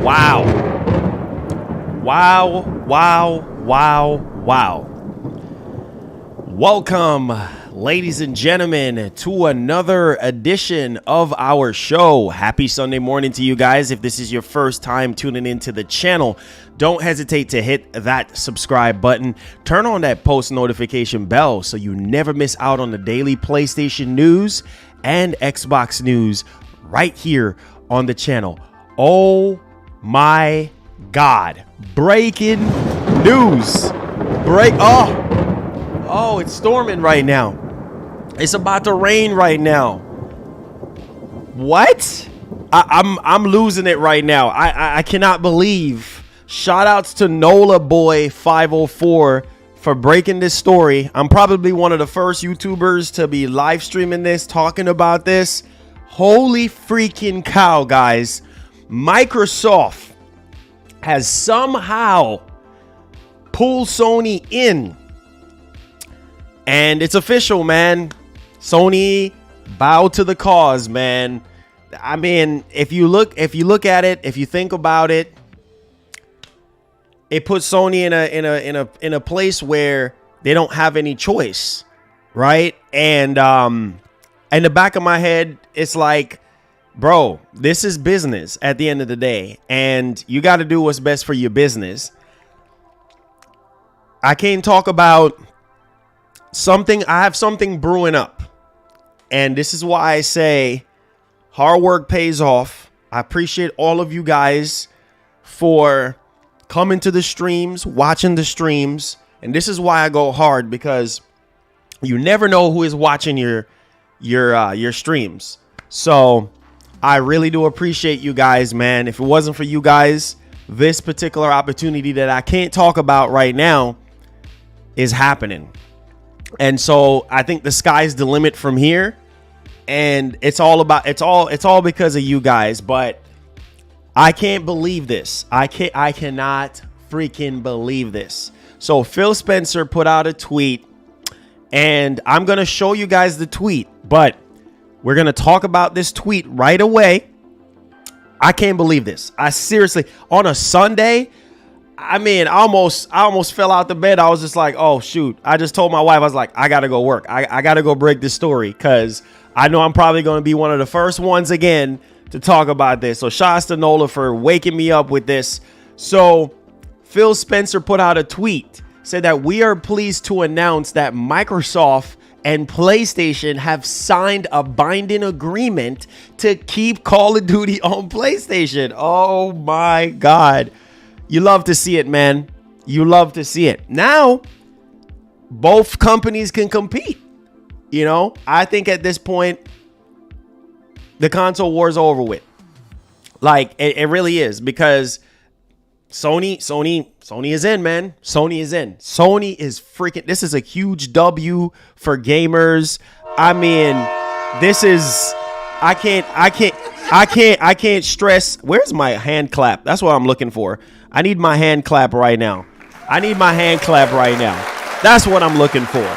Wow. Wow, wow, wow, wow. Welcome, ladies and gentlemen, to another edition of our show. Happy Sunday morning to you guys. If this is your first time tuning into the channel, don't hesitate to hit that subscribe button. Turn on that post notification bell so you never miss out on the daily PlayStation news and Xbox news right here on the channel. Oh my God. Breaking news. Oh, it's storming right now. It's about to rain right now. What? I'm losing it right now. I cannot believe. Shout outs to Nola Boy 504 for breaking this story. I'm probably one of the first YouTubers to be live streaming this, talking about this. Holy freaking cow, guys. Microsoft has somehow pulled Sony in. And it's official, man. Sony bowed to the cause, man. I mean, if you look at it, if you think about it, it puts Sony in a place where they don't have any choice, right? And in the back of my head, it's like, bro, this is business at the end of the day, and you got to do what's best for your business. I can't talk about something. I have something brewing up, and this is why I say hard work pays off. I appreciate all of you guys for coming to the streams, watching the streams, and this is why I go hard, because you never know who is watching your streams. So I really do appreciate you guys, man. If it wasn't for you guys, this particular opportunity that I can't talk about right now is happening. And so I think the sky's the limit from here. And it's all because of you guys. But I can't believe this. I cannot freaking believe this. So Phil Spencer put out a tweet, and I'm going to show you guys the tweet, but we're going to talk about this tweet right away. I can't believe this. I seriously, on a Sunday, I mean, I almost fell out the bed. I was just like, oh, shoot. I just told my wife, I was like, I got to go work. I got to go break this story, because I know I'm probably going to be one of the first ones again to talk about this. So shouts to Nola for waking me up with this. So Phil Spencer put out a tweet, said that we are pleased to announce that Microsoft and PlayStation have signed a binding agreement to keep Call of Duty on PlayStation. Oh my God. You love to see it, man. You love to see it. Now, both companies can compete. You know, I think at this point, the console war is over with. Like, it really is, because Sony is in, man. Sony is in. Sony is freaking, this is a huge W for gamers. I mean, this is, I can't stress. Where's my hand clap? That's what I'm looking for. I need my hand clap right now. I need my hand clap right now. That's what I'm looking for.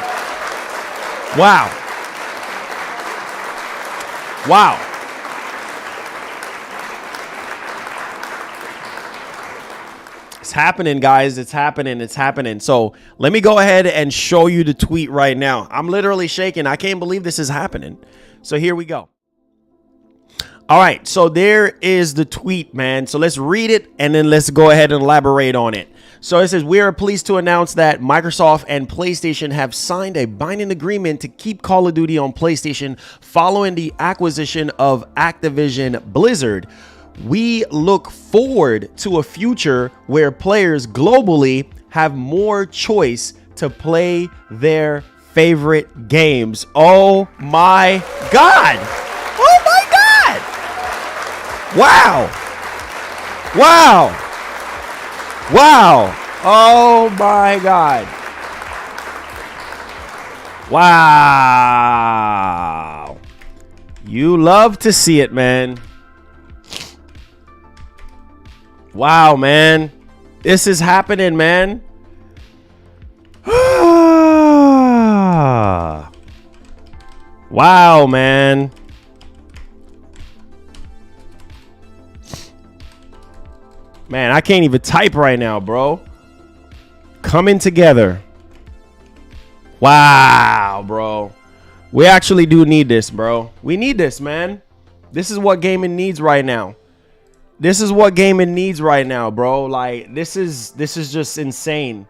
Wow. Wow. It's happening, guys. It's happening. It's happening. So let me go ahead and show you the tweet right now. I'm literally shaking. I can't believe this is happening. So here we go. All right. So there is the tweet, man. So let's read it, and then let's go ahead and elaborate on it. So it says, we are pleased to announce that Microsoft and PlayStation have signed a binding agreement to keep Call of Duty on PlayStation following the acquisition of Activision Blizzard. We look forward to a future where players globally have more choice to play their favorite games. Oh my God. Oh my God. Wow. Wow. Wow. Oh my God. Wow. You love to see it, man. Wow, man. This is happening, man. Wow, man. Man, I can't even type right now, bro. Coming together. Wow, bro. We actually do need this, bro. We need this, man. This is what gaming needs right now. This is what gaming needs right now, bro. Like, this is just insane.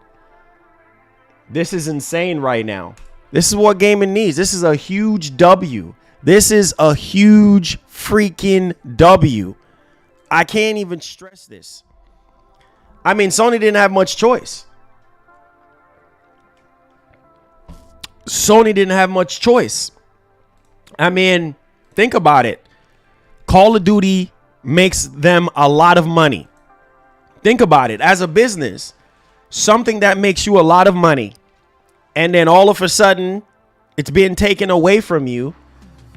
This is insane right now. This is what gaming needs. This is a huge W. This is a huge freaking W. I can't even stress this. I mean, Sony didn't have much choice. Sony didn't have much choice. I mean, think about it. Call of Duty makes them a lot of money. Think about it. As a business, something that makes you a lot of money, and then all of a sudden it's being taken away from you,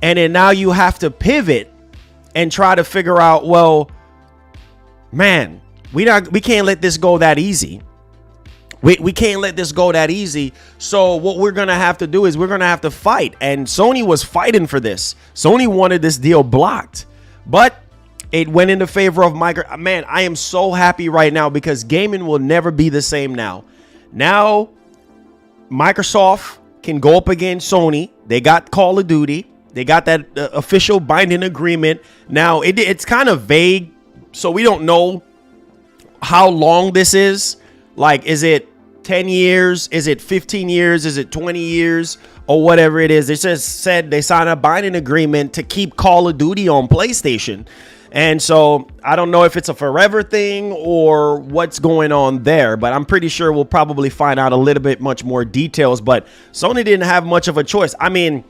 and then now you have to pivot and try to figure out, well, man, we can't let this go that easy. We can't let this go that easy. So what we're going to have to do is we're going to have to fight. And Sony was fighting for this. Sony wanted this deal blocked, but it went in the favor of Microsoft. Man, I am so happy right now because gaming will never be the same now. Now, Microsoft can go up against Sony. They got Call of Duty. They got that official binding agreement. Now, it's kind of vague, so we don't know how long this is. Like, is it 10 years? Is it 15 years? Is it 20 years? Or whatever it is. They just said they signed a binding agreement to keep Call of Duty on PlayStation. And so I don't know if it's a forever thing or what's going on there, but I'm pretty sure we'll probably find out a little bit much more details. But Sony didn't have much of a choice. I mean,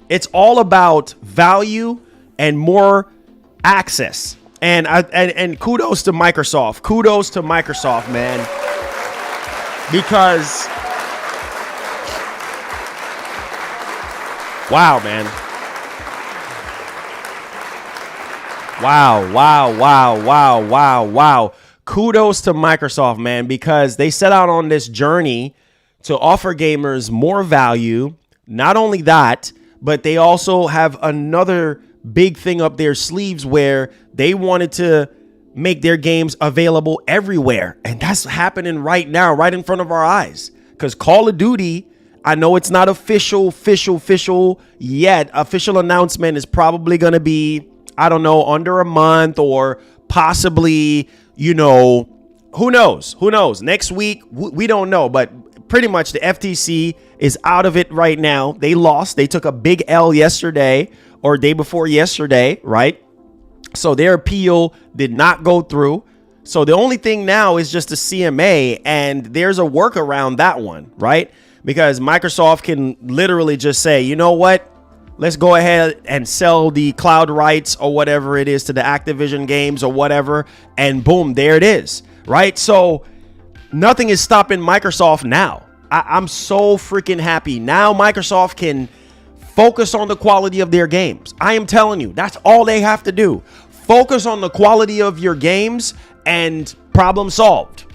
it's all about value and more access. And kudos to Microsoft. Kudos to Microsoft, man. Because, wow, man. Wow. Kudos to Microsoft, man, because they set out on this journey to offer gamers more value. Not only that, but they also have another big thing up their sleeves where they wanted to make their games available everywhere. And that's happening right now, right in front of our eyes. Because Call of Duty, I know it's not official yet. Official announcement is probably going to be, I don't know, under a month or possibly, you know, who knows? Next week, we don't know. But pretty much the FTC is out of it right now. They lost. They took a big L yesterday or day before yesterday, right? So their appeal did not go through. So the only thing now is just the CMA, and there's a workaround that one, right? Because Microsoft can literally just say, you know what? Let's go ahead and sell the cloud rights or whatever it is to the Activision games or whatever. And boom, there it is, right? So nothing is stopping Microsoft now. I'm so freaking happy. Now Microsoft can focus on the quality of their games. I am telling you, that's all they have to do. Focus on the quality of your games and problem solved,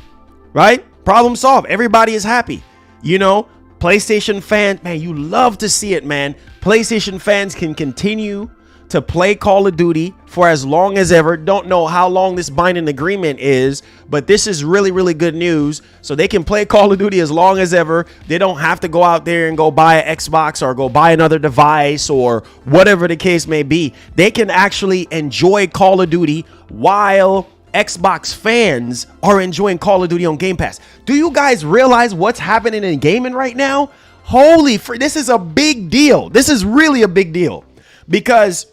right? Problem solved. Everybody is happy. You know, PlayStation fans, man, you love to see it, man. PlayStation fans can continue to play Call of Duty for as long as ever. Don't know how long this binding agreement is, but this is really, really good news. So they can play Call of Duty as long as ever. They don't have to go out there and go buy an Xbox or go buy another device or whatever the case may be. They can actually enjoy Call of Duty while Xbox fans are enjoying Call of Duty on Game Pass. Do you guys realize what's happening in gaming right now? Holy frick, this is a big deal. This is really a big deal because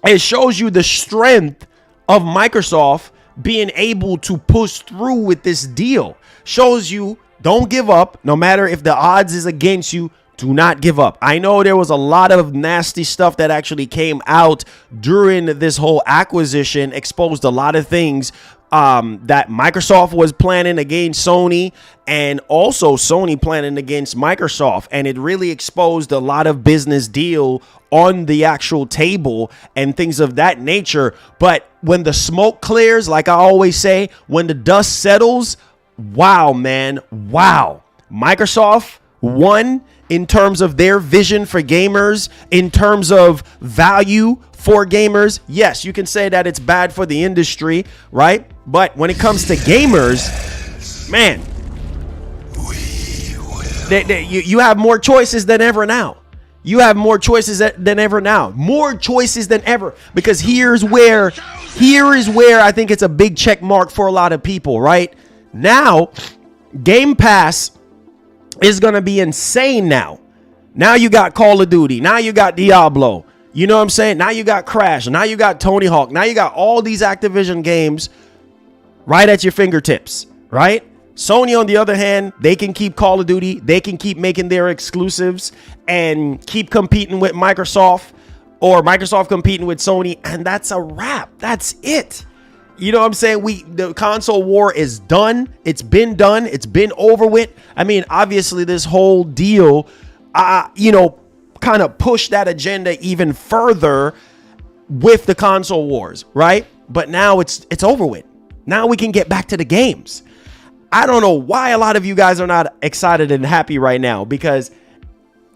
it shows you the strength of Microsoft being able to push through with this deal. Shows you don't give up. No matter if the odds is against you, do not give up. I know there was a lot of nasty stuff that actually came out during this whole acquisition, exposed a lot of things that Microsoft was planning against Sony and also Sony planning against Microsoft. And it really exposed a lot of business deal on the actual table and things of that nature. But when the smoke clears, like I always say, when the dust settles, wow, man, wow. Microsoft won in terms of their vision for gamers, in terms of value for gamers. Yes, you can say that it's bad for the industry, right? But when it comes to gamers, man, you have more choices than ever now. You have more choices than ever now. More choices than ever. Because here is where I think it's a big check mark for a lot of people, right? Now, Game Pass is going to be insane now. Now you got Call of Duty. Now you got Diablo. You know what I'm saying? Now you got Crash. Now you got Tony Hawk. Now you got all these Activision games right at your fingertips, right? Sony, on the other hand, they can keep Call of Duty. They can keep making their exclusives and keep competing with Microsoft, or Microsoft competing with Sony. And that's a wrap. That's it. You know what I'm saying? The console war is done. It's been done. It's been over with. I mean, obviously, this whole deal, kind of pushed that agenda even further with the console wars, right? But now it's over with. Now we can get back to the games. I don't know why a lot of you guys are not excited and happy right now, because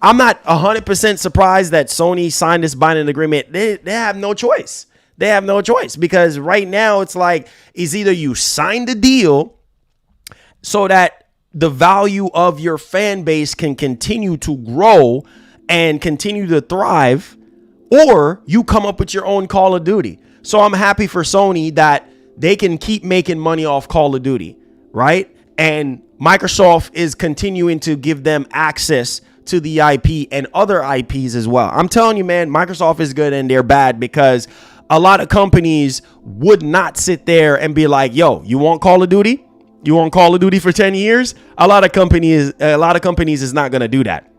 I'm not 100% surprised that Sony signed this binding agreement. They have no choice. They have no choice, because right now it's like, it's either you sign the deal so that the value of your fan base can continue to grow and continue to thrive, or you come up with your own Call of Duty. So I'm happy for Sony that they can keep making money off Call of Duty, right? And Microsoft is continuing to give them access to the IP and other IPs as well. I'm telling you, man, Microsoft is good and they're bad, because a lot of companies would not sit there and be like, yo, you want Call of Duty? You want Call of Duty for 10 years? A lot of companies is not going to do that.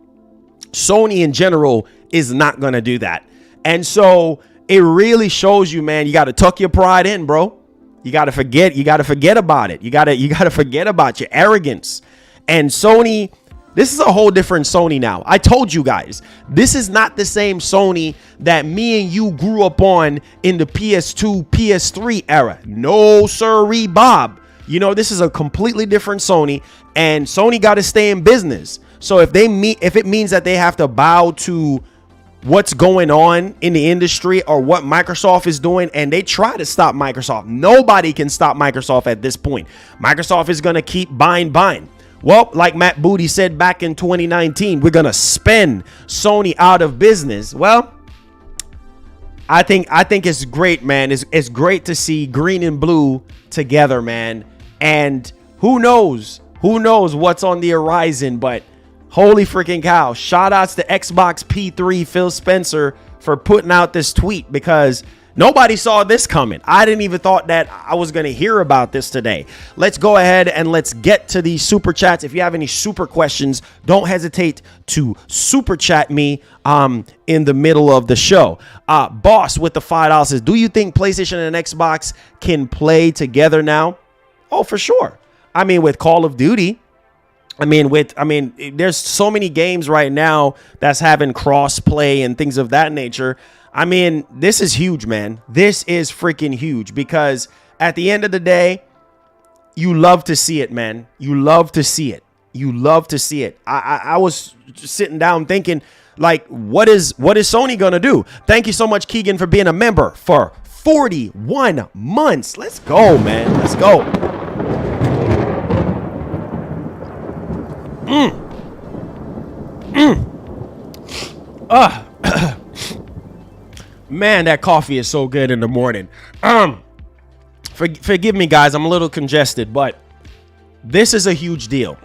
Sony in general is not going to do that. And so it really shows you, man, you got to tuck your pride in, bro. You got to forget about it. You got to forget about your arrogance. And Sony, this is a whole different Sony now. I told you guys, this is not the same Sony that me and you grew up on in the PS2, PS3 era. No, sirree, Bob. You know, this is a completely different Sony, and Sony got to stay in business. So if it means that they have to bow to what's going on in the industry or what Microsoft is doing, and they try to stop Microsoft, nobody can stop Microsoft at this point. Microsoft is going to keep buying. Well, like Matt Booty said back in 2019, we're going to spend Sony out of business. Well, I think it's great, man. It's great to see green and blue together, man. And who knows what's on the horizon, but holy freaking cow. Shout outs to Xbox P3 Phil Spencer for putting out this tweet, because nobody saw this coming. I didn't even thought that I was going to hear about this today. Let's go ahead and let's get to these super chats. If you have any super questions, don't hesitate to super chat me in the middle of the show. Boss with the $5 says, do you think PlayStation and Xbox can play together now? Oh, for sure. I mean, with Call of Duty, there's so many games right now that's having cross play and things of that nature. I mean, this is huge, man. This is freaking huge, because at the end of the day, you love to see it, man. You love to see it. I was sitting down thinking, like, what is Sony going to do? Thank you so much, Keegan, for being a member for 41 months. Let's go, man. Let's go. Man, that coffee is so good in the morning. Forgive me, guys. I'm a little congested, but this is a huge deal.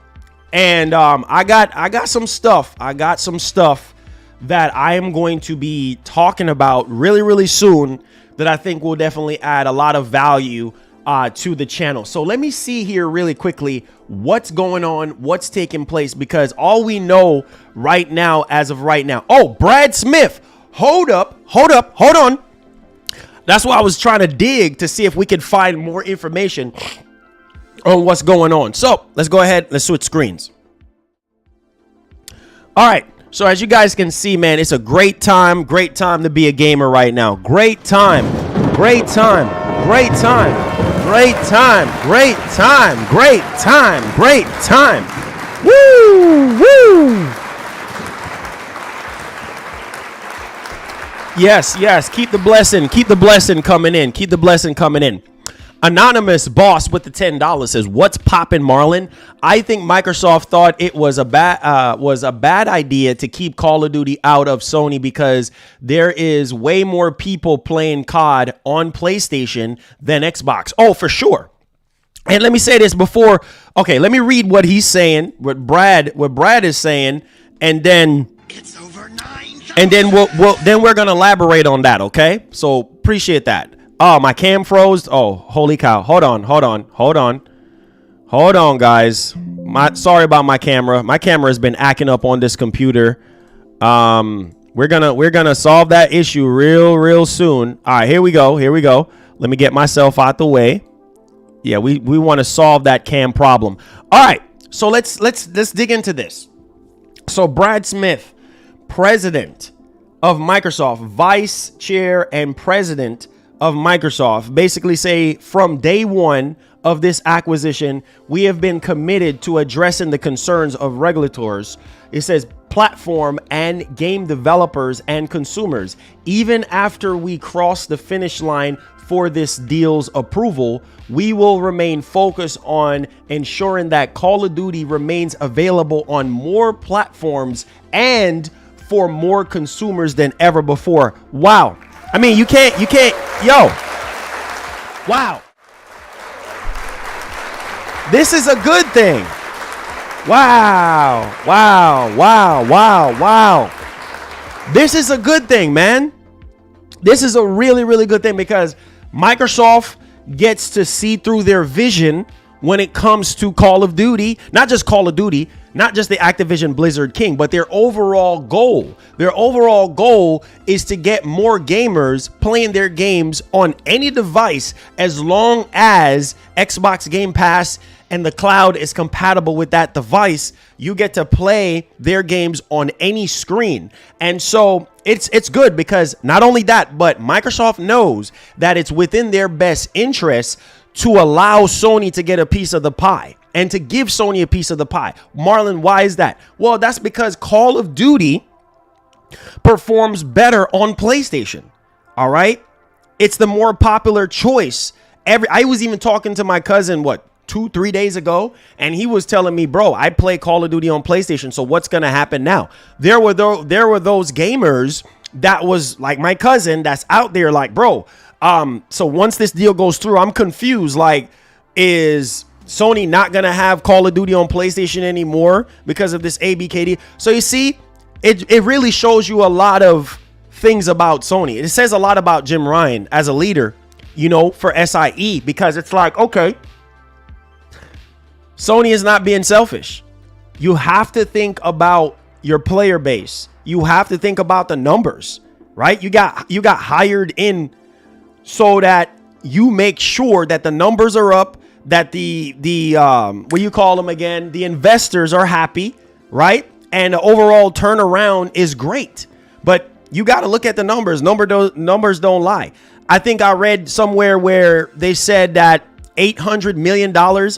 And I got some stuff. I got some stuff that I am going to be talking about really, really soon that I think will definitely add a lot of value to the channel. So let me see here really quickly what's going on, what's taking place, because all we know right now, as of right now. Oh, Brad Smith. Hold on. That's why I was trying to dig to see if we could find more information on what's going on. So let's go ahead. Let's switch screens. All right. So as you guys can see, man, it's a great time to be a gamer right now. Great time. Woo! Yes. Keep the blessing. Keep the blessing coming in. Keep the blessing coming in. Anonymous boss with the $10 says, "What's poppin', Marlon? I think Microsoft thought it was a bad idea to keep Call of Duty out of Sony because there is way more people playing COD on PlayStation than Xbox." Oh, for sure. And let me say this before. Okay, let me read what he's saying, what Brad is saying, and then it's over 9,000. And then we're gonna elaborate on that. Okay, so appreciate that. Oh, my cam froze. Oh, holy cow! Hold on, guys. Sorry about my camera. My camera has been acting up on this computer. We're gonna solve that issue real soon. All right, here we go. Let me get myself out the way. Yeah, we want to solve that cam problem. All right, so let's dig into this. So Brad Smith, president of Microsoft, vice chair and president of Microsoft, basically say from day one of this acquisition, we have been committed to addressing the concerns of regulators. It says platform and game developers and consumers. Even after we cross the finish line for this deal's approval, we will remain focused on ensuring that Call of Duty remains available on more platforms and for more consumers than ever before. Wow. I mean, you can't, yo. Wow. This is a good thing. Wow. This is a good thing, man. This is a really good thing because Microsoft gets to see through their vision when it comes to Call of Duty, not just Call of Duty, not just the Activision Blizzard King, but their overall goal. Their overall goal is to get more gamers playing their games on any device as long as Xbox Game Pass and the cloud is compatible with that device. You get to play their games on any screen. And so it's good because not only that, but Microsoft knows that it's within their best interest to allow Sony to get a piece of the pie and to give Sony a piece of the pie. Marlon, why is that? Well, that's because Call of Duty performs better on PlayStation. All right. It's the more popular choice. I was even talking to my cousin, 2-3 days ago, and he was telling me, bro, I play Call of Duty on PlayStation. So what's going to happen now? There were those gamers that was like my cousin that's out there like, bro, so once this deal goes through, I'm confused. Like, is Sony not going to have Call of Duty on PlayStation anymore because of this ABKD? So you see, it really shows you a lot of things about Sony. It says a lot about Jim Ryan as a leader, for SIE, because it's like, okay, Sony is not being selfish. You have to think about your player base. You have to think about the numbers, right? You got hired in so that you make sure that the numbers are up, that the what do you call them again? The investors are happy, right? And the overall turnaround is great. But you got to look at the numbers. Numbers don't lie. I think I read somewhere where they said that $800 million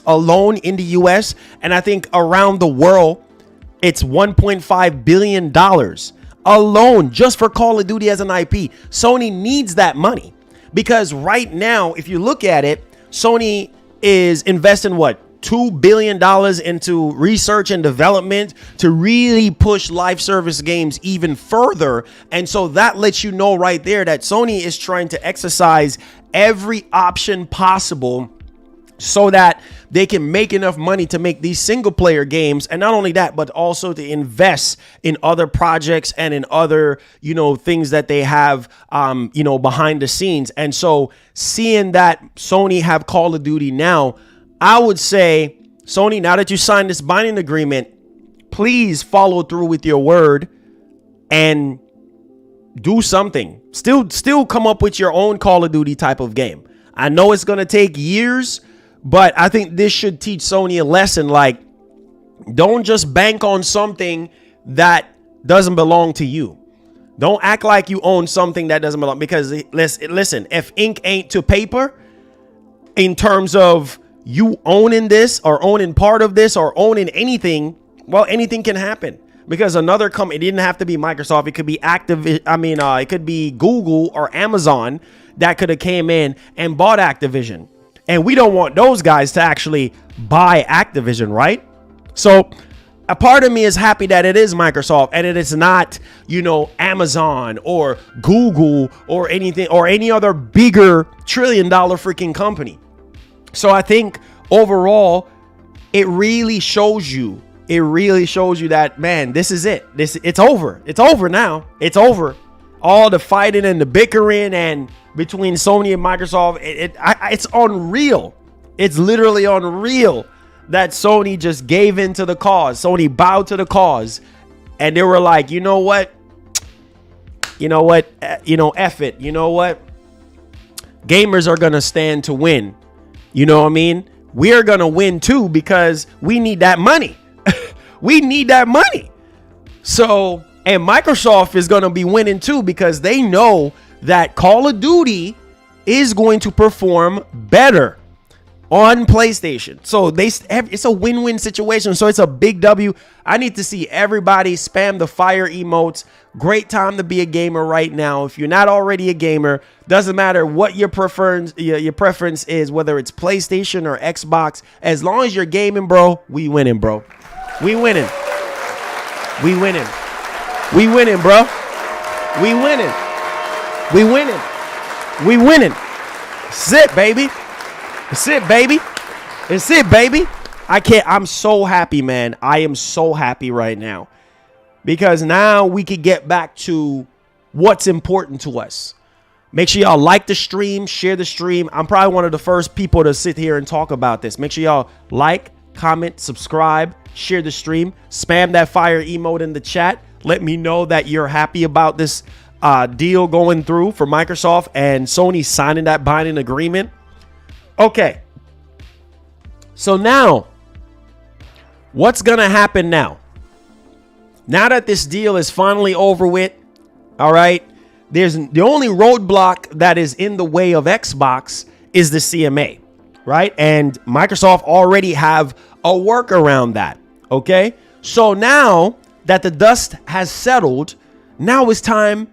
alone in the US, and I think around the world, it's $1.5 billion alone just for Call of Duty as an IP. Sony needs that money because right now, if you look at it, Sony is investing $2 billion into research and development to really push live service games even further. And so that lets you know right there that Sony is trying to exercise every option possible so that they can make enough money to make these single player games. And not only that, but also to invest in other projects and in other, things that they have, behind the scenes. And so seeing that Sony have Call of Duty now, I would say, Sony, now that you signed this binding agreement, please follow through with your word and do something. Still come up with your own Call of Duty type of game. I know it's going to take years, but I think this should teach Sony a lesson. Like, don't just bank on something that doesn't belong to you. Don't act like you own something that doesn't belong, because listen, if ink ain't to paper in terms of you owning this or owning part of this or owning anything, well, anything can happen. because another company, it didn't have to be Microsoft. It could be it could be Google or Amazon that could have came in and bought Activision. And we don't want those guys to actually buy Activision, right? So a part of me is happy that it is Microsoft and it is not, Amazon or Google or anything or any other bigger $1 trillion freaking company. So I think overall, it really shows you that, man, this is it. It's over. It's over now. It's over. All the fighting and the bickering and between Sony and Microsoft, it's unreal. It's literally unreal that Sony just gave in to the cause. Sony bowed to the cause, and they were like, you know what? F it. You know what? Gamers are gonna stand to win. You know what I mean? We're gonna win too because we need that money. We need that money. So, and Microsoft is gonna be winning too because they know that Call of Duty is going to perform better on PlayStation. So it's a win-win situation. So it's a big W. I need to see everybody spam the fire emotes. Great time to be a gamer right now. If you're not already a gamer, doesn't matter what your preference is, whether it's PlayStation or Xbox. As long as you're gaming, bro, we winning, bro. We winning. We winning. We winning, bro. We winning. We winning. We winning. That's it, baby. That's it, baby. That's it, baby. I'm so happy, man. I am so happy right now because now we can get back to what's important to us. Make sure y'all like the stream, share the stream. I'm probably one of the first people to sit here and talk about this. Make sure y'all like, comment, subscribe, share the stream, spam that fire emote in the chat. Let me know that you're happy about this deal going through for Microsoft and Sony signing that binding agreement. Okay, so now, what's going to happen now? Now that this deal is finally over with, all right, there's the only roadblock that is in the way of Xbox is the CMA, right? And Microsoft already have a workaround that, okay? So now that the dust has settled, now it's time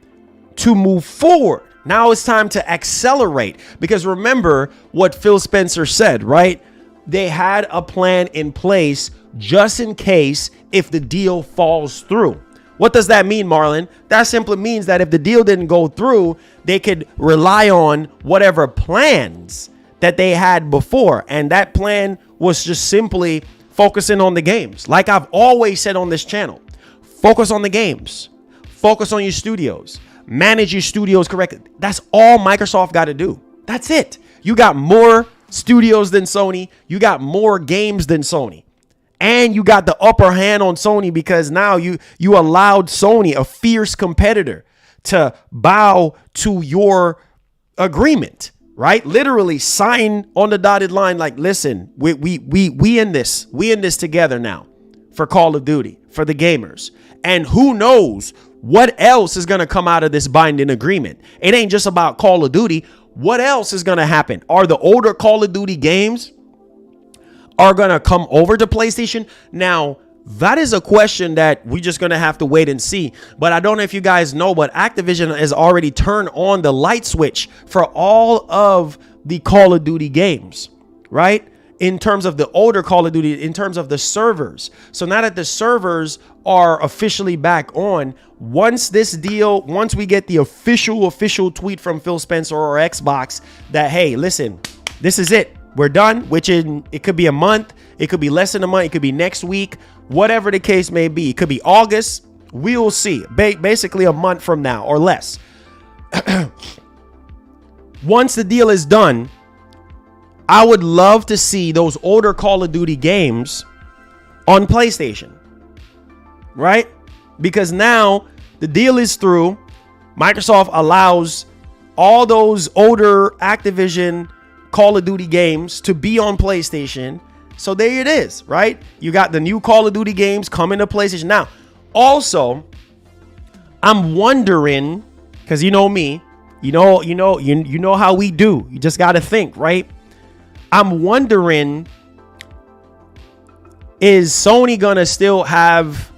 to move forward. Now it's time to accelerate because remember what Phil Spencer said, right? They had a plan in place just in case if the deal falls through. What does that mean, Marlon? That simply means that if the deal didn't go through, they could rely on whatever plans that they had before. And that plan was just simply focusing on the games. Like I've always said on this channel, focus on the games, focus on your studios. Manage your studios correctly. That's all Microsoft got to do. That's it. You got more studios than Sony. You got more games than Sony. And you got the upper hand on Sony because now you allowed Sony, a fierce competitor, to bow to your agreement, right? Literally sign on the dotted line like, listen, we in this. We in this together now for Call of Duty, for the gamers. And who knows what else is going to come out of this binding agreement? It ain't just about Call of Duty. What else is going to happen? Are the older Call of Duty games are going to come over to PlayStation? Now, that is a question that we're just going to have to wait and see. But I don't know if you guys know, but Activision has already turned on the light switch for all of the Call of Duty games, right? In terms of the older Call of Duty, in terms of the servers. So now that the servers are officially back on, once we get the official tweet from Phil Spencer or Xbox that, hey, listen, this is it. We're done, it could be a month. It could be less than a month. It could be next week, whatever the case may be. It could be August. We will see. Basically a month from now or less. Once the deal is done, I would love to see those older Call of Duty games on PlayStation, right? Because now the deal is through. Microsoft allows all those older Activision Call of Duty games to be on PlayStation. So there it is, right? You got the new Call of Duty games coming to PlayStation. Now, also, I'm wondering, because you know me, you know how we do. You just got to think, right? I'm wondering, is Sony gonna still have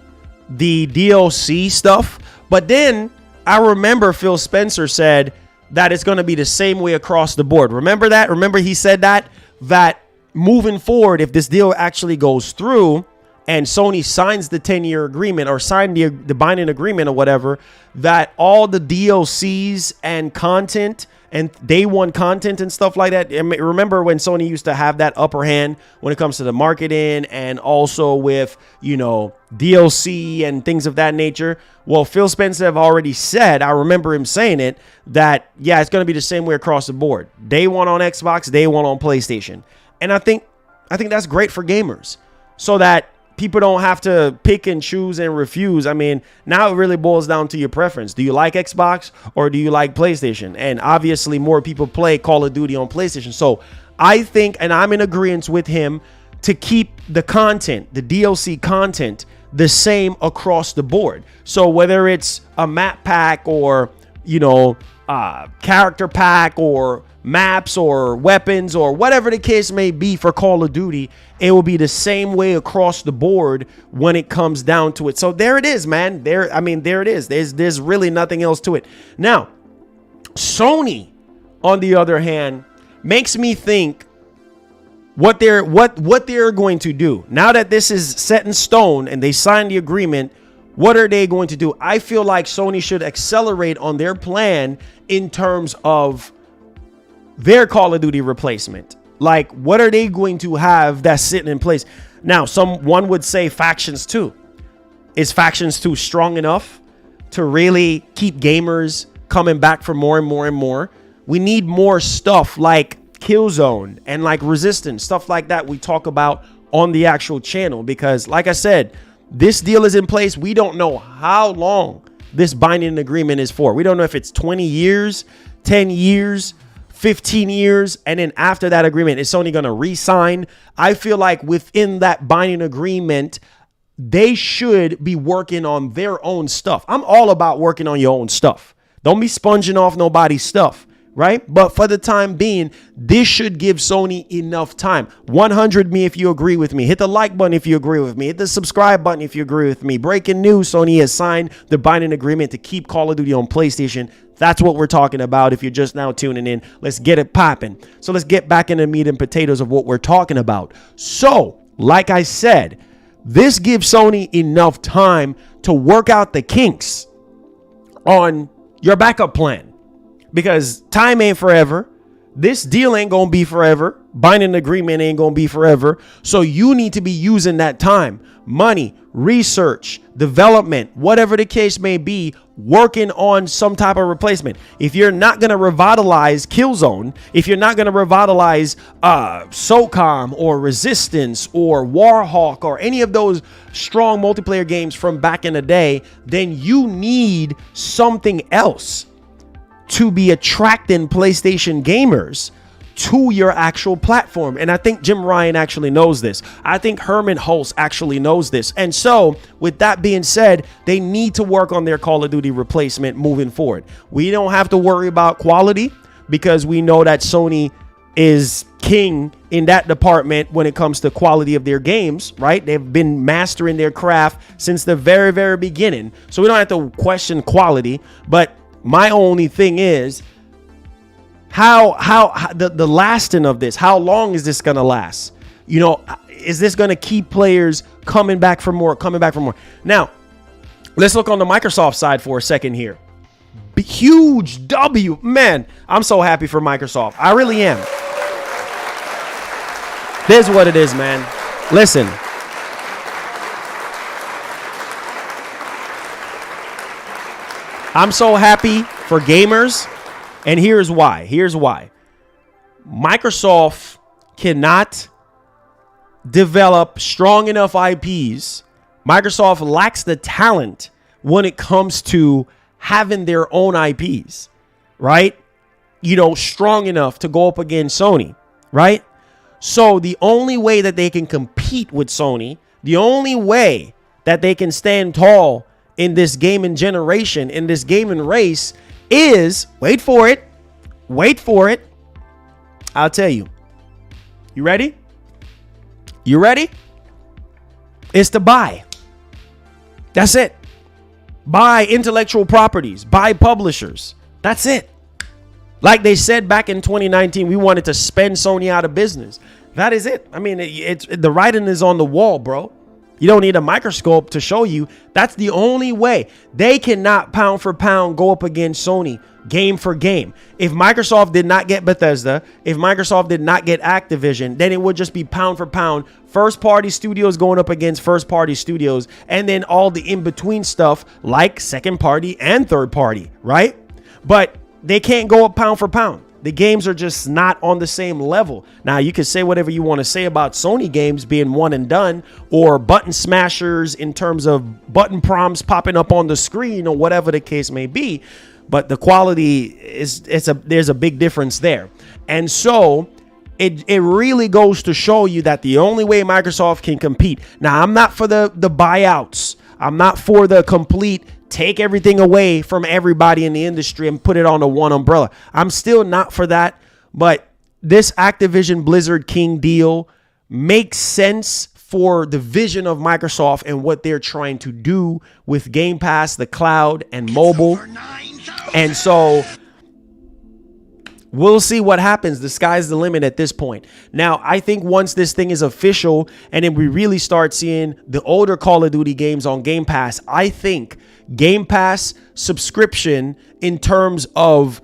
the DLC stuff. But then I remember Phil Spencer said that it's going to be the same way across the board. Remember that? Remember he said that moving forward, if this deal actually goes through and Sony signs the 10-year agreement or sign the binding agreement or whatever, that all the DLCs and content and day one content and stuff like that. Remember when Sony used to have that upper hand when it comes to the marketing and also with, DLC and things of that nature? Well, Phil Spencer have already said, I remember him saying it, that, yeah, it's going to be the same way across the board. Day one on Xbox, day one on PlayStation. And I think that's great for gamers so that people don't have to pick and choose and refuse. I mean, now it really boils down to your preference. Do you like Xbox or do you like PlayStation? And obviously more people play Call of Duty on PlayStation. So I think, and I'm in agreement with him, to keep the content, the DLC content, the same across the board. So whether it's a map pack or, character pack or maps or weapons or whatever the case may be for Call of Duty, it will be the same way across the board when it comes down to it. So there it is, man. There it is. There's really nothing else to it. Now, Sony, on the other hand, makes me think what they're going to do. Now that this is set in stone and they signed the agreement, what are they going to do? I feel like Sony should accelerate on their plan in terms of their Call of Duty replacement. Like, what are they going to have that's sitting in place? Now, someone would say Factions 2. Is Factions 2 strong enough to really keep gamers coming back for more and more and more? We need more stuff like Killzone and like Resistance, stuff like that we talk about on the actual channel. Because, like I said, this deal is in place. We don't know how long this binding agreement is for. We don't know if it's 20 years, 10 years, 15 years, and then after that agreement, is Sony going to re-sign? I feel like within that binding agreement, they should be working on their own stuff. I'm all about working on your own stuff. Don't be sponging off nobody's stuff, right? But for the time being, this should give Sony enough time. 100 me if you agree with me. Hit the like button if you agree with me. Hit the subscribe button if you agree with me. Breaking news, Sony has signed the binding agreement to keep Call of Duty on PlayStation. That's what we're talking about. If you're just now tuning in, let's get it popping. So let's get back into the meat and potatoes of what we're talking about. So, like I said, this gives Sony enough time to work out the kinks on your backup plan, because time ain't forever. This deal ain't going to be forever. Binding agreement ain't going to be forever. So you need to be using that time, money, research, development, whatever the case may be, working on some type of replacement. If you're not going to revitalize Killzone, if you're not going to revitalize SOCOM or Resistance or Warhawk or any of those strong multiplayer games from back in the day, then you need something else to be attracting PlayStation gamers to your actual platform. And I think Jim Ryan actually knows this. I think Herman Hulse actually knows this. And so with that being said, they need to work on their Call of Duty replacement moving forward. We don't have to worry about quality because we know that Sony is king in that department when it comes to quality of their games, right? They've been mastering their craft since the very, very beginning. So we don't have to question quality. But my only thing is, how the lasting of this, how long is this going to last? Is this going to keep players coming back for more? Now, let's look on the Microsoft side for a second here. Huge W. Man, I'm so happy for Microsoft. I really am. This is what it is, man. Listen. I'm so happy for gamers. And here's why. Microsoft cannot develop strong enough IPs. Microsoft lacks the talent when it comes to having their own IPs, right? Strong enough to go up against Sony, right? So the only way that they can compete with Sony, the only way that they can stand tall in this gaming generation, in this gaming race, is, wait for it, I'll tell you. You ready? It's to buy. That's it. Buy intellectual properties, buy publishers. That's it. Like they said back in 2019, we wanted to spend Sony out of business. That is it. I mean, it's the writing is on the wall, bro. You don't need a microscope to show you. That's the only way. They cannot pound for pound go up against Sony game for game. If Microsoft did not get Bethesda, if Microsoft did not get Activision, then it would just be pound for pound. First party studios going up against first party studios, and then all the in between stuff like second party and third party, right? But they can't go up pound for pound. The games are just not on the same level. Now, you can say whatever you want to say about Sony games being one and done, or button smashers in terms of button prompts popping up on the screen, or whatever the case may be. But the quality there's a big difference there. And so it really goes to show you that the only way Microsoft can compete. Now, I'm not for the buyouts. I'm not for the complete take everything away from everybody in the industry and put it on the one umbrella. I'm still not for that. But this Activision Blizzard King deal makes sense for the vision of Microsoft and what they're trying to do with Game Pass, the cloud, and mobile. And so we'll see what happens. The sky's the limit at this point. Now, I think once this thing is official and then we really start seeing the older Call of Duty games on Game Pass, I think Game Pass subscription in terms of,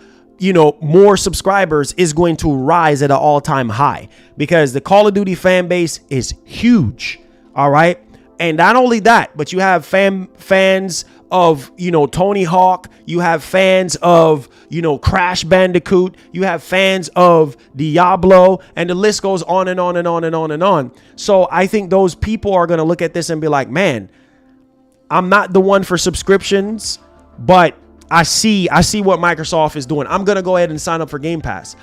more subscribers is going to rise at an all-time high because the Call of Duty fan base is huge. All right. And not only that, but you have fans of, Tony Hawk. You have fans of, Crash Bandicoot. You have fans of Diablo, and the list goes on and on and on and on and on. So I think those people are going to look at this and be like, man, I'm not the one for subscriptions, but I see what Microsoft is doing. I'm going to go ahead and sign up for Game Pass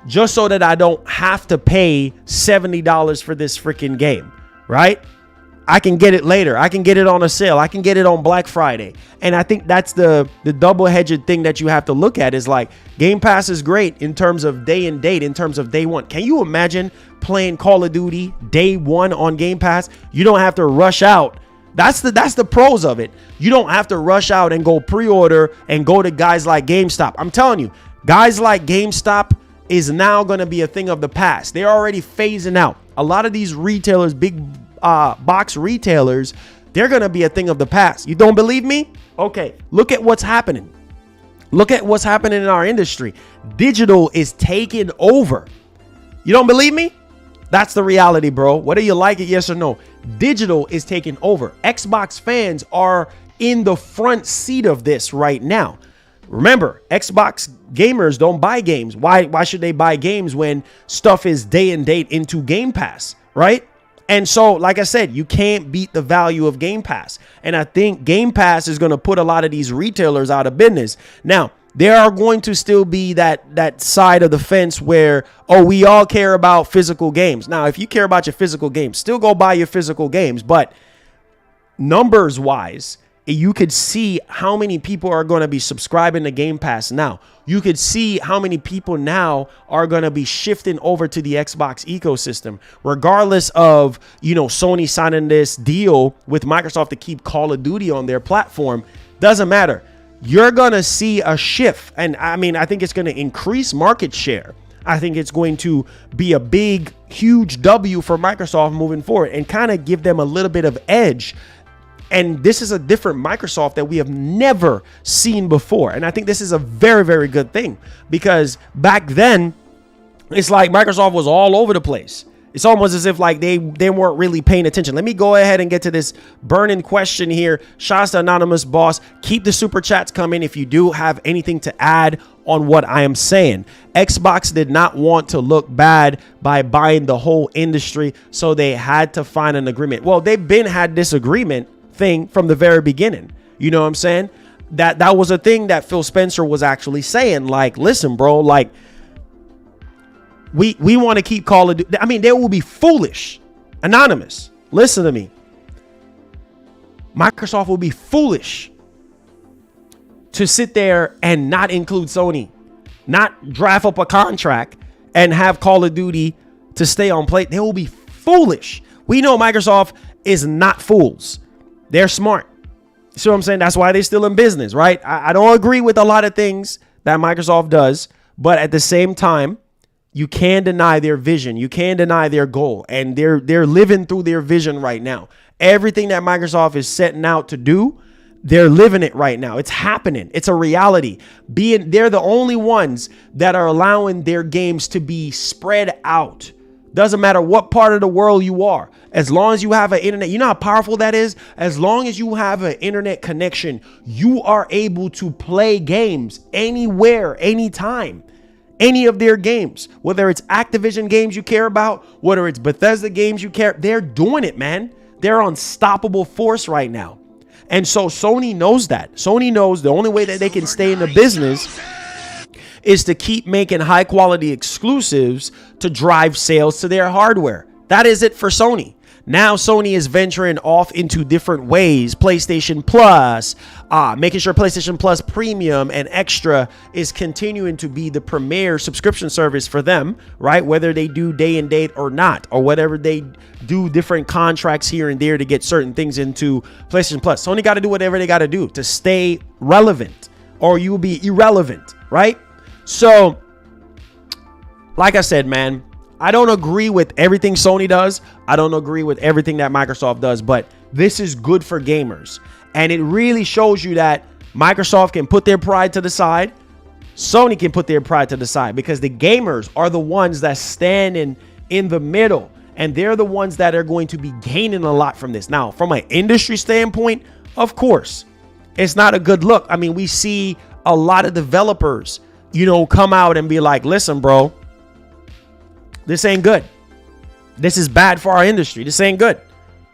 just so that I don't have to pay $70 for this freaking game, right? I can get it later. I can get it on a sale. I can get it on Black Friday. And I think that's the double-edged thing that you have to look at is like Game Pass is great in terms of day and date, in terms of day one. Can you imagine playing Call of Duty day one on Game Pass? You don't have to rush out. That's the pros of it. You don't have to rush out and go pre-order and go to guys like GameStop. I'm telling you, guys like GameStop is now going to be a thing of the past. They're already phasing out. A lot of these retailers, big box retailers, they're going to be a thing of the past. You don't believe me? Okay, look at what's happening. Look at what's happening in our industry. Digital is taking over. You don't believe me? That's the reality, bro. Whether you like it, yes or no, digital is taking over. Xbox fans are in the front seat of this right now. Remember, Xbox gamers don't buy games. Why should they buy games when stuff is day and date into Game Pass, right? And so, like I said, you can't beat the value of Game Pass. And I think Game Pass is going to put a lot of these retailers out of business. Now, there are going to still be that side of the fence where, we all care about physical games. Now, if you care about your physical games, still go buy your physical games. But numbers wise, you could see how many people are going to be subscribing to Game Pass now. You could see how many people now are going to be shifting over to the Xbox ecosystem, regardless of, Sony signing this deal with Microsoft to keep Call of Duty on their platform. Doesn't matter. You're going to see a shift. And I think it's going to increase market share. I think it's going to be a big, huge W for Microsoft moving forward and kind of give them a little bit of edge. And this is a different Microsoft that we have never seen before. And I think this is a very, very good thing because back then it's like Microsoft was all over the place. It's almost as if like they weren't really paying attention. Let me go ahead and get to this burning question here. Shouts to Anonymous Boss. Keep the super chats coming if you do have anything to add on what I am saying. Xbox did not want to look bad by buying the whole industry, so they had to find an agreement. Well, they've been had this agreement thing from the very beginning. You know what I'm saying? That was a thing that Phil Spencer was actually saying. Like, listen, bro, like we want to keep Call of Duty. I mean, they will be foolish. Anonymous, listen to me. Microsoft will be foolish to sit there and not include Sony, not draft up a contract and have Call of Duty to stay on play. They will be foolish. We know Microsoft is not fools. They're smart. See what I'm saying? That's why they're still in business, right? I don't agree with a lot of things that Microsoft does, but at the same time, you can't deny their vision. You can't deny their goal, and they're living through their vision right now. Everything that Microsoft is setting out to do, they're living it right now. It's happening. It's a reality. They're the only ones that are allowing their games to be spread out. Doesn't matter what part of the world you are. As long as you have an internet, you know how powerful that is? As long as you have an internet connection, you are able to play games anywhere, anytime. Any of their games, whether it's Activision games you care about, whether it's Bethesda games you care, they're doing it, man. They're unstoppable force right now. And so Sony knows that. Sony knows the only way that they can stay in the business is to keep making high quality exclusives to drive sales to their hardware. That is it for Sony. Now Sony is venturing off into different ways. PlayStation Plus, making sure PlayStation Plus Premium and Extra is continuing to be the premier subscription service for them, right? Whether they do day and date or not, or whatever they do different contracts here and there to get certain things into PlayStation Plus. Sony got to do whatever they got to do to stay relevant, or you will be irrelevant, right? So, like I said, man, I don't agree with everything Sony does. I don't agree with everything that Microsoft does, but this is good for gamers. And it really shows you that Microsoft can put their pride to the side. Sony can put their pride to the side, because the gamers are the ones that stand in the middle, and they're the ones that are going to be gaining a lot from this. Now, from an industry standpoint, of course, it's not a good look. I mean, we see a lot of developers, come out and be like, listen, bro, this ain't good. This is bad for our industry. This ain't good,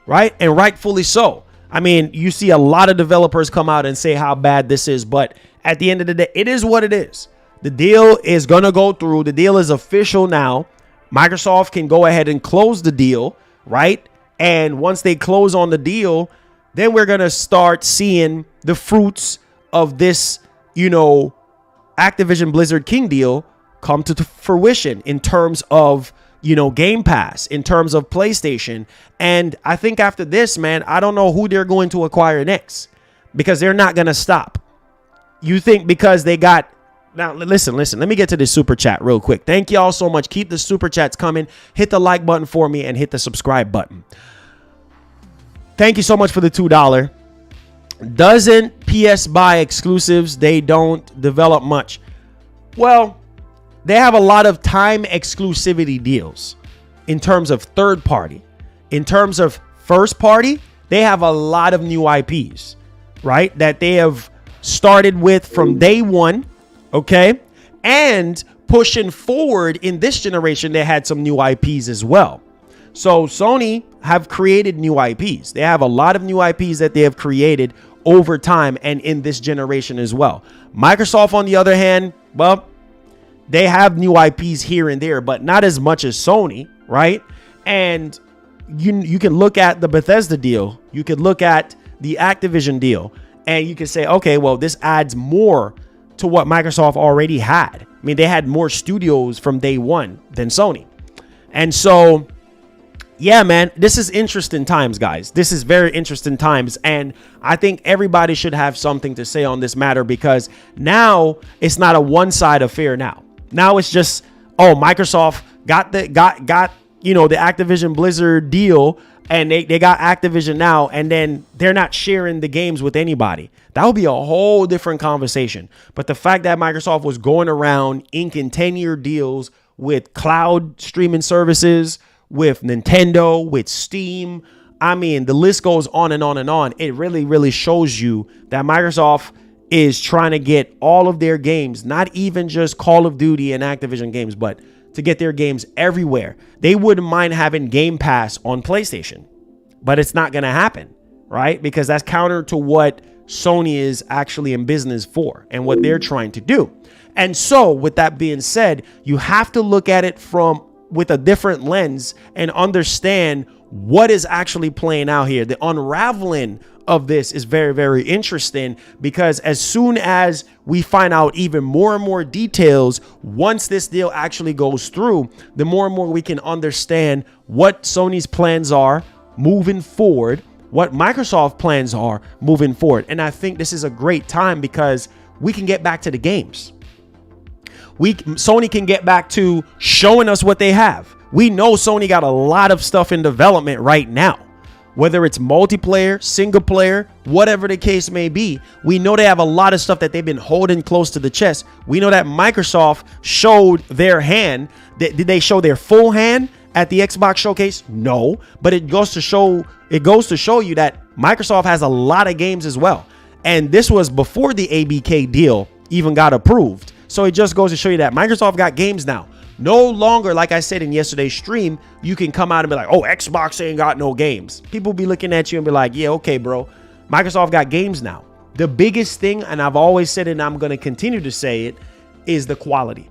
right? And rightfully so. I mean, you see a lot of developers come out and say how bad this is, but at the end of the day, it is what it is. The deal is going to go through. The deal is official now. Microsoft can go ahead and close the deal, right? And once they close on the deal, then we're going to start seeing the fruits of this, Activision Blizzard King deal come to fruition in terms of, Game Pass, in terms of PlayStation. And I think after this, man, I don't know who they're going to acquire next, because they're not going to stop. You think because they got... Now, listen, let me get to this super chat real quick. Thank you all so much. Keep the super chats coming. Hit the like button for me and hit the subscribe button. Thank you so much for the $2. Doesn't PS buy exclusives? They don't develop much. Well, they have a lot of time exclusivity deals in terms of third party. In terms of first party, they have a lot of new IPs, right? That they have started with from day one, okay? And pushing forward in this generation, they had some new IPs as well. So Sony have created new IPs. They have a lot of new IPs that they have created over time and in this generation as well. Microsoft, on the other hand, well, they have new IPs here and there, but not as much as Sony, right? And you can look at the Bethesda deal. You could look at the Activision deal, and you can say, okay, well, this adds more to what Microsoft already had. I mean, they had more studios from day one than Sony. And so, yeah, man, this is interesting times, guys. This is very interesting times. And I think everybody should have something to say on this matter, because now it's not a one-side affair now. Now it's just, oh, Microsoft got the Activision Blizzard deal, and they got Activision now, and then they're not sharing the games with anybody. That would be a whole different conversation. But the fact that Microsoft was going around inking 10-year deals with cloud streaming services, with Nintendo, with Steam, I mean, the list goes on and on and on. It really, really shows you that Microsoft is trying to get all of their games, not even just Call of Duty and Activision games, but to get their games everywhere. They wouldn't mind having Game Pass on PlayStation, but it's not going to happen, right? Because that's counter to what Sony is actually in business for and what they're trying to do. And so with that being said, you have to look at it with a different lens and understand what is actually playing out here. The unraveling of this is very, very interesting, because as soon as we find out even more and more details, once this deal actually goes through, the more and more we can understand what Sony's plans are moving forward, what Microsoft plans are moving forward. And I think this is a great time because we can get back to the games. Sony can get back to showing us what they have. We know Sony got a lot of stuff in development right now, whether it's multiplayer, single player, whatever the case may be. We know they have a lot of stuff that they've been holding close to the chest. We know that Microsoft showed their hand. Did they show their full hand at the Xbox showcase? No, but it goes to show you that Microsoft has a lot of games as well. And this was before the ABK deal even got approved. So it just goes to show you that Microsoft got games now. No longer, like I said in yesterday's stream, you can come out and be like, oh, Xbox ain't got no games. People be looking at you and be like, yeah, okay, bro. Microsoft got games now. The biggest thing, and I've always said it and I'm going to continue to say it, is the quality.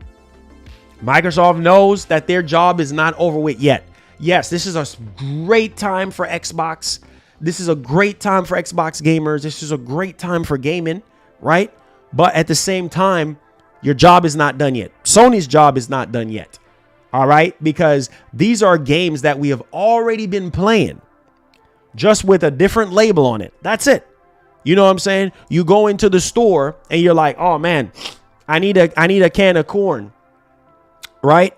Microsoft knows that their job is not over with yet. Yes, this is a great time for Xbox. This is a great time for Xbox gamers. This is a great time for gaming, right? But at the same time, your job is not done yet. Sony's job is not done yet. All right? Because these are games that we have already been playing, just with a different label on it. That's it. You know what I'm saying? You go into the store and you're like, oh man, I need a can of corn. Right?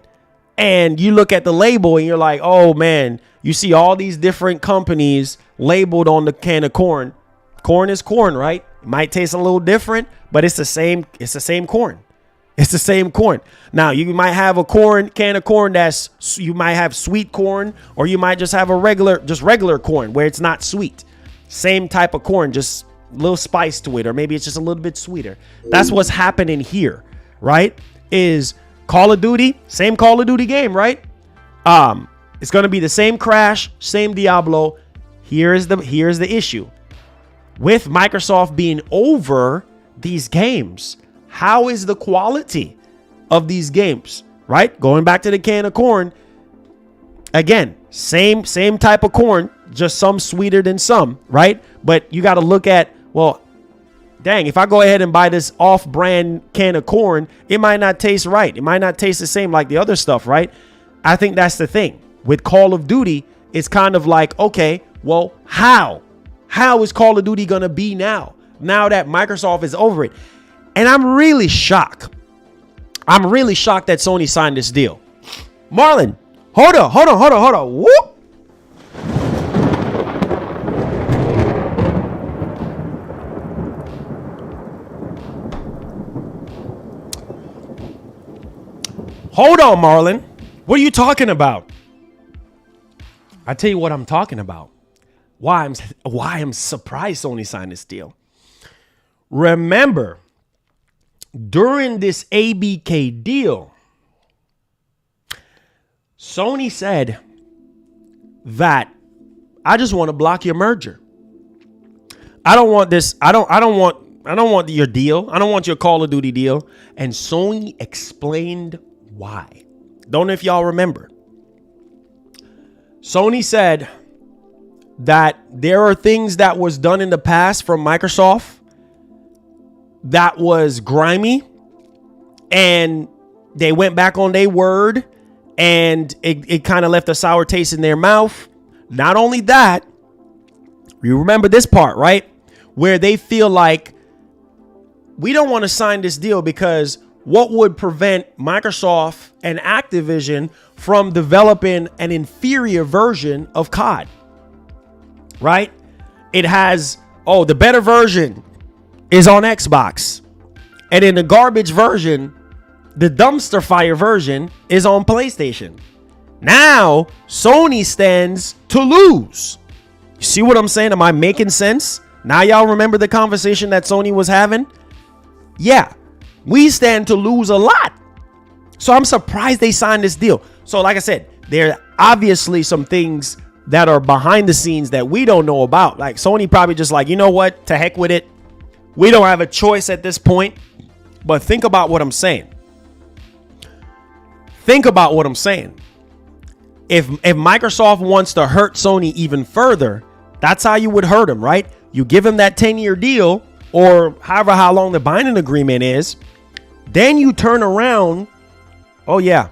And you look at the label and you're like, oh man, you see all these different companies labeled on the can of corn. Corn is corn, right? It might taste a little different, but it's the same corn. It's the same corn. Now, you might have a can of corn you might have sweet corn, or you might just have a regular corn where it's not sweet. Same type of corn, just a little spice to it, or maybe it's just a little bit sweeter. That's what's happening here, right? Is Call of Duty, same Call of Duty game, right? It's going to be the same Crash, same Diablo. Here's the issue. With Microsoft being over these games, how is the quality of these games, right? Going back to the can of corn, again, same type of corn, just some sweeter than some, right? But you got to look at, well, dang, if I go ahead and buy this off-brand can of corn, it might not taste right. It might not taste the same like the other stuff, right? I think that's the thing. With Call of Duty, it's kind of like, okay, well, how? How is Call of Duty going to be now that Microsoft is over it? And I'm really shocked. I'm really shocked that Sony signed this deal. Marlon, hold on. Whoop. Hold on, Marlon. What are you talking about? I tell you what I'm talking about. Why I'm surprised Sony signed this deal. Remember, during this ABK deal, Sony said that I just want to block your merger. I don't want this. I don't want your deal. I don't want your Call of Duty deal. And Sony explained why. Don't know if y'all remember. Sony said that there are things that was done in the past from Microsoft that was grimy, and they went back on their word, and it kind of left a sour taste in their mouth. Not only that, you remember this part, right? Where they feel like we don't want to sign this deal because what would prevent Microsoft and Activision from developing an inferior version of COD, right? It has, the better version is on Xbox. And in the garbage version, the dumpster fire version is on PlayStation. Now, Sony stands to lose. You see what I'm saying? Am I making sense? Now y'all remember the conversation that Sony was having? Yeah, we stand to lose a lot. So I'm surprised they signed this deal. So like I said, there are obviously some things that are behind the scenes that we don't know about. Like Sony probably just like, you know what? To heck with it. We don't have a choice at this point. But think about what I'm saying. Think about what I'm saying. If Microsoft wants to hurt Sony even further, that's how you would hurt them, right? You give them that 10-year deal, or however how long the binding agreement is. Then you turn around. Oh yeah,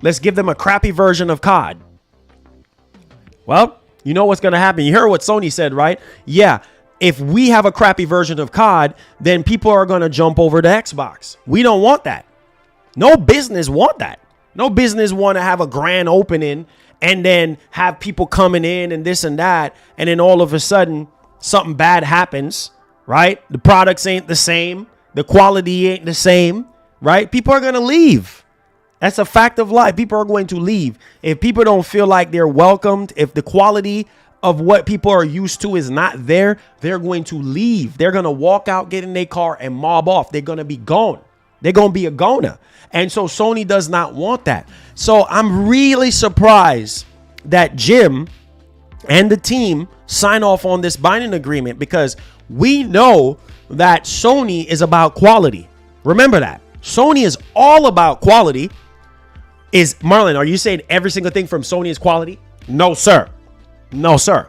let's give them a crappy version of COD. Well, You know what's going to happen? You heard what Sony said, right? Yeah. If we have a crappy version of COD, then people are going to jump over to Xbox. We don't want that. No business want that. No business want to have a grand opening and then have people coming in and this and that. And then all of a sudden something bad happens, right? The products ain't the same. The quality ain't the same, right? People are going to leave. That's a fact of life. People are going to leave. If people don't feel like they're welcomed, if the quality of what people are used to is not there, they're going to leave. They're going to walk out, get in their car and mob off. They're going to be gone. They're going to be a goner. And so Sony does not want that. So I'm really surprised that Jim and the team sign off on this binding agreement, because we know that Sony is about quality. Remember that. Sony is all about quality. Is Marlon, are you saying every single thing from Sony is quality? No, sir. No, sir.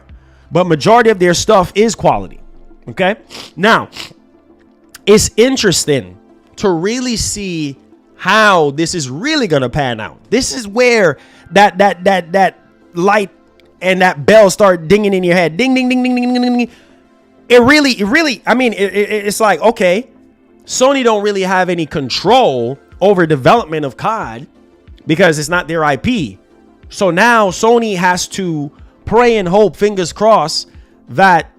But majority of their stuff is quality. Okay. Now, it's interesting to really see how this is really going to pan out. This is where that light and that bell start dinging in your head. Ding, ding, ding, ding, ding, ding, ding. It really, I mean, it's like, okay, Sony don't really have any control over development of COD because it's not their IP. So now Sony has to pray and hope, fingers crossed, that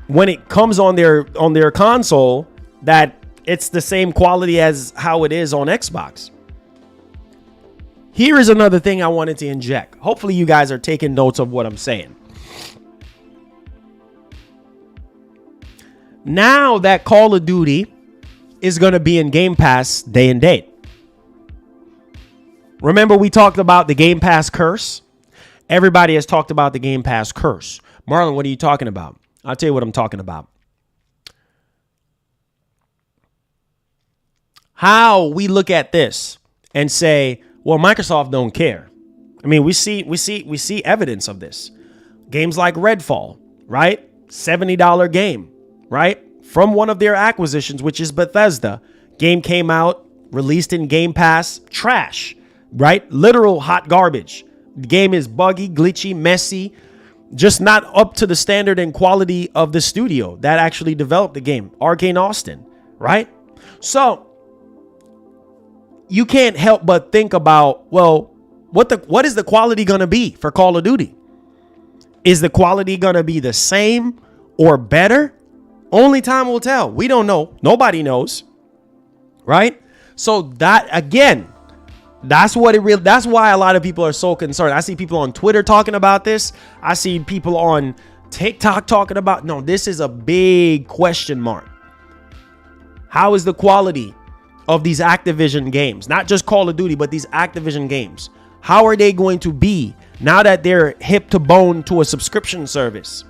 when it comes on their console, that it's the same quality as how it is on Xbox. Here is another thing I wanted to inject. Hopefully you guys are taking notes of what I'm saying. Now that Call of Duty is going to be in Game Pass day and date. Remember we talked about the Game Pass curse? Everybody has talked about the Game Pass curse. Marlon, what are you talking about? I'll tell you what I'm talking about. How we look at this and say, well, Microsoft don't care. I mean, we see evidence of this. Games like Redfall, right? $70 game, right? From one of their acquisitions, which is Bethesda. Game came out, released in Game Pass, trash, right? Literal hot garbage. The game is buggy, glitchy, messy, just not up to the standard and quality of the studio that actually developed the game, Arcane Austin, right? So you can't help but think about, well, what is the quality going to be for Call of Duty? Is the quality going to be the same or better? Only time will tell. We don't know. Nobody knows. Right? So that, again, that's why a lot of people are so concerned. I see people on Twitter talking about this. I see people on TikTok talking about, no, this is a big question mark. How is the quality of these Activision games? Not just Call of Duty, but these Activision games. How are they going to be now that they're hip to bone to a subscription service?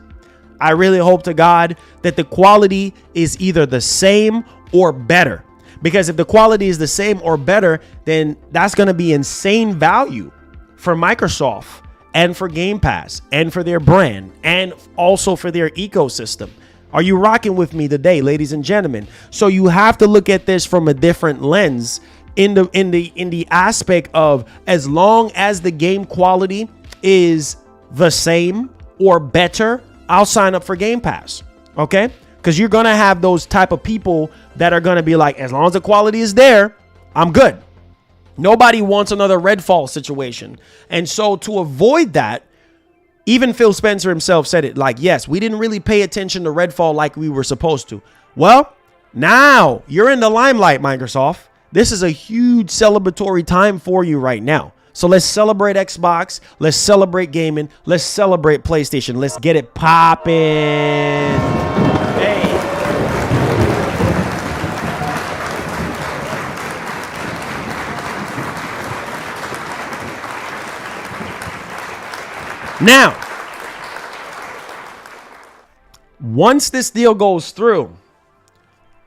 I really hope to God that the quality is either the same or better. Because if the quality is the same or better, then that's going to be insane value for Microsoft and for Game Pass and for their brand and also for their ecosystem. Are you rocking with me today, ladies and gentlemen? So you have to look at this from a different lens in the aspect of, as long as the game quality is the same or better, I'll sign up for Game Pass. Okay? Because you're going to have those type of people that are going to be like, as long as the quality is there, I'm good. Nobody wants another Redfall situation. And so to avoid that, even Phil Spencer himself said it, like, yes, we didn't really pay attention to Redfall like we were supposed to. Well, now you're in the limelight, Microsoft. This is a huge celebratory time for you right now. So let's celebrate Xbox. Let's celebrate gaming. Let's celebrate PlayStation. Let's get it popping. Hey. Now, once this deal goes through,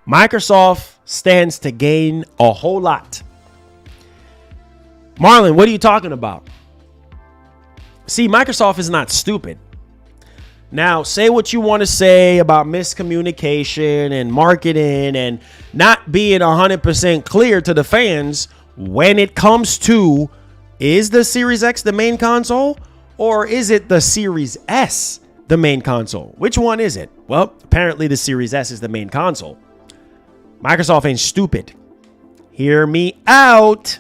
Microsoft stands to gain a whole lot. Marlon, what are you talking about? See, Microsoft is not stupid. Now, say what you want to say about miscommunication and marketing and not being 100% clear to the fans when it comes to, is the Series X the main console? Or is it the Series S, the main console? Which one is it? Well, apparently the Series S is the main console. Microsoft ain't stupid. Hear me out.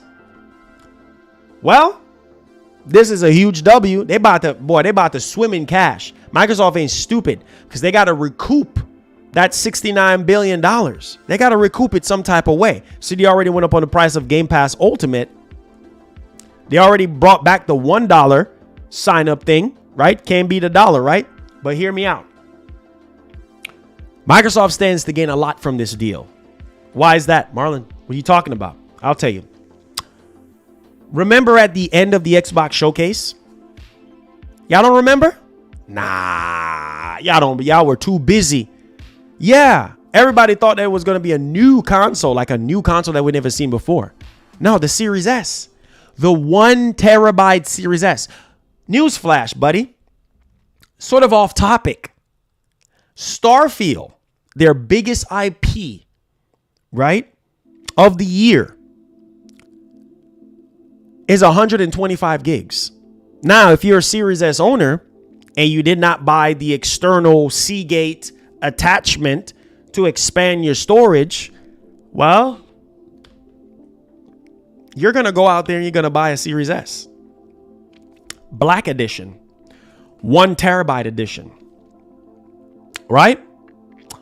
Well, this is a huge W. They about to swim in cash. Microsoft ain't stupid because they got to recoup that $69 billion. They got to recoup it some type of way. So they already went up on the price of Game Pass Ultimate. They already brought back the $1 sign up thing, right? Can't beat a dollar, right? But hear me out. Microsoft stands to gain a lot from this deal. Why is that, Marlon? What are you talking about? I'll tell you. Remember at the end of the Xbox showcase? Y'all don't remember? Nah, y'all were too busy. Yeah, everybody thought there was going to be a new console, like a new console that we'd never seen before. No, the Series S. The 1 terabyte Series S. Newsflash, buddy. Sort of off topic. Starfield, their biggest IP, right, of the year, is 125 gigs. Now, if you're a Series S owner and you did not buy the external Seagate attachment to expand your storage, well, you're going to go out there and you're going to buy a Series S. Black edition. 1 terabyte edition. Right?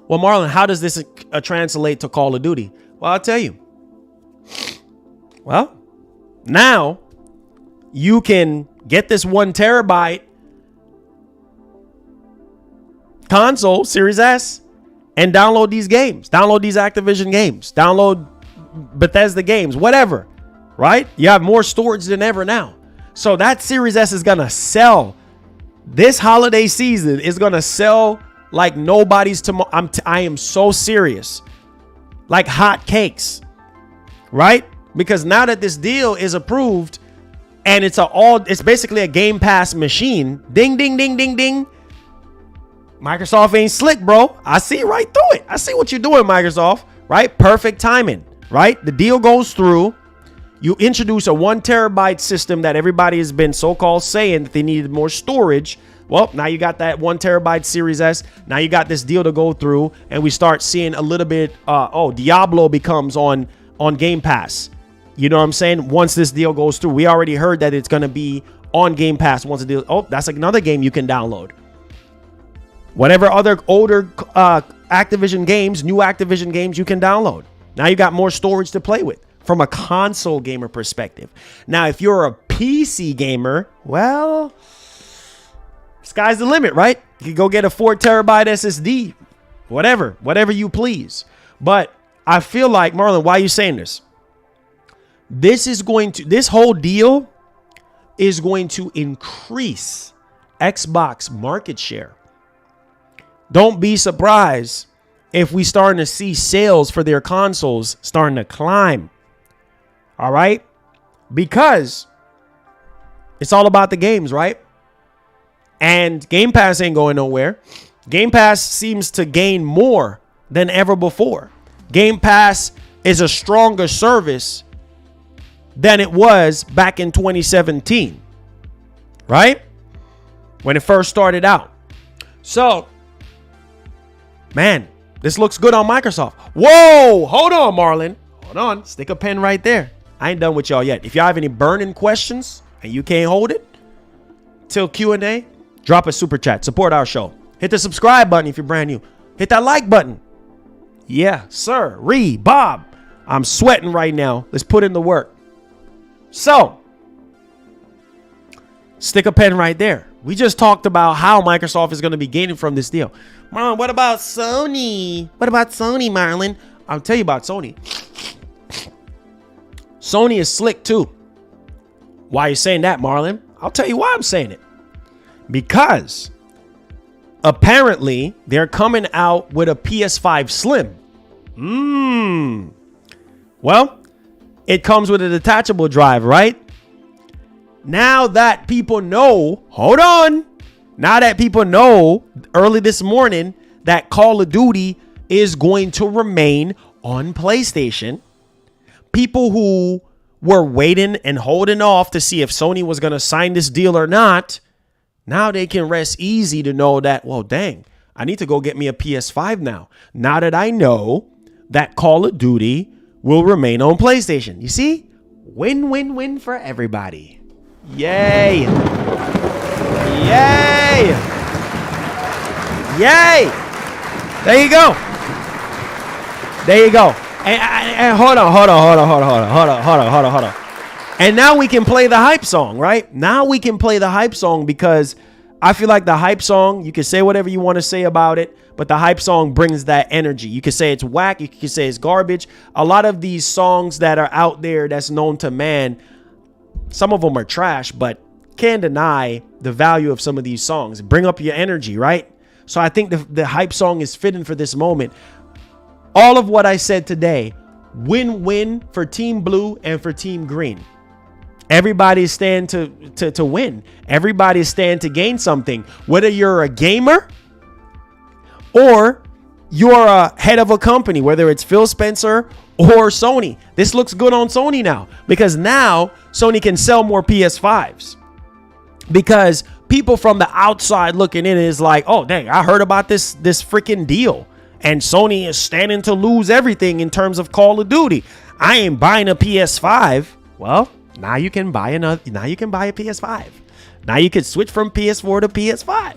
Well, Marlon, how does this translate to Call of Duty? Well, I'll tell you. Well, now you can get this 1 terabyte console, Series S, and download these games. Download these Activision games. Download Bethesda games, whatever. Right? You have more storage than ever now. So that Series S is going to sell. This holiday season is going to sell like nobody's tomorrow. I am so serious. Like hot cakes. Right? Because now that this deal is approved and it's basically a Game Pass machine. Ding, ding, ding, ding, ding. Microsoft ain't slick, bro. I see right through it. I see what you're doing, Microsoft. Right? Perfect timing. Right? The deal goes through. You introduce a 1 terabyte system that everybody has been so-called saying that they needed more storage. Well, now you got that 1 terabyte Series S. Now you got this deal to go through, and we start seeing a little bit. Diablo becomes on Game Pass. You know what I'm saying? Once this deal goes through, we already heard that it's going to be on Game Pass once the deal. Oh, that's another game you can download. Whatever other older Activision games, new Activision games you can download. Now you got more storage to play with. From a console gamer perspective. Now, if you're a PC gamer, well, sky's the limit, right? You can go get a 4 terabyte SSD, whatever you please. But I feel like, Marlon, why are you saying this? This whole deal is going to increase Xbox market share. Don't be surprised if we starting to see sales for their consoles starting to climb. All right, because it's all about the games, right? And Game Pass ain't going nowhere. Game Pass seems to gain more than ever before. Game Pass is a stronger service than it was back in 2017, right? When it first started out. So, man, this looks good on Microsoft. Whoa, hold on, Marlon. Hold on, stick a pen right there. I ain't done with y'all yet. If y'all have any burning questions and you can't hold it till Q&A, drop a super chat. Support our show. Hit the subscribe button if you're brand new. Hit that like button. Yeah, sir. Bob. I'm sweating right now. Let's put in the work. So, stick a pen right there. We just talked about how Microsoft is going to be gaining from this deal. Marlon, what about Sony? What about Sony, Marlon? I'll tell you about Sony. Sony is slick too. Why are you saying that, Marlon? I'll tell you why I'm saying it. Because apparently they're coming out with a PS5 Slim. Well, it comes with a detachable drive, right? Now that people know, hold on. Now that people know early this morning that Call of Duty is going to remain on PlayStation, people who were waiting and holding off to see if Sony was going to sign this deal or not, Now they can rest easy to know that, well, dang, I need to go get me a PS5 now. Now that I know that Call of Duty will remain on PlayStation. You see? Win, win, win for everybody. Yay. Yay. Yay. There you go. There you go. And hold on. And now we can play the hype song, right? Now we can play the hype song because I feel like the hype song, you can say whatever you want to say about it, but the hype song brings that energy. You can say it's whack. You can say it's garbage. A lot of these songs that are out there that's known to man, some of them are trash, but can't deny the value of some of these songs. Bring up your energy, right? So I think the hype song is fitting for this moment. All of what I said today, win-win for Team Blue and for Team Green. Everybody's stand to win. Everybody's stand to gain something. Whether you're a gamer or you're a head of a company, whether it's Phil Spencer or Sony. This looks good on Sony now because now Sony can sell more PS5s. Because people from the outside looking in is like, oh, dang, I heard about this freaking deal. And Sony is standing to lose everything in terms of Call of Duty. I ain't buying a PS5. Well, now you can buy another. Now you can buy a PS5. Now you can switch from PS4 to PS5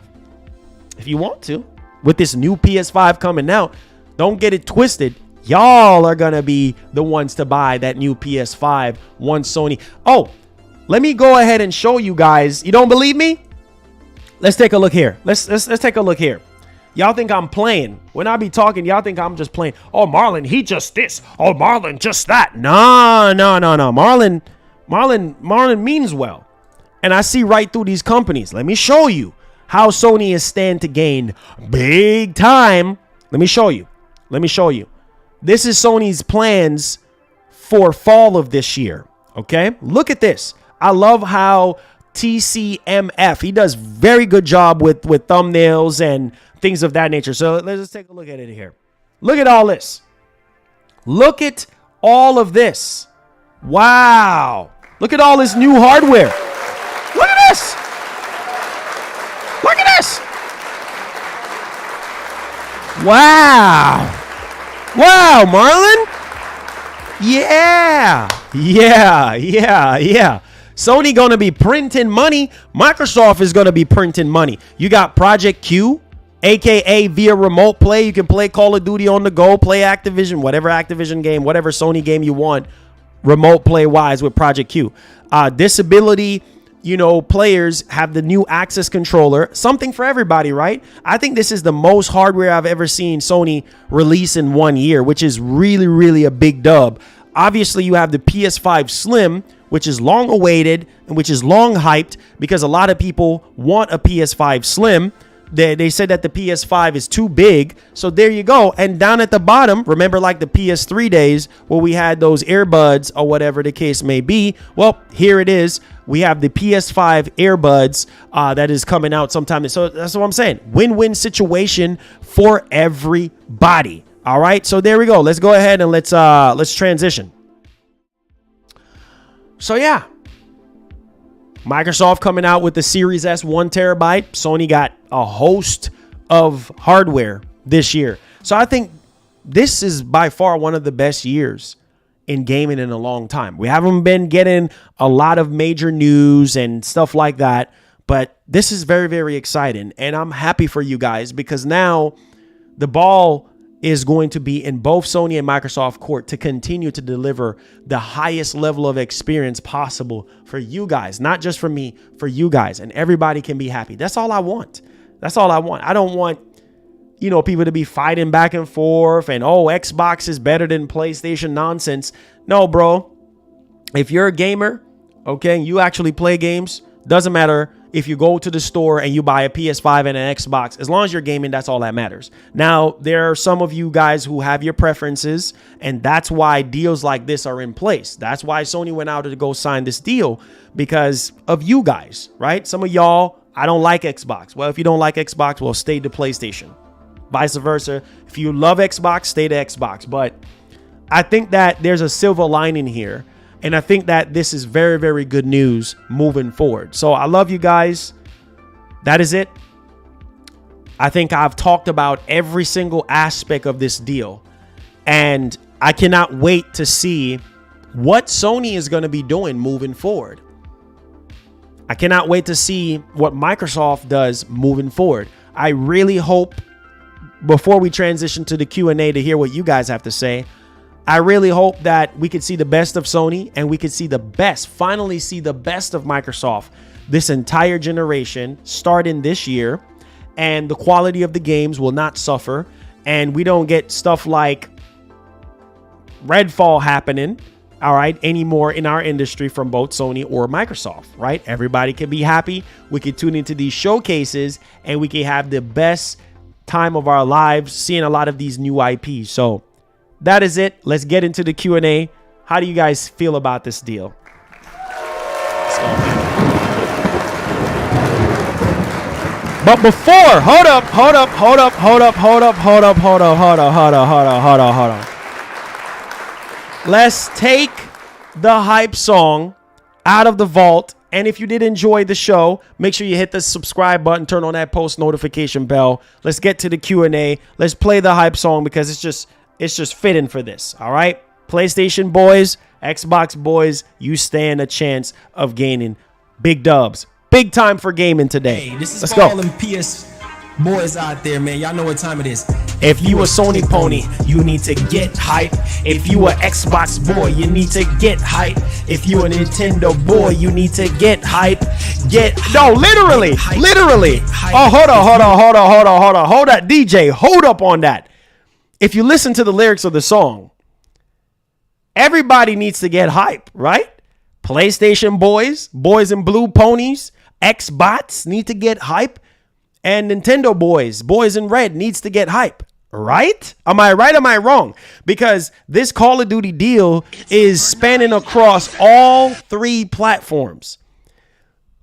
if you want to. With this new PS5 coming out, don't get it twisted. Y'all are gonna be the ones to buy that new PS5 once Sony. Oh, let me go ahead and show you guys. You don't believe me? Let's take a look here. Let's take a look here. Y'all think I'm playing. When I be talking, y'all think I'm just playing. Oh, Marlon, he just this. Oh, Marlon, just that. No. Marlon means well. And I see right through these companies. Let me show you how Sony is stand to gain big time. Let me show you. This is Sony's plans for fall of this year. Okay, look at this. I love how TCMF, he does very good job with thumbnails and things of that nature. So let's just take a look at it here. Look at all this. Look at all of this. Wow. Look at all this new hardware. Look at this. Look at this. Wow. Wow, Marlon. Yeah. Sony gonna be printing money. Microsoft is gonna be printing money. You got Project Q, aka via remote play. You can play Call of Duty on the go, play Activision, whatever Activision game, whatever Sony game you want, remote play wise with Project Q. Disability, players have the new Access controller, something for everybody, right? I think this is the most hardware I've ever seen Sony release in 1 year, which is really, really a big dub. Obviously, you have the PS5 Slim, which is long awaited and which is long hyped because a lot of people want a PS5 Slim. They said that the PS5 is too big. So there you go. And down at the bottom, remember like the PS3 days where we had those earbuds or whatever the case may be. Well, here it is. We have the PS5 earbuds that is coming out sometime. So that's what I'm saying. Win-win situation for everybody. All right. So there we go. Let's go ahead and let's transition. So yeah, Microsoft coming out with the Series S 1 terabyte. Sony got a host of hardware this year. So I think this is by far one of the best years in gaming in a long time. We haven't been getting a lot of major news and stuff like that, but this is very, very exciting. And I'm happy for you guys because now the ball is going to be in both Sony and Microsoft court to continue to deliver the highest level of experience possible for you guys, not just for me, for you guys, and everybody can be happy. That's all I want. I don't want, people to be fighting back and forth and, oh, Xbox is better than PlayStation nonsense. No, bro. If you're a gamer, okay, you actually play games, doesn't matter if you go to the store and you buy a PS5 and an Xbox. As long as you're gaming, that's all that matters. Now, there are some of you guys who have your preferences, and that's why deals like this are in place. That's why Sony went out to go sign this deal, because of you guys, right? Some of y'all, I don't like Xbox. Well, if you don't like Xbox, well, stay to PlayStation. Vice versa. If you love Xbox, stay to Xbox. But I think that there's a silver lining here. And I think that this is very, very good news moving forward. So I love you guys. that is it. I think I've talked about every single aspect of this deal, and I cannot wait to see what Sony is going to be doing moving forward. I cannot wait to see what Microsoft does moving forward. I really hope, before we transition to the Q&A to hear what you guys have to say, I really hope that we could see the best of Sony and we could see finally see the best of Microsoft this entire generation starting this year, and the quality of the games will not suffer, and we don't get stuff like Redfall happening, all right, anymore in our industry from both Sony or Microsoft, right? Everybody can be happy. We can tune into these showcases and we can have the best time of our lives seeing a lot of these new IPs. So that is it. Let's get into the Q&A. How do you guys feel about this deal? Let's go. But before, hold up. Let's take the hype song out of the vault. And if you did enjoy the show, make sure you hit the subscribe button, turn on that post notification bell. Let's get to the Q&A. Let's play the hype song because it's just fitting for this. All right. PlayStation boys, Xbox boys, you stand a chance of gaining big dubs. Big time for gaming today. Hey, this is Let's for go. all them PS boys out there, man. Y'all know what time it is. If you a Sony pony, you need to get hype. If you a Xbox boy, you need to get hype. If you a Nintendo boy, you need to get hype. Literally. Oh, hold on. Hold that, DJ. Hold up on that. If you listen to the lyrics of the song, everybody needs to get hype, right? PlayStation boys, boys in blue ponies, Xbots need to get hype, and Nintendo boys, boys in red needs to get hype, right? Am I right? Am I wrong? Because this Call of Duty deal is spanning across all three platforms.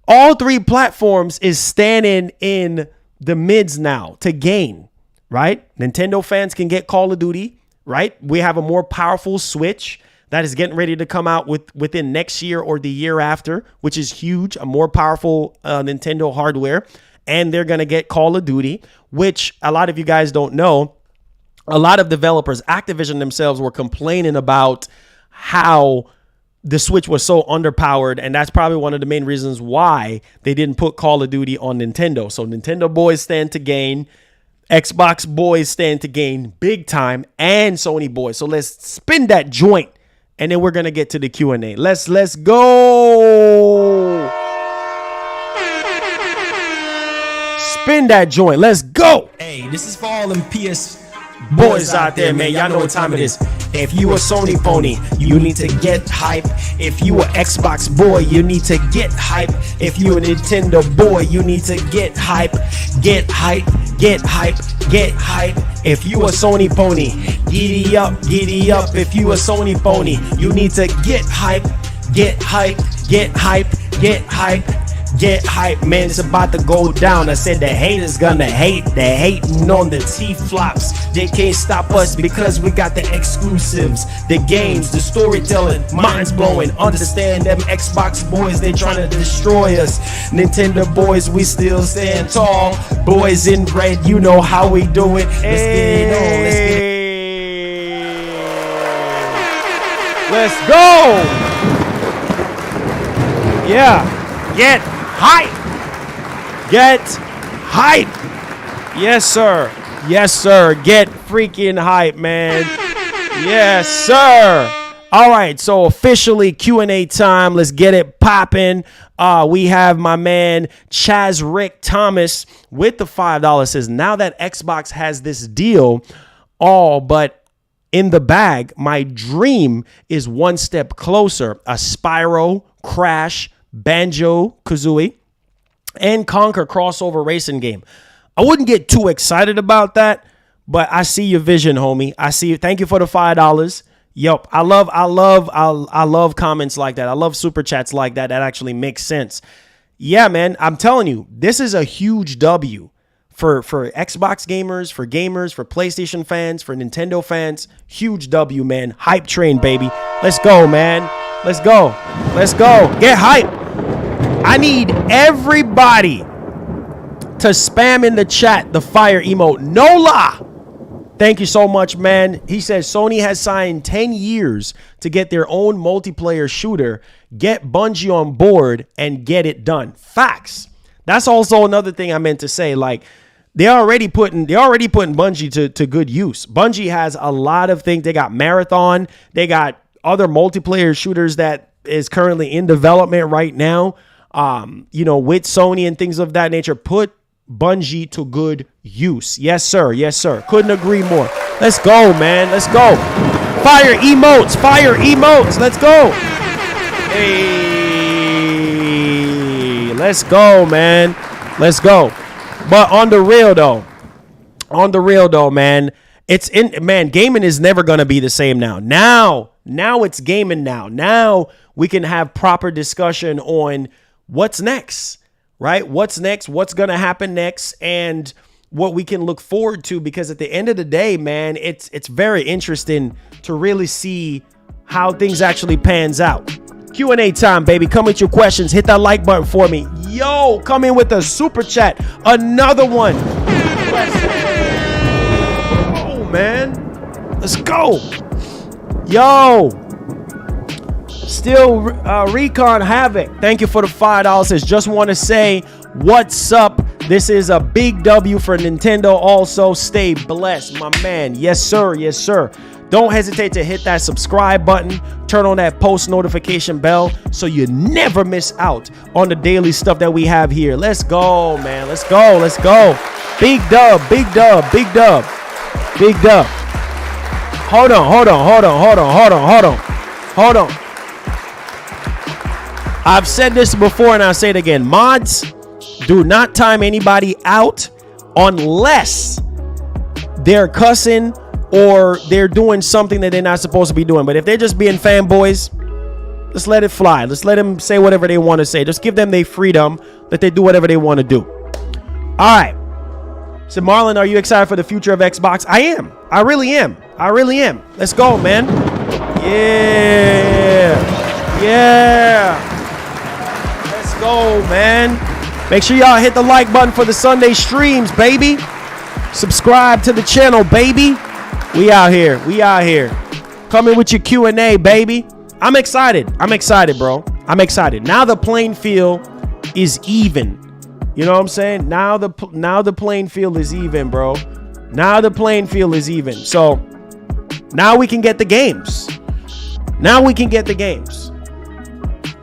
All three platforms is standing in the mids now to gain, right? Nintendo fans can get Call of Duty, right? We have a more powerful Switch that is getting ready to come out within next year or the year after, which is huge, a more powerful Nintendo hardware. And they're going to get Call of Duty, which a lot of you guys don't know. A lot of developers, Activision themselves, were complaining about how the Switch was so underpowered. And that's probably one of the main reasons why they didn't put Call of Duty on Nintendo. So Nintendo boys stand to gain. Xbox boys stand to gain big time, and Sony boys. So let's spin that joint. And then we're going to get to the Q&A. Let's go. Spin that joint. Let's go. Hey, this is for all them PS boys out there, man. Y'all know what time it is. If you a Sony pony, you need to get hype. If you a Xbox boy, you need to get hype. If you a Nintendo boy, you need to get hype. Get hype. Get hype. Get hype. If you a Sony pony, giddy up, giddy up. If you a Sony pony, you need to get hype. Get hype. Get hype. Get hype. Get hype, man, it's about to go down. I said the haters gonna hate. They're hating on the T-flops. They can't stop us because we got the exclusives, the games, the storytelling, minds blowing. Understand them Xbox boys, they trying to destroy us. Nintendo boys, we still stand tall. Boys in red, you know how we do it. Let's get it on, let's get it. Let's go. Yeah, get hype. Get hype. Yes, sir. Yes, sir. Get freaking hype, man. Yes, sir. All right, so officially Q&A time. Let's get it popping. We have my man Chaz Rick Thomas with the $5. Says, now that Xbox has this deal all but in the bag, my dream is one step closer. A Spyro, Crash, Banjo-Kazooie, and Conquer crossover racing game. I wouldn't get too excited about that, but I see your vision, homie. I see you. Thank you for the $5. Yup. I love comments like that. I love super chats like that. That actually makes sense. Yeah, man. I'm telling you, this is a huge W for Xbox gamers, for PlayStation fans, for Nintendo fans. Huge W, man. Hype train, baby. Let's go, man. Let's go. Let's go. Get hype. I need everybody to spam in the chat the fire emote. Nola! Thank you so much, man. He says Sony has signed 10 years to get their own multiplayer shooter. Get Bungie on board and get it done. Facts. That's also another thing I meant to say. Like, they're already putting Bungie to good use. Bungie has a lot of things. They got Marathon. They got other multiplayer shooters that is currently in development right now. With Sony and things of that nature. Put Bungie to good use. Yes, sir. Yes, sir. Couldn't agree more. Let's go, man. Let's go. Fire emotes. Fire emotes. Let's go. Hey, let's go, man. Let's go. But on the real though, man, gaming is never going to be the same now. Now it's gaming now. Now we can have proper discussion on what's next. Right? What's next? What's going to happen next? And what we can look forward to, because at the end of the day, man, it's very interesting to really see how things actually pans out. Q&A time, baby. Come with your questions. Hit that like button for me. Yo, come in with a super chat. Another one. Oh, man. Let's go. Yo. Still Recon Havoc. Thank you for the $5. Says, just want to say what's up. This is a big W for Nintendo. Also, stay blessed, my man. Yes, sir. Yes, sir. Don't hesitate to hit that subscribe button. Turn on that post notification bell so you never miss out on the daily stuff that we have here. Let's go, man. Let's go. Let's go. Big dub. Big dub. Big dub. Big dub. Hold on. I've said this before and I'll say it again. Mods, do not time anybody out unless they're cussing or they're doing something that they're not supposed to be doing. But if they're just being fanboys, just let it fly. Let's let them say whatever they want to say. Just give them their freedom, that they do whatever they want to do. All right. So Marlon, are you excited for the future of Xbox? I am. I really am. Let's go, man. Yeah. Go, man. Make sure y'all hit the like button for the Sunday streams, baby. Subscribe to the channel, baby. We out here. Coming with your Q&A, baby. I'm excited, bro. I'm excited. Now the playing field is even. You know what I'm saying? Now the playing field is even, bro. Now the playing field is even. So now we can get the games.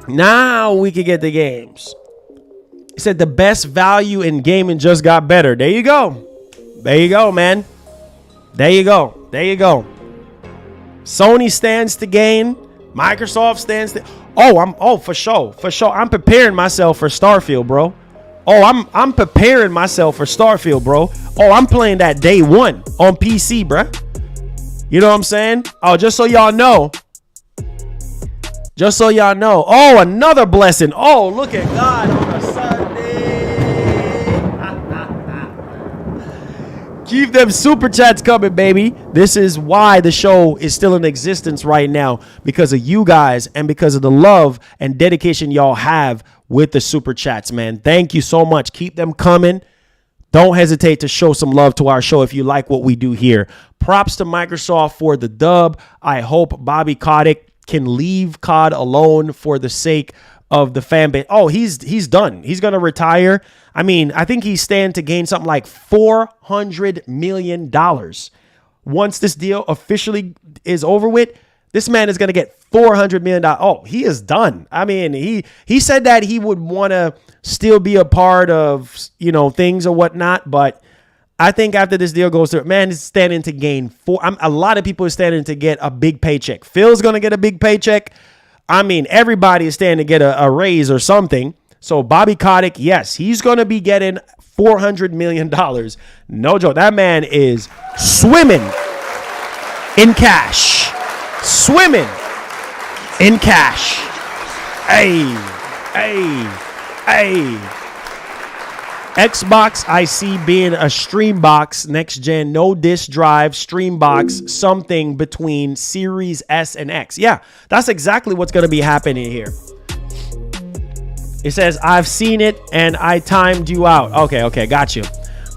He said the best value in gaming just got better. There you go, man. There you go. Sony stands to gain. Microsoft stands to. For sure. I'm preparing myself for Starfield, bro. I'm preparing myself for Starfield, bro. I'm playing that day one on PC, bro. You know what I'm saying? Just so y'all know. Another blessing. Look at God on a Sunday. Keep them super chats coming, baby. This is why the show is still in existence right now, because of you guys and because of the love and dedication y'all have with the super chats, man. Thank you so much. Keep them coming. Don't hesitate to show some love to our show if you like what we do here. Props to Microsoft for the dub. I hope Bobby Kotick can leave COD alone for the sake of the fan base. He's done. He's going to retire. I mean, I think he's standing to gain something like $400 million. Once this deal officially is over with, this man is going to get $400 million. He is done. I mean, he said that he would want to still be a part of, things or whatnot, but I think after this deal goes through, man is standing to gain a lot of people are standing to get a big paycheck. Phil's going to get a big paycheck. I mean, everybody is standing to get a raise or something. So Bobby Kotick, yes, he's going to be getting $400 million. No joke. That man is swimming in cash. Hey. Xbox, I see being a stream box, next gen, no disk drive, stream box, something between Series S and X. Yeah, that's exactly what's going to be happening here. It says, I've seen it and I timed you out. Okay, got you.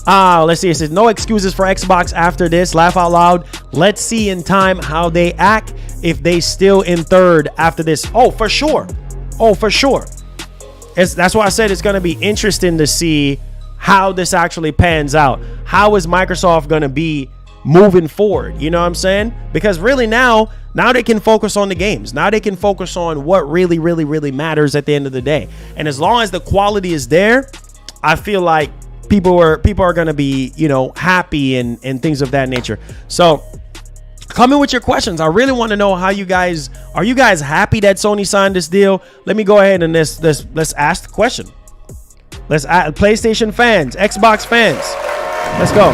Let's see. It says, no excuses for Xbox after this. Laugh out loud. Let's see in time how they act if they still in third after this. Oh, for sure. That's why I said it's going to be interesting to see how this actually pans out. How is Microsoft going to be moving forward? You know what I'm saying? Because really now they can focus on the games. Now they can focus on what really matters at the end of the day. And as long as the quality is there, I feel like people are going to be, happy and things of that nature. So come in with your questions. I really want to know how are you guys happy that Sony signed this deal? Let me go ahead and let's ask the question. Let's ask PlayStation fans, Xbox fans. Let's go.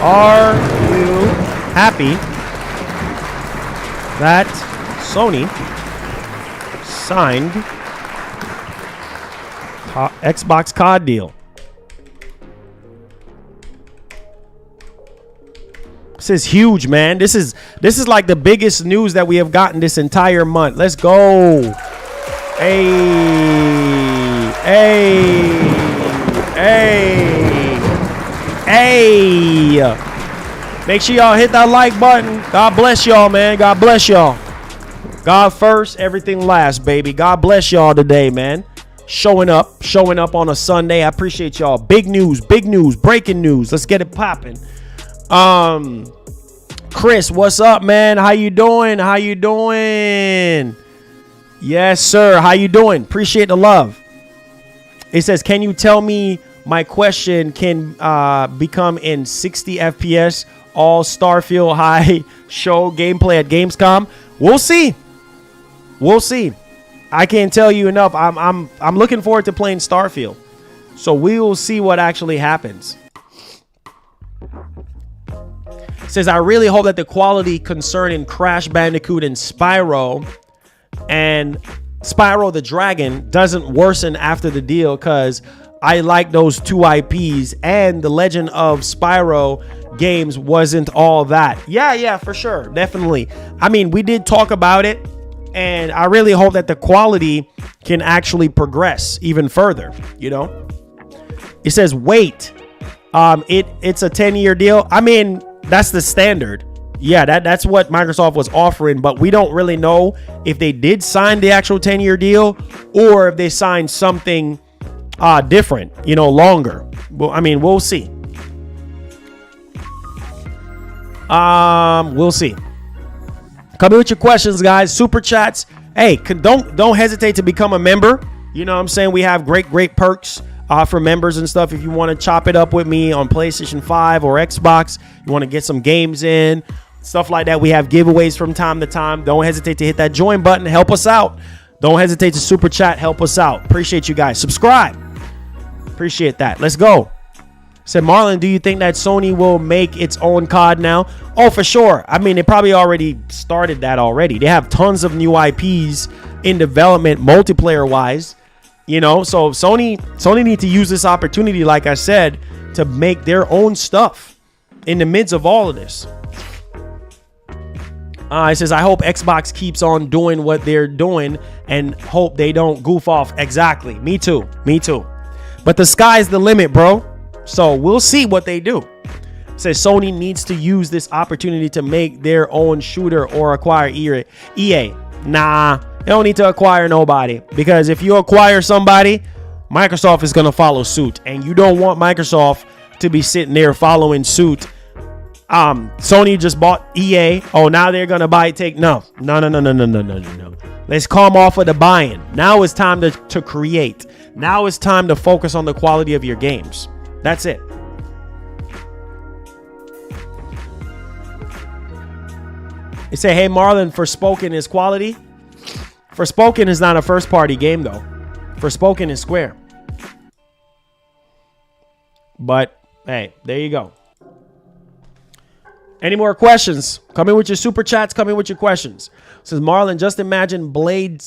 Are you happy that Sony signed Xbox COD deal? This is huge, man. This is like the biggest news that we have gotten this entire month. Let's go. Hey. Make sure y'all hit that like button. God bless y'all, man. God bless y'all. God first, everything last, baby. God bless y'all today, man. Showing up on a Sunday. I appreciate y'all. Big news, breaking news. Let's get it popping. Chris, what's up, man? How you doing? Yes, sir. How you doing? Appreciate the love. It says, can you tell me my question can become in 60 FPS all Starfield high show gameplay at Gamescom? We'll see. I can't tell you enough. I'm looking forward to playing Starfield. So we will see what actually happens. It says, I really hope that the quality concerning Crash Bandicoot and Spyro the Dragon doesn't worsen after the deal, because I like those two IPs, and the Legend of Spyro games wasn't all that. Yeah, for sure. Definitely. I mean, we did talk about it, and I really hope that the quality can actually progress even further, It says, wait, it's a 10-year deal. I mean, that's the standard. Yeah, that's what Microsoft was offering, but we don't really know if they did sign the actual 10-year deal or if they signed something different, longer. Well, I mean, we'll see. We'll see. Come in with your questions, guys. Super chats. Hey, don't hesitate to become a member. You know what I'm saying? We have great perks for members and stuff. If you want to chop it up with me on PlayStation 5 or Xbox, you want to get some games in, stuff like that. We have giveaways from time to time. Don't hesitate to hit that join button. Help us out. Don't hesitate to super chat. Help us out. Appreciate you guys. Subscribe. Appreciate that. Let's go. Said Marlon, do you think that Sony will make its own COD now? Oh, for sure. I mean, they probably already started that already. They have tons of new IPs in development, multiplayer wise. So Sony need to use this opportunity, like I said, to make their own stuff in the midst of all of this. It says, I hope Xbox keeps on doing what they're doing and hope they don't goof off. Exactly. Me too. But the sky's the limit, bro. So we'll see what they do. It says Sony needs to use this opportunity to make their own shooter or acquire EA. Nah, they don't need to acquire nobody, because if you acquire somebody, Microsoft is going to follow suit, and you don't want Microsoft to be sitting there following suit. Sony just bought EA. Oh, now they're going to buy Take. No. Let's come off of the buy-in. Now it's time to create. Now it's time to focus on the quality of your games. That's it. They say, hey, Marlon, Forspoken is quality. Forspoken is not a first-party game, though. Forspoken is Square. But, hey, there you go. Any more questions? Come in with your super chats. Come in with your questions. Says Marlon, just imagine Blade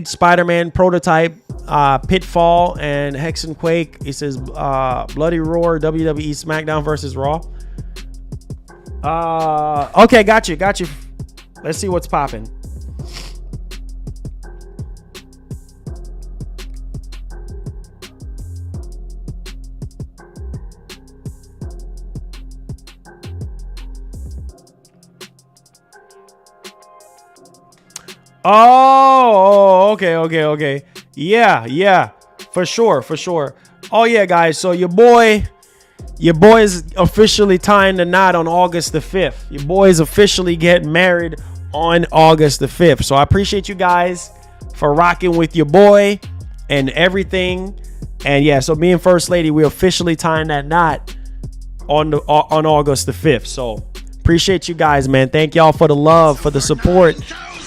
Spider-Man prototype, Pitfall, and Hexen Quake. He says Bloody Roar, WWE SmackDown versus Raw. Okay, got you. Let's see what's popping. Oh, okay. Yeah, for sure. Oh yeah, guys. So your boy is officially tying the knot on August the 5th. Your boy is officially getting married on August the 5th. So I appreciate you guys for rocking with your boy and everything. And yeah, so me and First Lady, we officially tying that knot on August the 5th. So appreciate you guys, man. Thank y'all for the love, for the support.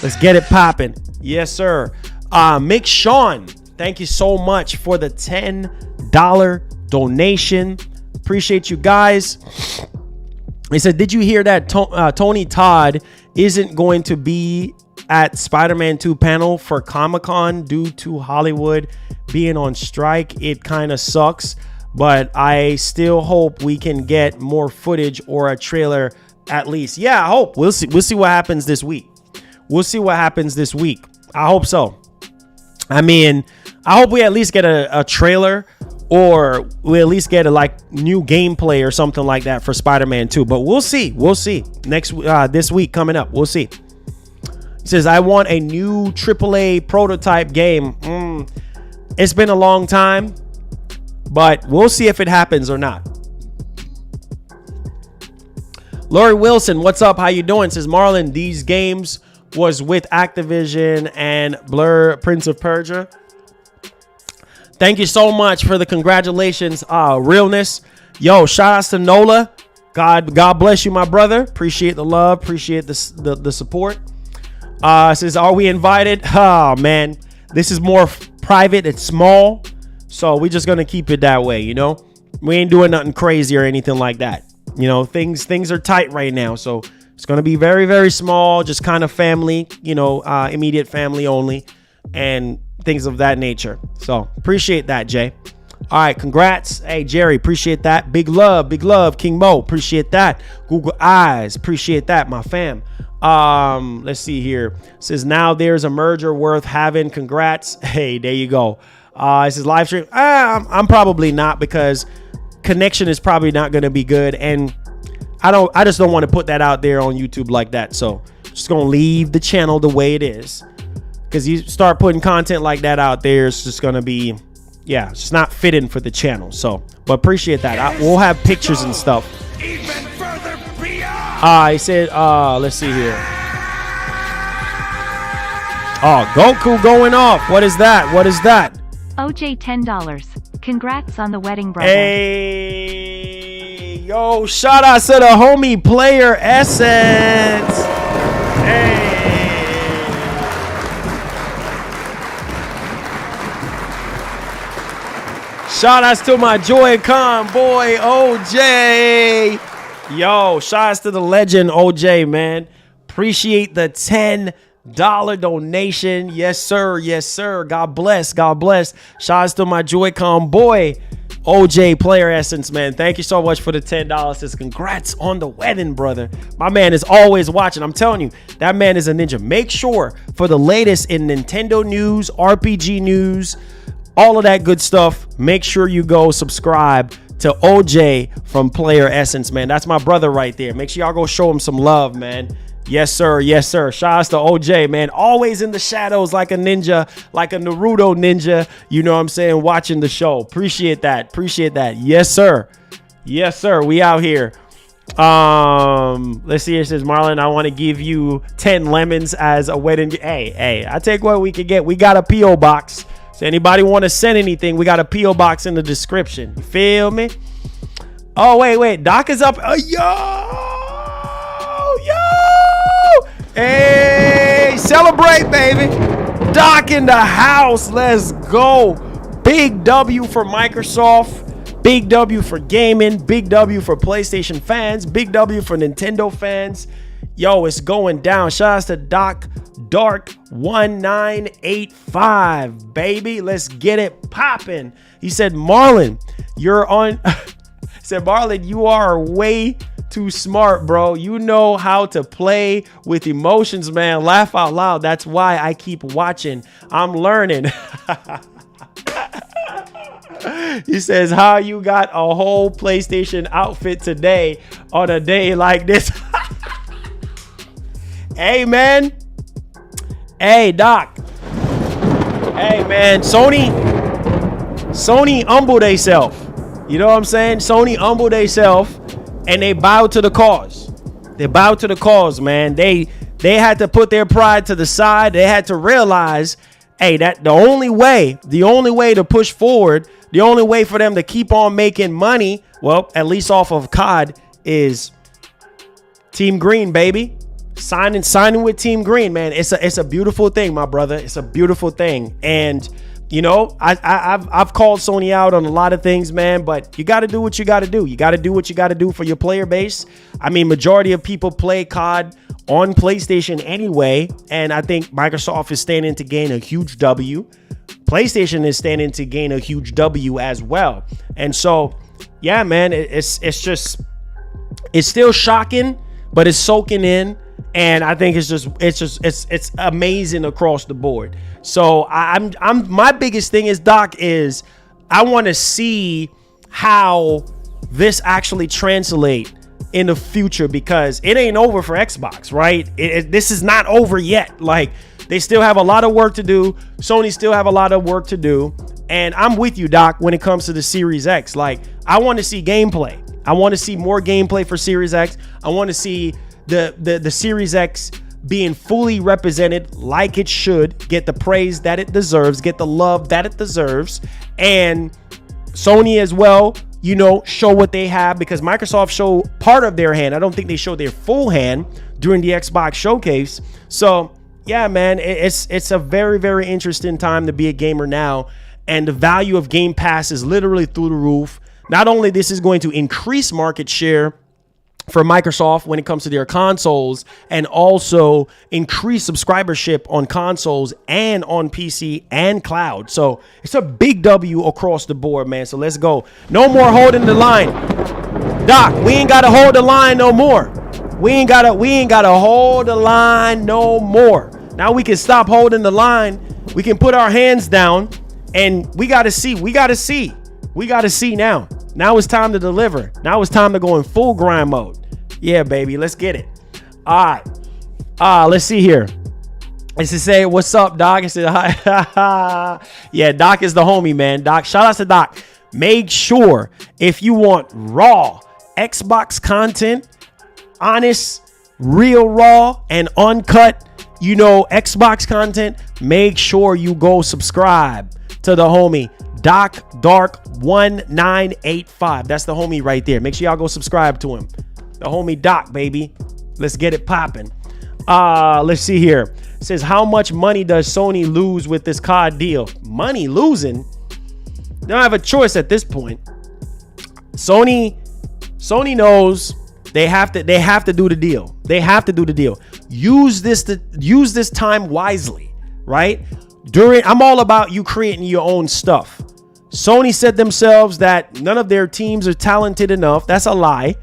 Let's get it popping. Yes, sir. Mick Sean, thank you so much for the $10 donation. Appreciate you guys. He said, did you hear that Tony Todd isn't going to be at Spider-Man 2 panel for Comic-Con due to Hollywood being on strike? It kind of sucks, but I still hope we can get more footage or a trailer at least. Yeah, I hope. We'll see what happens this week. I hope so. I mean, I hope we at least get a trailer, or we at least get a new gameplay or something like that for Spider-Man 2. But we'll see. This week coming up. We'll see. He says, I want a new AAA prototype game. It's been a long time, but we'll see if it happens or not. Lori Wilson, what's up? How you doing? Says, Marlon, these games was with Activision and Blur Prince of Persia. Thank you so much for the congratulations. Realness. Yo, shout outs to Nola. God bless you, my brother. Appreciate the love. Appreciate the support. Says, are we invited? Oh, man. This is more private. It's small. So we're just going to keep it that way, you know? We ain't doing nothing crazy or anything like that. You know, things are tight right now. So it's going to be very, very small. Just kind of family, immediate family only. And things of that nature. So appreciate that, Jay. All right, congrats. Hey, Jerry, appreciate that. Big love, King Mo, appreciate that. Google Eyes, appreciate that, my fam. Let's see here. It says, now there's a merger worth having. Congrats. Hey, there you go. It says live stream. I'm probably not, because connection is probably not going to be good, and I just don't want to put that out there on YouTube like that. So just gonna leave the channel the way it is. Because you start putting content like that out there, it's just going to be, it's just not fitting for the channel. So, but appreciate that. We'll have pictures and stuff. Even further beyond. He said, let's see here. Oh, Goku going off. What is that? OJ $10. Congrats on the wedding, brother. Hey, yo, shout out to the homie Player Essence. Hey. Shout outs to my Joy-Con boy, OJ. Yo, shout outs to the legend, OJ, man. Appreciate the $10 donation. Yes, sir. God bless. Shout outs to my Joy-Con boy, OJ Player Essence, man. Thank you so much for the $10. Says, congrats on the wedding, brother. My man is always watching. I'm telling you, that man is a ninja. Make sure for the latest in Nintendo news, RPG news, all of that good stuff, make sure you go subscribe to OJ from Player Essence, man. That's my brother right there. Make sure y'all go show him some love, man. Yes, sir. Shout outs to OJ, man. Always in the shadows like a ninja, like a Naruto ninja. You know what I'm saying? Watching the show. Appreciate that. Yes, sir. We out here. Let's see. It says, Marlon, I want to give you 10 lemons as a wedding. Hey, I take what we can get. We got a P.O. box. So anybody want to send anything, we got a P.O. box in the description. You feel me? Oh, wait. Doc is up. Yo. Hey, celebrate, baby. Doc in the house. Let's go. Big W for Microsoft. Big W for gaming. Big W for PlayStation fans. Big W for Nintendo fans. Yo, it's going down. Shout out to Doc Dark 1985, baby. Let's get it popping. He said, Marlon, you're on. Said, Marlon, you are way too smart, bro. You know how to play with emotions, man. Laugh out loud. That's why I keep watching. I'm learning. He says, how you got a whole PlayStation outfit today on a day like this? Hey, man. Hey, Doc. Hey, man. Sony humbled theyself. You know what I'm saying? Sony humbled theyself, and they bowed to the cause. They bowed to the cause, man. They had to put their pride to the side. They had to realize, hey, that the only way to push forward, the only way for them to keep on making money, well, at least off of COD, is Team Green, baby. Signing with Team Green, man. It's a beautiful thing, my brother. It's a beautiful thing. And you know, I've called Sony out on a lot of things, man, but you got to do what you got to do. You got to do what you got to do for your player base. I mean, majority of people play COD on PlayStation anyway, and I think Microsoft is standing to gain a huge W. PlayStation is standing to gain a huge W as well. And so, yeah, man, it's still shocking, but it's soaking in. And I think it's amazing across the board. So I'm my biggest thing is, Doc, is I want to see how this actually translate in the future, because it ain't over for Xbox, right? This is not over yet. Like, they still have a lot of work to do. Sony still have a lot of work to do. And I'm with you, Doc, when it comes to the Series X. Like, I want to see gameplay. I want to see more gameplay for Series X. I want to see the Series X being fully represented like it should, get the praise that it deserves, get the love that it deserves, and Sony as well, you know, show what they have, because Microsoft showed part of their hand. I don't think they showed their full hand during the Xbox showcase. So yeah, man, it's a very, very interesting time to be a gamer now, and the value of Game Pass is literally through the roof. Not only this is going to increase market share for Microsoft when it comes to their consoles, and also increase subscribership on consoles and on PC and cloud. So it's a big W across the board, man. So let's go. No more holding the line. Doc, we ain't got to hold the line no more. We ain't got to hold the line no more. Now we can stop holding the line. We can put our hands down, and we got to see now. Now it's time to deliver. Now it's time to go in full grind mode. Yeah, baby. Let's get it. All right. Let's see here. It's to say, what's up, Doc? I said, hi. Yeah, Doc is the homie, man. Doc, shout out to Doc. Make sure, if you want raw Xbox content, honest, real raw and uncut, you know, Xbox content, make sure you go subscribe to the homie Doc Dark 1985. That's the homie right there. Make sure y'all go subscribe to him. The homie Doc, baby. Let's get it popping. Let's see here. It says, how much money does Sony lose with this COD deal? Money losing? They don't have a choice at this point. Sony knows they have to do the deal. They have to do the deal. Use this time wisely, right? I'm all about you creating your own stuff. Sony said themselves that none of their teams are talented enough. That's a lie.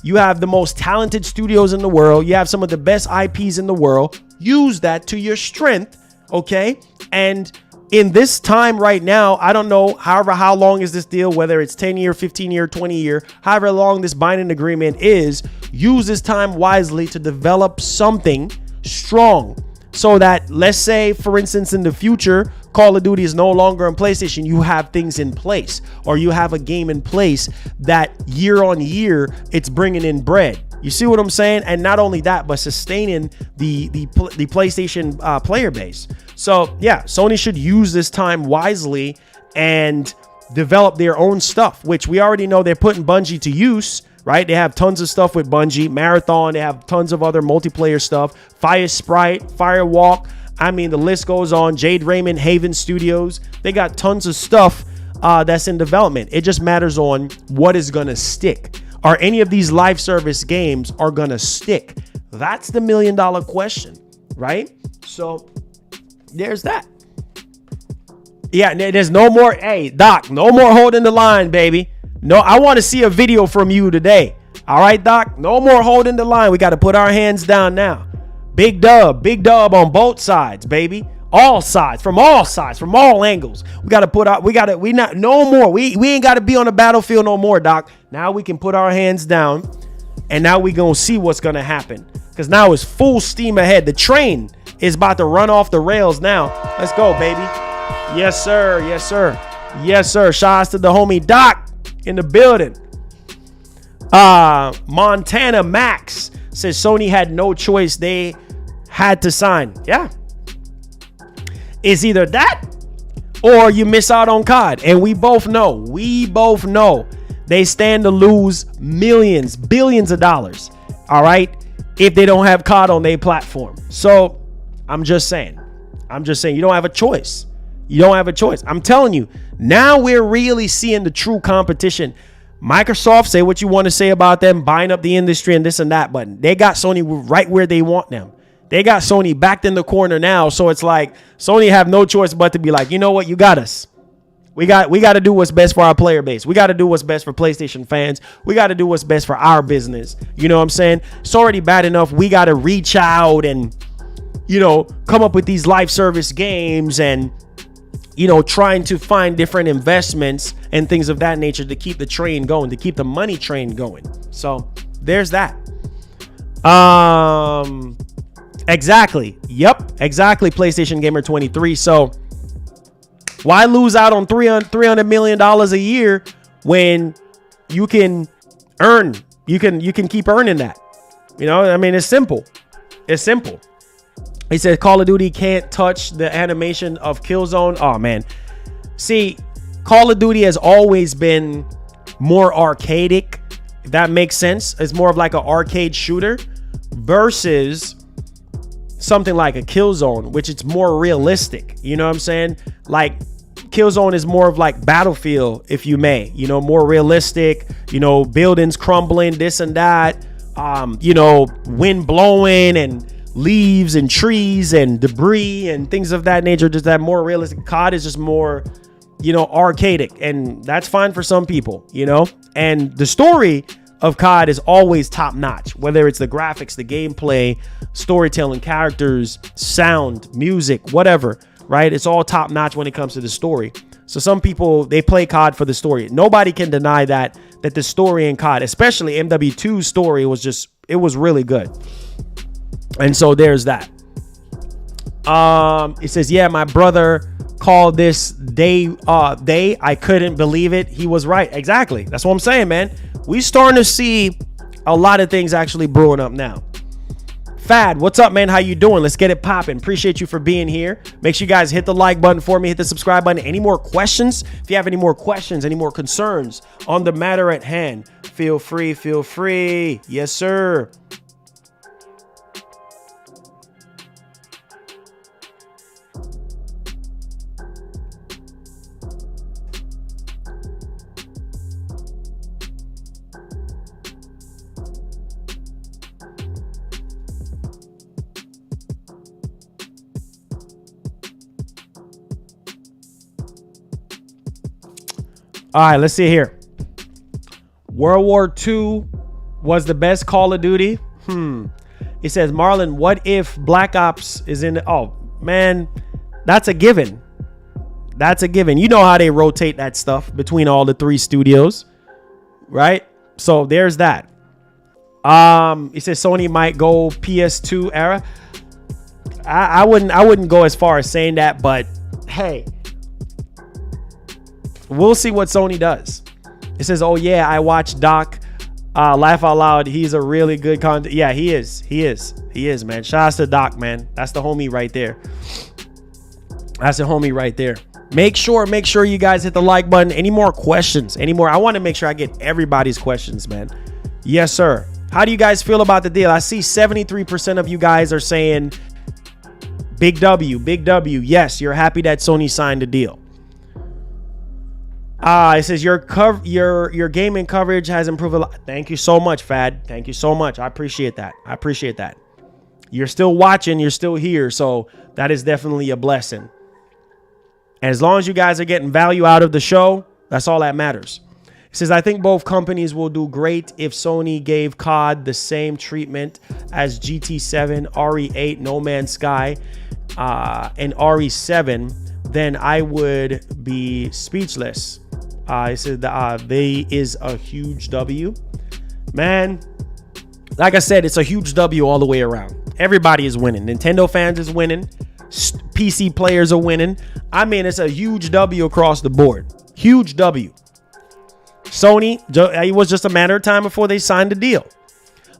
You have the most talented studios in the world. You have some of the best IPs in the world. Use that to your strength, okay? And in this time right now, I don't know, how long is this deal, whether it's 10 year, 15 year, 20 year, however long this binding agreement is, use this time wisely to develop something strong. So that, let's say, for instance, in the future, Call of Duty is no longer on PlayStation, you have things in place, or you have a game in place that year on year, it's bringing in bread. You see what I'm saying? And not only that, but sustaining the PlayStation player base. So yeah, Sony should use this time wisely and develop their own stuff, which we already know they're putting Bungie to use. Right? They have tons of stuff with Bungie, Marathon. They have tons of other multiplayer stuff. Fire Sprite, Firewalk. I mean, the list goes on. Jade Raymond, Haven Studios. They got tons of stuff that's in development. It just matters on what is going to stick. Are any of these live service games are going to stick? That's the $1 million question, right? So there's that. Yeah, there's no more. Hey, Doc, no more holding the line, baby. No, I want to see a video from you today. All right, Doc? No more holding the line. We got to put our hands down now. Big dub on both sides, baby. All sides, from all angles. We got to put out, no more. We ain't got to be on the battlefield no more, Doc. Now we can put our hands down, and now we going to see what's going to happen. because now it's full steam ahead. The train is about to run off the rails now. Let's go, baby. Yes, sir. Yes, sir. Yes, sir. Shouts to the homie Doc in the building. Montana Max says Sony had no choice. They had to sign. Yeah. It's either that or you miss out on COD. And we both know they stand to lose millions, billions of dollars. All right. If they don't have COD on their platform. So I'm just saying, you don't have a choice. You don't have a choice. I'm telling you, now we're really seeing the true competition. Microsoft, say what you want to say about them buying up the industry and this and that, but they got Sony right where they want them. They got Sony backed in the corner now. So it's like Sony have no choice but to be like, you know what? You got us. We got to do what's best for our player base. We got to do what's best for PlayStation fans. We got to do what's best for our business. You know what I'm saying? It's already bad enough. We got to reach out and, come up with these live service games and, trying to find different investments and things of that nature to keep the train going, to keep the money train going. So there's that. Exactly. Yep. Exactly. PlayStation Gamer 23. So why lose out on $300 million a year when you can earn, you can keep earning that? It's simple. It's simple. He said Call of Duty can't touch the animation of Killzone. Oh, man. See, Call of Duty has always been more arcadic, if that makes sense. It's more of like an arcade shooter versus something like a Killzone, which it's more realistic. You know what I'm saying? Like Killzone is more of like Battlefield, if you may. More realistic, buildings crumbling, this and that. Wind blowing and leaves and trees and debris and things of that nature. Just that more realistic. COD is just more, arcadic, and that's fine for some people, and the story of COD is always top notch, whether it's the graphics, the gameplay, storytelling, characters, sound, music, whatever, right? It's all top notch when it comes to the story. So some people, they play COD for the story. Nobody can deny that the story in COD, especially MW2's story, it was really good. And so there's that. It says, yeah, my brother called this day. I couldn't believe it. He was right. Exactly. That's what I'm saying, man. We starting to see a lot of things actually brewing up now. Fad, what's up, man? How you doing? Let's get it popping. Appreciate you for being here. Make sure you guys hit the like button for me. Hit the subscribe button. Any more questions? If you have any more questions, any more concerns on the matter at hand, feel free. Yes, sir. All right, let's see here. World War II was the best Call of Duty. It says, Marlon, what if Black Ops is in? Oh, man, that's a given. That's a given. You know how they rotate that stuff between all the three studios, right? So there's that. It says Sony might go PS2 era. I wouldn't go as far as saying that, but hey, we'll see what Sony does. It says, oh yeah, I watched Doc laugh out loud. He's a really good content. Yeah, he is, man. Shouts to Doc, man. That's the homie right there. Make sure you guys hit the like button. Any more questions? I want to make sure I get everybody's questions, man. Yes, sir. How do you guys feel about the deal? I see 73% of you guys are saying big W. Yes, you're happy that Sony signed the deal. It says your gaming coverage has improved a lot. Thank you so much, Fad. Thank you so much. I appreciate that. You're still watching. You're still here. So that is definitely a blessing. And as long as you guys are getting value out of the show, that's all that matters. It says, I think both companies will do great if Sony gave COD the same treatment as GT7, RE8, No Man's Sky, and RE7. Then I would be speechless. It said they is a huge W. Man, Like I said, it's a huge W all the way around. Everybody is winning. Nintendo fans is winning. PC players are winning. I mean, it's a huge W across the board. Huge W. Sony, it was just a matter of time before they signed the deal.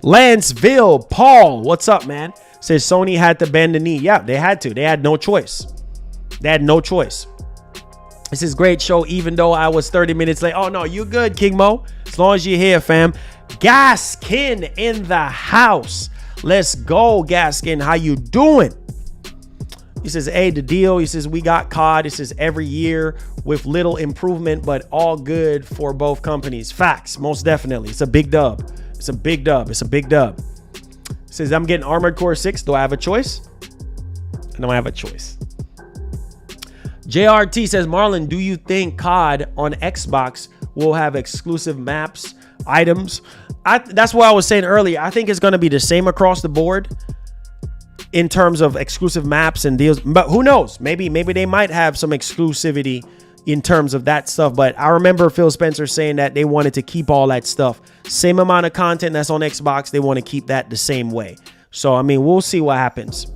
Lanceville, Paul, what's up, man? Says Sony had to bend the knee. Yeah, they had to. They had no choice. They had no choice. This is a great show, even though I was 30 minutes late. Oh, no, you good, King Mo. As long as you're here, fam. Gaskin in the house. Let's go, Gaskin. How you doing? He says, hey, the deal. He says, we got COD. He says, every year with little improvement, but all good for both companies. Facts, most definitely. It's a big dub. It's a big dub. It's a big dub. He says, I'm getting Armored Core 6. Do I have a choice? I don't have a choice. JRT says, Marlon, do you think COD on Xbox will have exclusive maps, items? That's what I was saying earlier. I think it's going to be the same across the board in terms of exclusive maps and deals. But who knows? Maybe they might have some exclusivity in terms of that stuff. But I remember Phil Spencer saying that they wanted to keep all that stuff. Same amount of content that's on Xbox. They want to keep that the same way. So, I mean, we'll see what happens.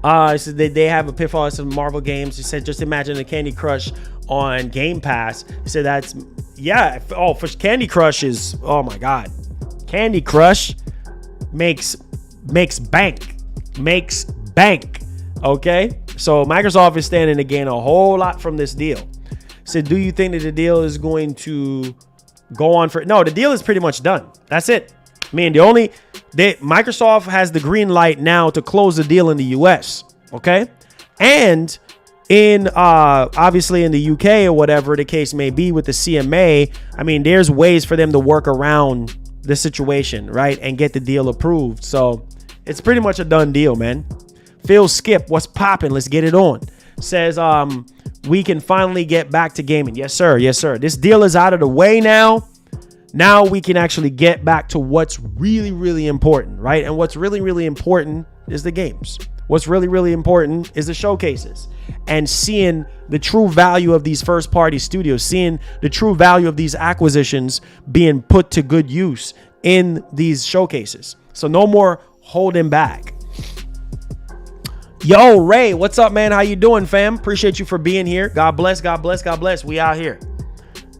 So they have a pitfall of some Marvel games. He said, just imagine a Candy Crush on Game Pass. He said that's, yeah. Oh, for Candy Crush is, oh my God. Candy Crush makes bank. Okay. So Microsoft is standing to gain a whole lot from this deal. So do you think that the deal is going to go on for, no, the deal is pretty much done. That's it. I mean, Microsoft has the green light now to close the deal in the US. Okay. And in obviously in the UK or whatever the case may be with the CMA, I mean, there's ways for them to work around the situation, right? And get the deal approved. So it's pretty much a done deal, man. Phil Skip, what's popping? Let's get it on. Says, we can finally get back to gaming. Yes, sir. Yes, sir. This deal is out of the way now. Now we can actually get back to what's really, really important, right? And what's really, really important is the games. What's really, really important is the showcases and seeing the true value of these first-party studios, seeing the true value of these acquisitions being put to good use in these showcases. So no more holding back. Yo, Ray, what's up, man? How you doing, fam? Appreciate you for being here. God bless, God bless, God bless. We out here.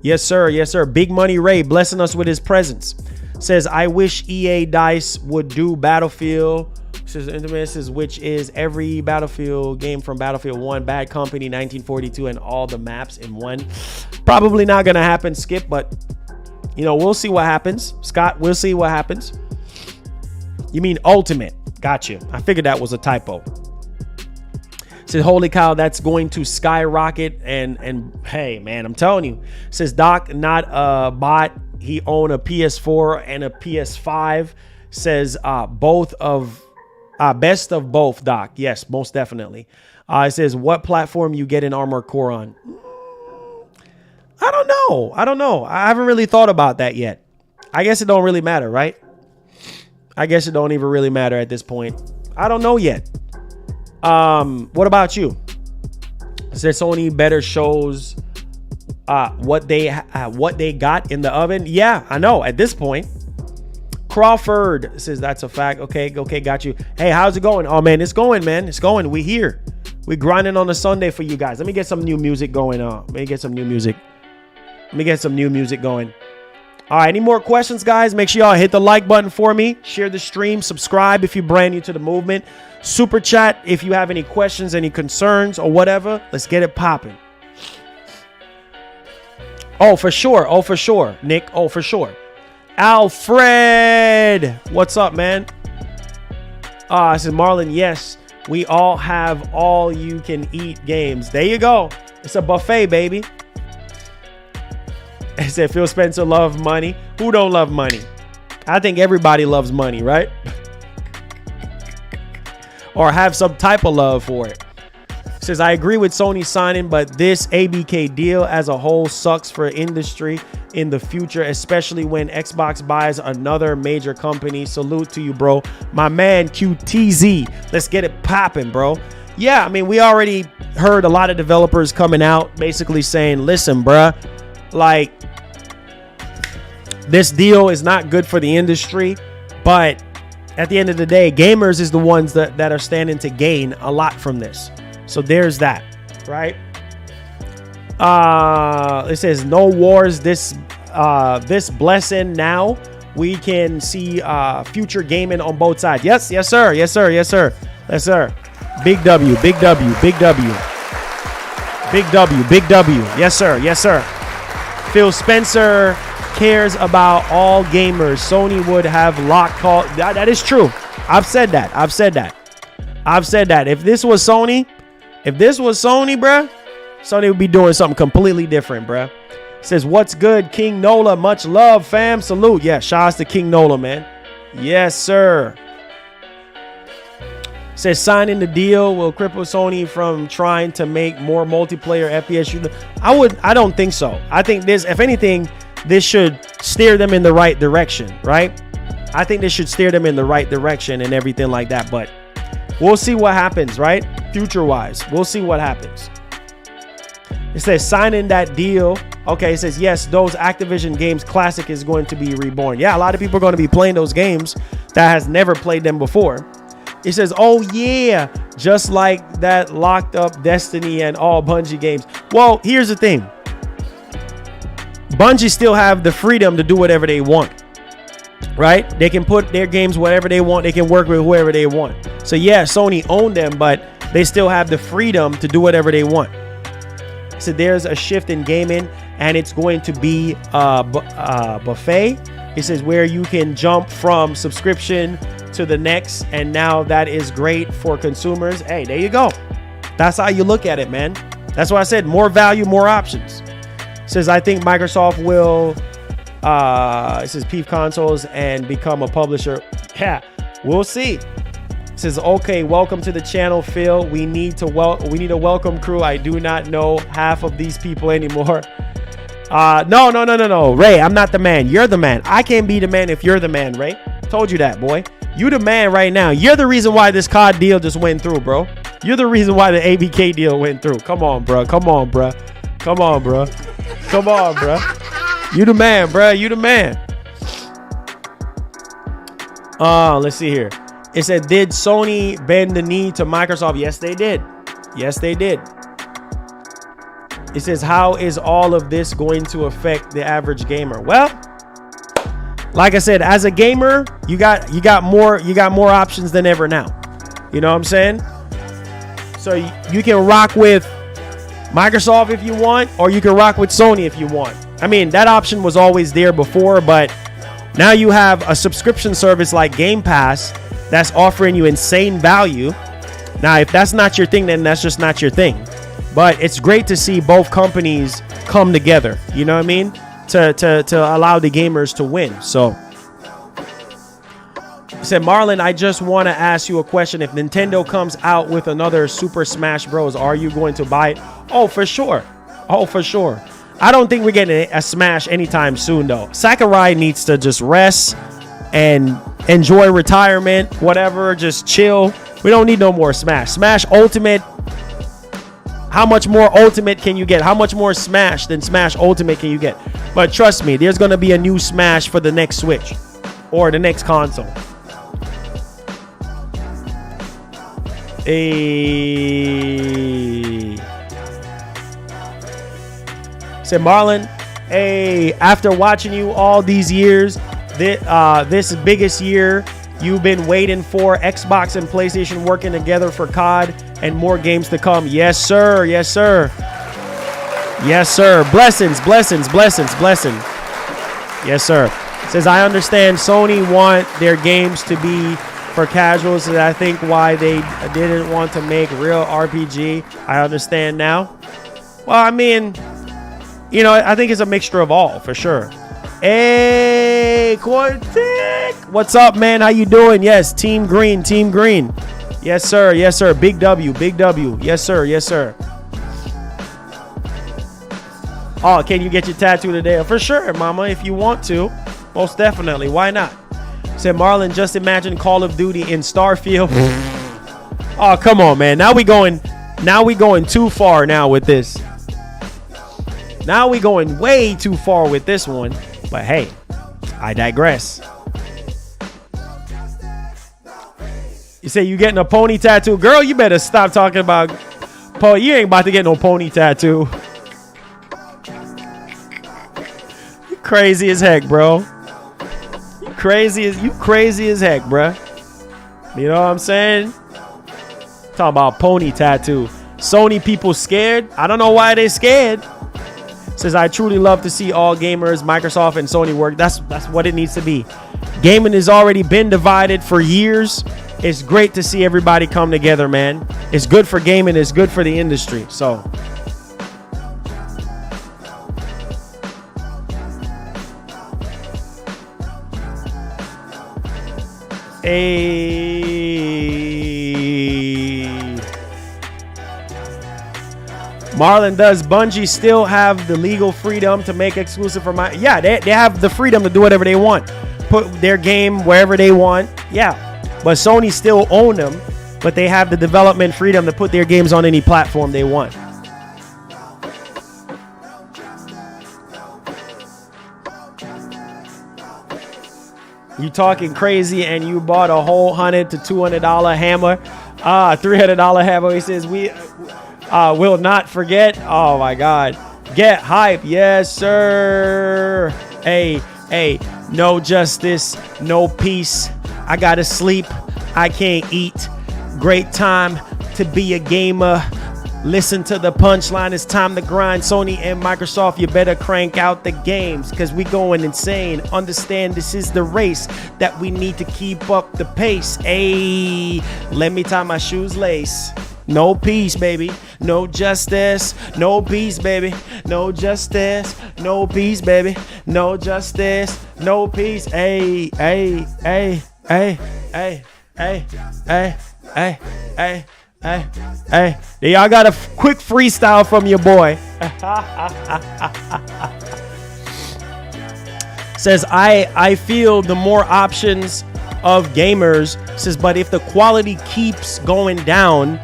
Yes, sir. Yes, sir. Big Money Ray blessing us with his presence. Says, I wish EA Dice would do Battlefield. Says, Infamous, which is every Battlefield game from Battlefield 1, Bad Company, 1942, and all the maps in one. Probably not going to happen, Skip, but, you know, we'll see what happens. Scott, we'll see what happens. You mean Ultimate. Got you. I figured that was a typo. Says, holy cow, that's going to skyrocket. And hey, man, I'm telling you. Says, Doc, not a bot. He owned a PS4 and a PS5. Says, both of best of both, Doc. Yes, most definitely. It says, what platform you get an Armored Core on? I don't know. I haven't really thought about that yet. I guess it don't really matter, right? I guess it don't even really matter at this point. I don't know yet. What about you? Says Sony better shows what they got in the oven. Yeah, I know at this point. Crawford says that's a fact. Okay, got you. Hey, how's it going? Oh man, it's going, man. It's going. We here. We grinding on a Sunday for you guys. Let me get some new music going on. Let me get some new music going. All right, any more questions, guys? Make sure y'all hit the like button for me. Share the stream. Subscribe if you're brand new to the movement. Super chat if you have any questions, any concerns, or whatever. Let's get it popping. Oh, for sure, Nick. Oh, for sure. Alfred, what's up, man? I said, Marlon, yes, we all have all you can eat games. There you go. It's a buffet, baby. I said, Phil Spencer love money. Who don't love money? I think everybody loves money, right? Or have some type of love for it. Says, I agree with Sony signing, but this ABK deal as a whole sucks for industry in the future, especially when Xbox buys another major company. Salute to you, bro. My man QTZ. Let's get it popping, bro. Yeah, I mean, we already heard a lot of developers coming out basically saying, listen, bruh, like, This deal is not good for the industry, but at the end of the day, gamers is the ones that are standing to gain a lot from this. So there's that, right? It says no wars this blessing now. We can see future gaming on both sides. Yes, sir. Yes, sir. Yes, sir. Yes, sir. Big W, big W, big W. Big W, big W. Yes, sir. Yes, sir. Phil Spencer cares about all gamers. Sony would have locked call. That is true. I've said that. If this was Sony, bruh, Sony would be doing something completely different, bruh. Says, what's good, King Nola? Much love, fam. Salute. Yeah, shout out to King Nola, man. Yes, sir. Says, signing the deal will cripple Sony from trying to make more multiplayer FPS shooters. I don't think so. I think this, if anything, this should steer them in the right direction, right? I think this should steer them in the right direction and everything like that. But we'll see what happens, right? Future-wise, we'll see what happens. It says, signing that deal. Okay, it says, yes, those Activision games classic is going to be reborn. Yeah, a lot of people are going to be playing those games that has never played them before. It says, oh, yeah, just like that locked up Destiny and all Bungie games. Well, here's the thing. Bungie still have the freedom to do whatever they want, right? They can put their games whatever they want. They can work with whoever they want. So, yeah, Sony owned them, but they still have the freedom to do whatever they want. So there's a shift in gaming, and it's going to be a buffet. It says where you can jump from subscription to the next, and now that is great for consumers. Hey, there you go. That's how you look at it, man. That's why I said more value, more options. It says I think Microsoft will it says peep consoles and become a publisher. Yeah, we'll see. It says, okay, welcome to the channel, Phil. We need a welcome crew. I do not know half of these people anymore. No. Ray, I'm not the man. You're the man. I can't be the man if you're the man, Ray. Told you that, boy. You the man right now. You're the reason why this COD deal just went through, bro. You're the reason why the ABK deal went through. Come on, bro. You the man, bro. You the man. Let's see here. It said, did Sony bend the knee to Microsoft? Yes, they did. It says, how is all of this going to affect the average gamer? Well, like I said, as a gamer, you got more options than ever now. You know what I'm saying? So you can rock with Microsoft if you want, or you can rock with Sony if you want. I mean, that option was always there before, but now you have a subscription service like Game Pass that's offering you insane value. Now, if that's not your thing, then that's just not your thing. But it's great to see both companies come together. You know what I mean? To allow the gamers to win. So, he said, Marlon, I just want to ask you a question. If Nintendo comes out with another Super Smash Bros., are you going to buy it? Oh, for sure. I don't think we're getting a Smash anytime soon, though. Sakurai needs to just rest and enjoy retirement, whatever, just chill. We don't need no more Smash. Smash Ultimate. How much more Ultimate can you get? How much more Smash than Smash Ultimate can you get? But trust me, there's going to be a new Smash for the next Switch or the next console. Said Marlon, hey, after watching you all these years, this biggest year you've been waiting for, Xbox and PlayStation working together for COD and more games to come. Yes, sir. Blessings. Yes, sir. Says, I understand Sony want their games to be for casuals, and I think why they didn't want to make real RPG. I understand now. Well, I mean, you know, I think it's a mixture of all, for sure. Hey, Quartic. What's up, man? How you doing? Yes, Team Green. Yes, sir. Big W. Yes, sir. Oh, can you get your tattoo today? For sure, mama, if you want to. Most definitely. Why not? Said Marlon, just imagine Call of Duty in Starfield. Oh, come on, man. Now we going too far now with this. Now we going way too far with this one. But hey, I digress. You say you getting a pony tattoo? Girl, you better stop talking about pony. You ain't about to get no pony tattoo. You crazy as heck, bro. You crazy as heck, bro. You know what I'm saying? Talking about pony tattoo. Sony people scared. I don't know why they scared. Says, I truly love to see all gamers, Microsoft and Sony work. That's what it needs to be. Gaming has already been divided for years. It's great to see everybody come together, man. It's good for gaming. It's good for the industry. So, Marlon, does Bungie still have the legal freedom to make exclusive for my... Yeah, they have the freedom to do whatever they want. Put their game wherever they want. Yeah, but Sony still own them, but they have the development freedom to put their games on any platform they want. You talking crazy and you bought a whole $100 to $200 hammer, $300 hammer. He says, we will not forget. Oh my God. Get hype. Yes, sir. Hey, no justice, no peace. I gotta sleep. I can't eat. Great time to be a gamer. Listen to the punchline. It's time to grind. Sony and Microsoft, you better crank out the games because we going insane. Understand this is the race that we need to keep up the pace. Hey, let me tie my shoes lace. No peace, baby. No justice. No peace, baby. No justice. No peace, baby. No justice. No peace. Hey, hey, hey, hey, hey, hey, hey, hey, hey. Hey, y'all got a quick freestyle from your boy. Says, I feel the more options of gamers, says, but if the quality keeps going down,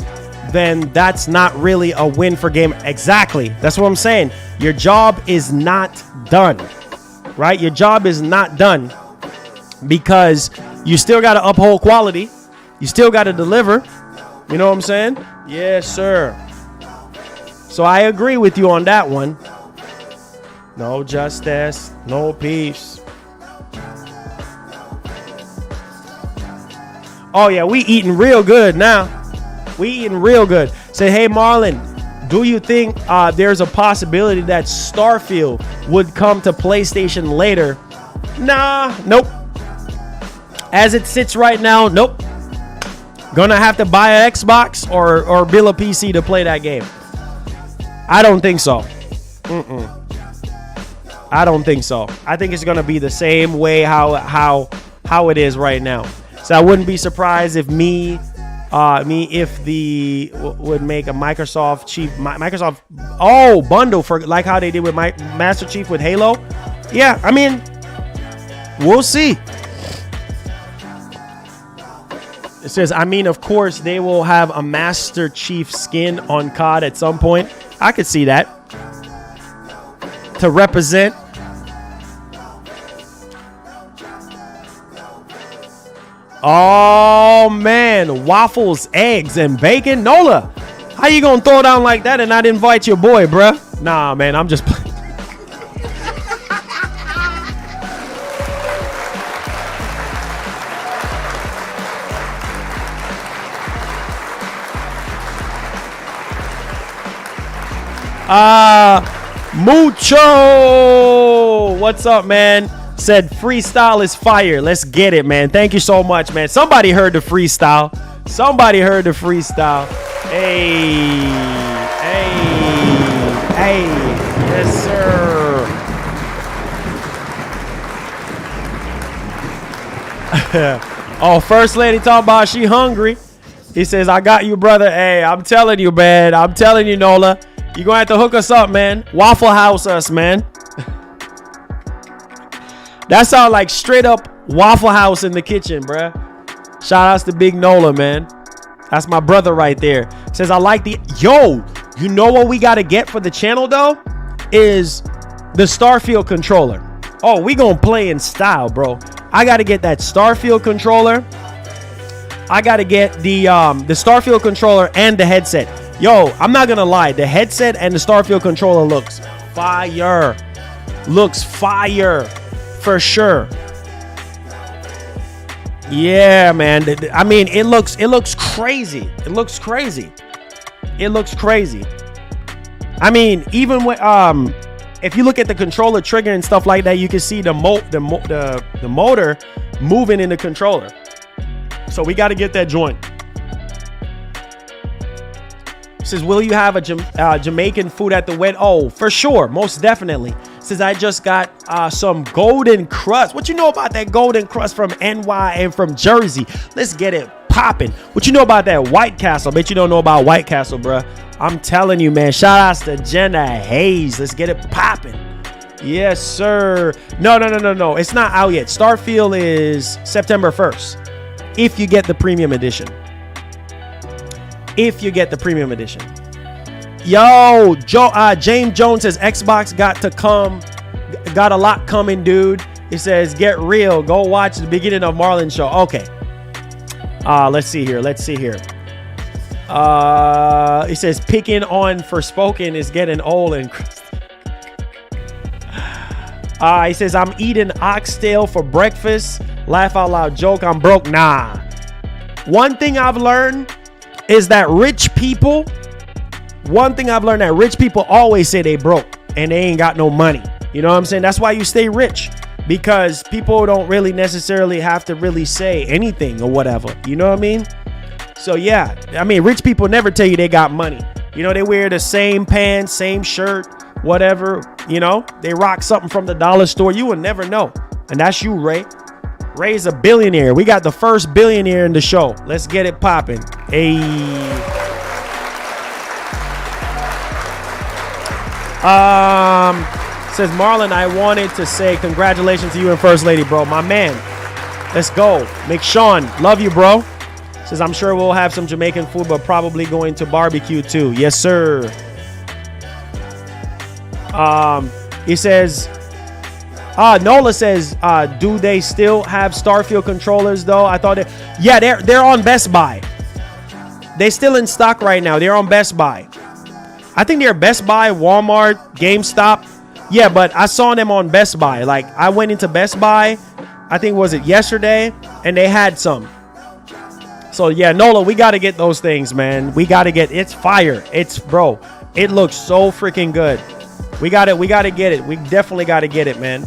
then that's not really a win for game. Exactly. That's what I'm saying. Your job is not done, right? Your job is not done because you still got to uphold quality. You still got to deliver. You know what I'm saying? Yes, sir. So I agree with you on that one. No justice, no peace. Oh, yeah, we eating real good now. We eating real good. Say, hey, Marlon, do you think there's a possibility that Starfield would come to PlayStation later? Nah, nope. As it sits right now, nope. Gonna have to buy an Xbox or build a PC to play that game. I don't think so. I don't think so. I think it's gonna be the same way how it is right now. So I wouldn't be surprised if would make a Microsoft bundle for like how they did with my Master Chief with Halo. Yeah, I mean, we'll see. It says, I mean, of course, they will have a Master Chief skin on COD at some point. I could see that. To represent. Oh, man. Waffles, eggs, and bacon. Nola, how you going to throw down like that and not invite your boy, bruh? Nah, man, I'm just playing. Mucho, what's up, man? Said freestyle is fire. Let's get it, man. Thank you so much, man. Somebody heard the freestyle. Hey, yes, sir. Oh, First Lady talking about she hungry. He says, I got you, brother. Hey, I'm telling you, man. I'm telling you, Nola. You're going to have to hook us up, man. Waffle House us, man. That sound like straight up Waffle House in the kitchen, bruh. Shout outs to Big Nola, man. That's my brother right there. Says, I like the... Yo, you know what we got to get for the channel, though? Is the Starfield controller. Oh, we gonna play in style, bro. I gotta get that Starfield controller. I gotta get the Starfield controller and the headset. Yo, I'm not gonna lie. The headset and the Starfield controller looks fire. Looks fire for sure. Yeah, man. I mean, it looks crazy. It looks crazy. It looks crazy. I mean, even with if you look at the controller trigger and stuff like that, you can see the motor moving in the controller. So we got to get that joint. Says, will you have a Jamaican food at the wedding? Oh, for sure. Most definitely. Says, I just got some golden crust. What you know about that golden crust from NY and from Jersey? Let's get it popping. What you know about that White Castle? Bet you don't know about White Castle, bruh. I'm telling you, man. Shout outs to Jenna Hayes. Let's get it popping. Yes, sir. No. It's not out yet. Starfield is September 1st. If you get the premium edition. If you get the premium edition. Yo, James Jones says Xbox got a lot coming, dude. It says get real. Go watch the beginning of Marlon show. Okay. Let's see here. It says picking on Forspoken is getting old and he says I'm eating oxtail for breakfast. Laugh out loud joke. I'm broke. Nah. One thing I've learned is that rich people always say they broke and they ain't got no money. You know what I'm saying? That's why you stay rich, because people don't really necessarily have to really say anything or whatever. You know what I mean? So yeah, I mean, rich people never tell you they got money. You know, they wear the same pants, same shirt, whatever. You know, they rock something from the dollar store. You will never know. And that's you, Ray. Ray's a billionaire. We got the first billionaire in the show. Let's get it popping. Hey. Says Marlon, I wanted to say congratulations to you and First Lady, bro. My man. Let's go. McShawn, love you, bro. Says I'm sure we'll have some Jamaican food, but probably going to barbecue too. Yes, sir. He says, Nola says, do they still have Starfield controllers though? I thought they're on Best Buy. They're still in stock right now. They're on Best Buy. I think they're Best Buy, Walmart, GameStop. Yeah, but I saw them on Best Buy. Like I went into Best Buy, I think was it yesterday, and they had some. So yeah, Nola, we got to get those things, man. It's fire. Bro, it looks so freaking good. We got to get it. We definitely got to get it, man.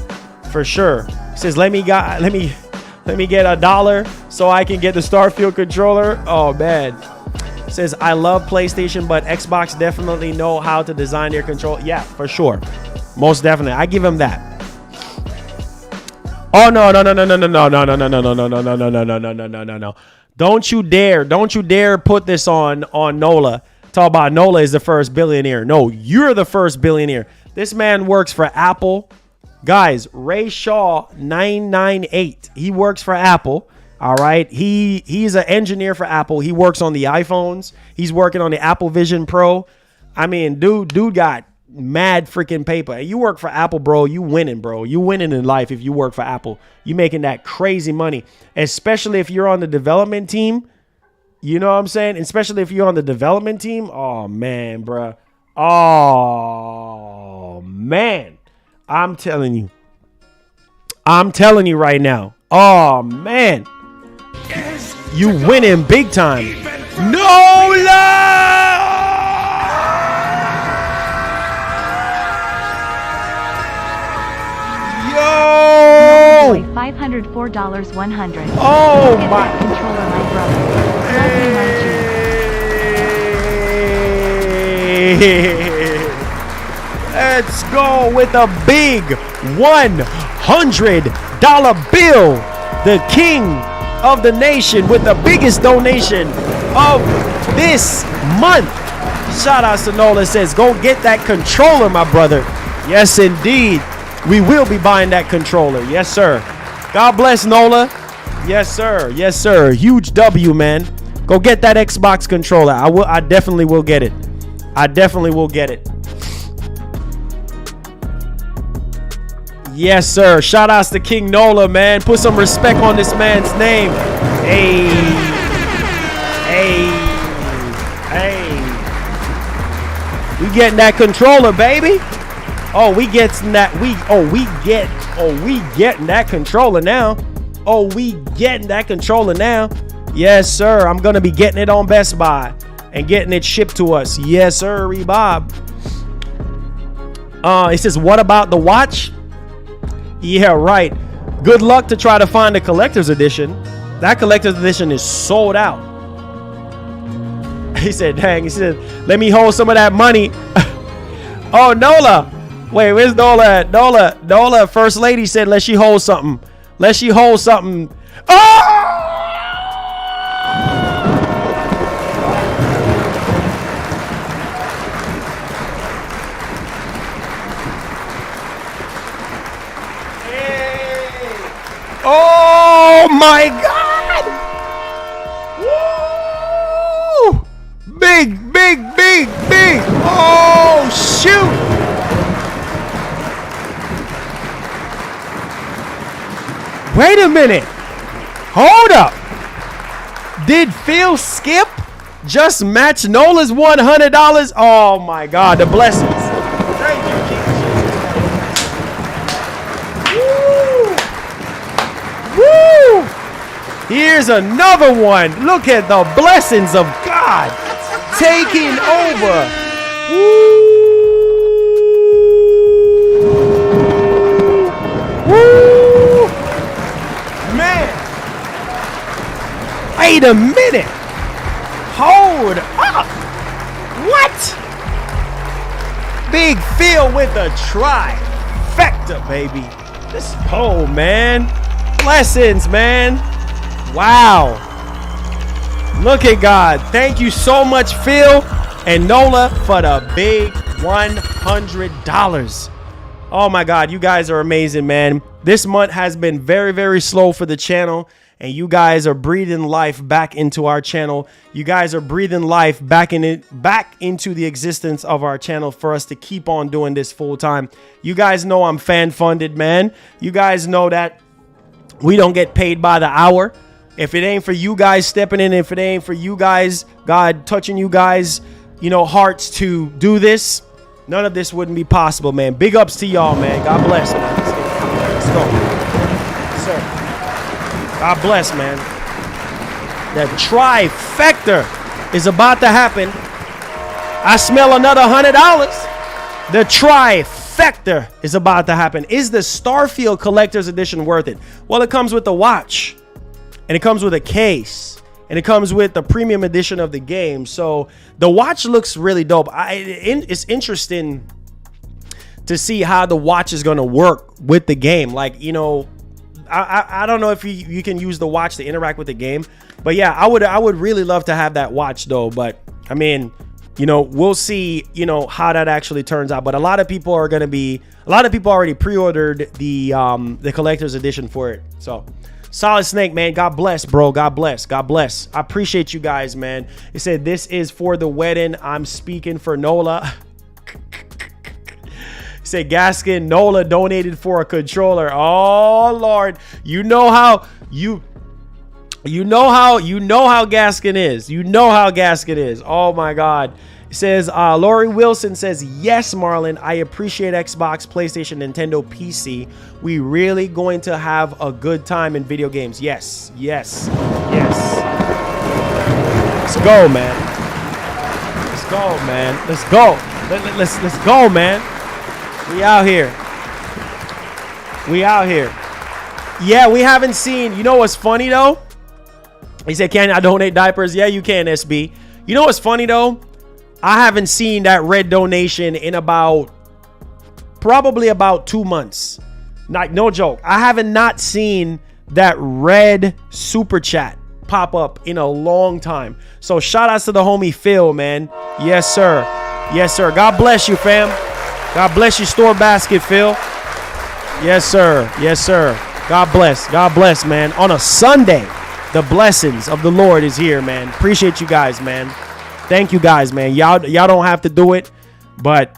For sure. It says, let me get $1 so I can get the Starfield controller. Oh, man. It says, I love PlayStation, but Xbox definitely know how to design their control. Yeah, for sure. Most definitely. I give them that. Oh, no. Don't you dare put this on Nola. Talk about Nola is the first billionaire. No, you're the first billionaire. This man works for Apple. Guys, Ray Shaw 998. He works for Apple. All right. He's an engineer for Apple. He works on the iPhones. He's working on the Apple Vision Pro. I mean, dude got mad freaking paper. You work for Apple, bro. You winning, bro. You winning in life if you work for Apple. You making that crazy money, especially if you're on the development team. You know what I'm saying? Especially if you're on the development team. Oh, man, bro. Oh, man. I'm telling you right now. Oh, man. You winning big time. Nola! Yo! $504.100. Oh, get my. That controller, my brother. Let's go with a big $100 bill. The king of the nation with the biggest donation of this month. Shout out to Nola. Says, go get that controller, my brother. Yes, indeed. We will be buying that controller. Yes, sir. God bless Nola. Yes, sir. Yes, sir. Huge W, man. Go get that Xbox controller. I definitely will get it. Yes, sir. Shout outs to King Nola, man. Put some respect on this man's name. Hey. We getting that controller, baby. Oh, we getting that. We getting that controller now. Oh, we getting that controller now. Yes, sir. I'm gonna be getting it on Best Buy and getting it shipped to us. Yes, sir, Bob. It says, what about the watch? Yeah, right. Good luck to try to find the collector's edition. That collector's edition is sold out. He said, dang, he said, let me hold some of that money. Oh, Nola. Wait, where's Nola at? Nola, First Lady said, let she hold something. Let she hold something. Oh! Oh my God! Woo! Big. Oh shoot! Wait a minute. Hold up. Did Phil Skip just match Nola's $100? Oh my God, the blessings. Thank you, Jesus. Woo! Here's another one. Look at the blessings of God taking over. Woo! Woo! Man. Wait a minute. Hold up. What? Big Phil with a trifecta, baby. Let's go, man. Blessings, man. Wow. Look at God. Thank you so much, Phil and Nola, for the big $100. Oh my God, you guys are amazing, man. This month has been very, very slow for the channel, and you guys are breathing life back into our channel. You guys are breathing life back into the existence of our channel for us to keep on doing this full time. You guys know I'm fan funded, man. You guys know that we don't get paid by the hour. If it ain't for you guys stepping in, if it ain't for you guys, God touching you guys, you know, hearts to do this, none of this wouldn't be possible, man. Big ups to y'all, man. God bless, man. Let's go. Yes, sir. God bless, man. That trifecta is about to happen. I smell another $100. The trifecta is about to happen. Is the Starfield Collector's Edition worth it? Well, it comes with the watch, and it comes with a case, and it comes with the premium edition of the game. So the watch looks really dope. It's interesting to see how the watch is going to work with the game. Like, you know, I don't know if you can use the watch to interact with the game, but yeah, I would really love to have that watch though. But I mean, you know, we'll see, you know, how that actually turns out. But a lot of people already pre-ordered the collector's edition for it. So Solid Snake, man. God bless, bro. God bless. God bless. I appreciate you guys, man. It said this is for the wedding. I'm speaking for Nola. Said Gaskin, Nola donated for a controller. Oh Lord, you know how Gaskin is. You know how Gaskin is. Oh my God. It says Lori Wilson says, yes, Marlon, I appreciate Xbox, PlayStation, Nintendo, PC. We really going to have a good time in video games. Yes. Let's go, man. Let's go, man. We out here. Yeah, we haven't seen. You know what's funny though? He said, can I donate diapers? Yeah, you can, SB. You know what's funny though? I haven't seen that red donation in probably about 2 months. No joke. I haven't not seen that red super chat pop up in a long time. So shout outs to the homie Phil, man. Yes, sir. God bless you, fam. God bless you, Store Basket, Phil. Yes, sir. God bless, man. On a Sunday, the blessings of the Lord is here, man. Appreciate you guys, man. Thank you guys, man. Y'all don't have to do it, but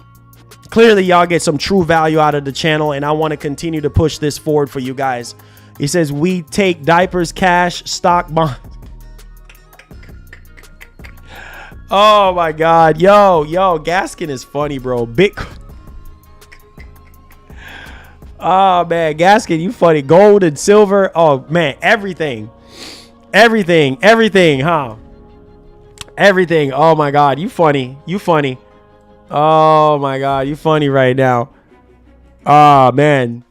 Clearly, y'all get some true value out of the channel, and I want to continue to push this forward for you guys. He says, we take diapers, cash, stock, bonds. Oh, my God. Yo, Gaskin is funny, bro. Bitcoin. Oh, man. Gaskin, you funny. Gold and silver. Oh, man. Everything, huh? Everything. Oh, my God. You funny. Oh, my God. You funny right now. Oh, man.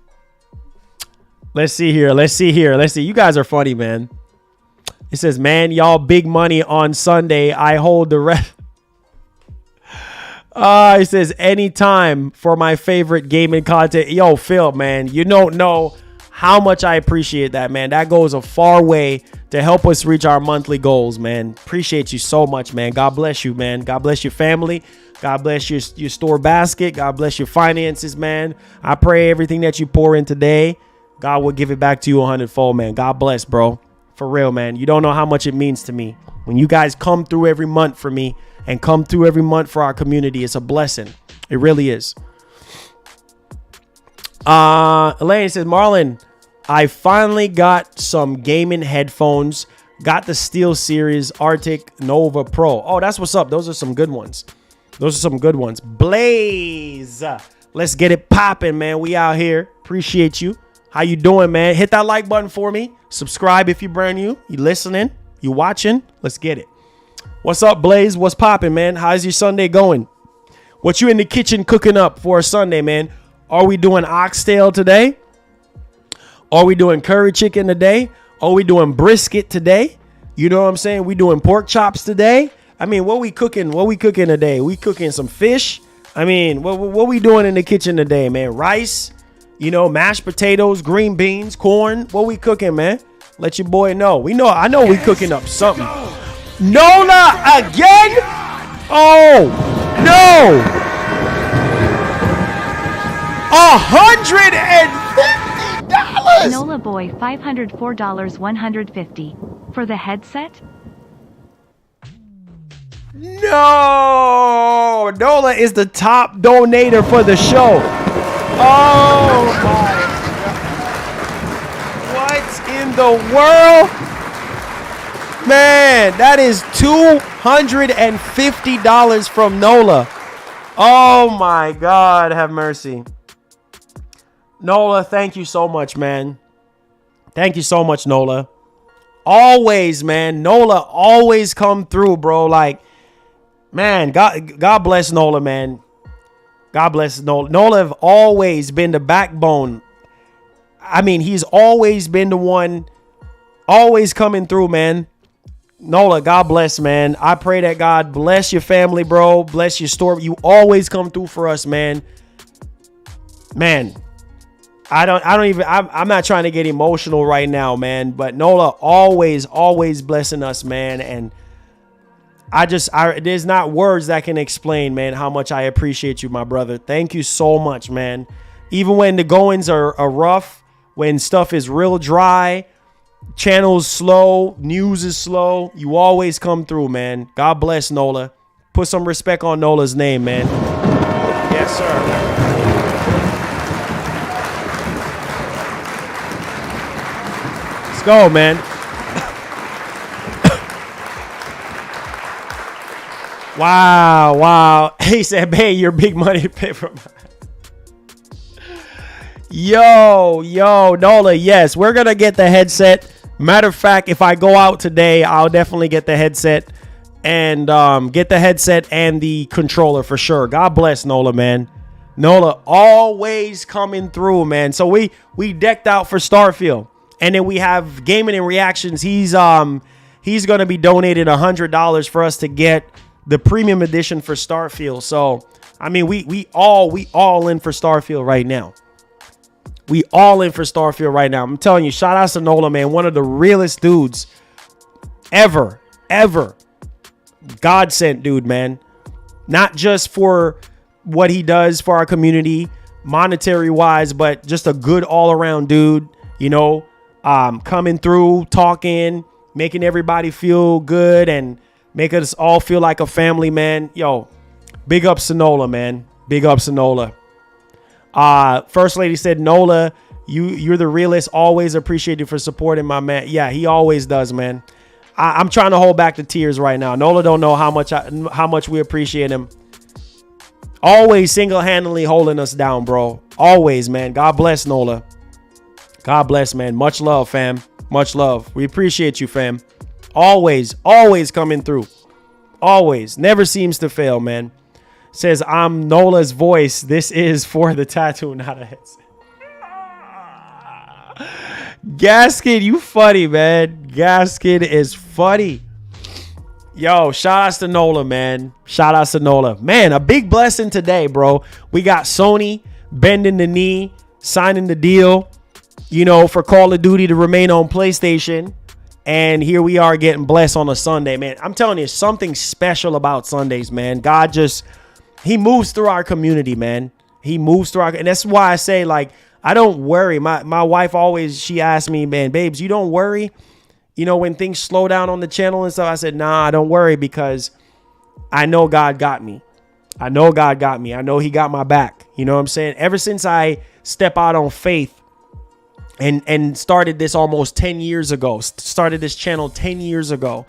Let's see here. You guys are funny, man. It says, man, y'all big money on Sunday. I hold the rest. It says, anytime for my favorite gaming content. Yo, Phil, man, you don't know how much I appreciate that, man. That goes a far way to help us reach our monthly goals, man. Appreciate you so much, man. God bless you, man. God bless your family. God bless your store basket. God bless your finances, man. I pray everything that you pour in today, God will give it back to you 100-fold, man. God bless, bro. For real, man. You don't know how much it means to me. When you guys come through every month for me and come through every month for our community, it's a blessing. It really is. Elaine says, Marlon, I finally got some gaming headphones. Got the Steel Series Arctic Nova Pro. Oh, that's what's up. Those are some good ones. Blaze. Let's get it popping, man. We out here. Appreciate you. How you doing, man? Hit that like button for me. Subscribe if you're brand new. You listening? You watching? Let's get it. What's up, Blaze? What's popping, man? How's your Sunday going? What you in the kitchen cooking up for a Sunday, man? Are we doing oxtail today? Are we doing curry chicken today? Are we doing brisket today? You know what I'm saying? We doing pork chops today? I mean, what we cooking today? We cooking some fish? I mean, what we doing in the kitchen today, man? Rice? You know, mashed potatoes, green beans, corn. What we cooking, man? Let your boy know. I know we cooking up something. Nola again? Oh, no. $150. Nola boy, $504, 150 for the headset. No, Nola is the top donator for the show. Oh my God. What in the world? Man, that is $250 from Nola. Oh my God, have mercy. Nola, thank you so much, man. Thank you so much, Nola. Always, man. Nola always come through, bro. Like, man, God bless Nola, man. God bless Nola. Nola have always been the backbone. I mean, he's always been the one, always coming through, man. Nola, God bless, man. I pray that God bless your family, bro. Bless your store. You always come through for us, man. Man, I'm not trying to get emotional right now, man. But Nola always blessing us, man. And there's not words that can explain, man, how much I appreciate you, my brother. Thank you so much, man. Even when the goings are rough, when stuff is real dry, channels slow, news is slow, you always come through, man. God bless Nola. Put some respect on Nola's name, man. Yes, sir. Let's go, man. Wow. He said, "Hey, your big money to pay for my." Yo, Nola, yes, we're gonna get the headset. Matter of fact, if I go out today, I'll definitely get the headset and get the headset and the controller for sure. God bless Nola, man. Nola always coming through, man. So we decked out for Starfield, and then we have Gaming and Reactions. He's gonna be donated $100 for us to get the premium edition for Starfield. So I mean, we all in for Starfield right now. We all in for Starfield right now. I'm telling you, shout out to Nola, man. One of the realest dudes ever. God sent dude, man. Not just for what he does for our community, monetary wise, but just a good all around dude, you know, coming through, talking, making everybody feel good and make us all feel like a family, man. Yo, big ups to Nola, man. Big ups to Nola. First Lady said, Nola, you're the realest. Always appreciate you for supporting my man. Yeah, he always does, man. I'm trying to hold back the tears right now. Nola don't know how much we appreciate him. Always single-handedly holding us down, bro. Always, man. God bless, Nola. God bless, man. Much love, fam. Much love. We appreciate you, fam. Always coming through. Always. Never seems to fail, man. Says, I'm Nola's voice. This is for the tattoo, not a headset. Gaskin, you funny, man. Gaskin is funny. Yo, shout outs to Nola, man. Shout outs to Nola. Man, a big blessing today, bro. We got Sony bending the knee, signing the deal, for Call of Duty to remain on PlayStation. And here we are getting blessed on a Sunday, man. I'm telling you, something special about Sundays, man. God he moves through our community, man. He moves through and that's why I say, like, I don't worry. My wife she asks me, man, babes, you don't worry? When things slow down on the channel and stuff, I said, nah, I don't worry because I know God got me. I know God got me. I know he got my back. You know what I'm saying? Ever since I step out on faith and started this almost 10 years ago, started this channel 10 years ago.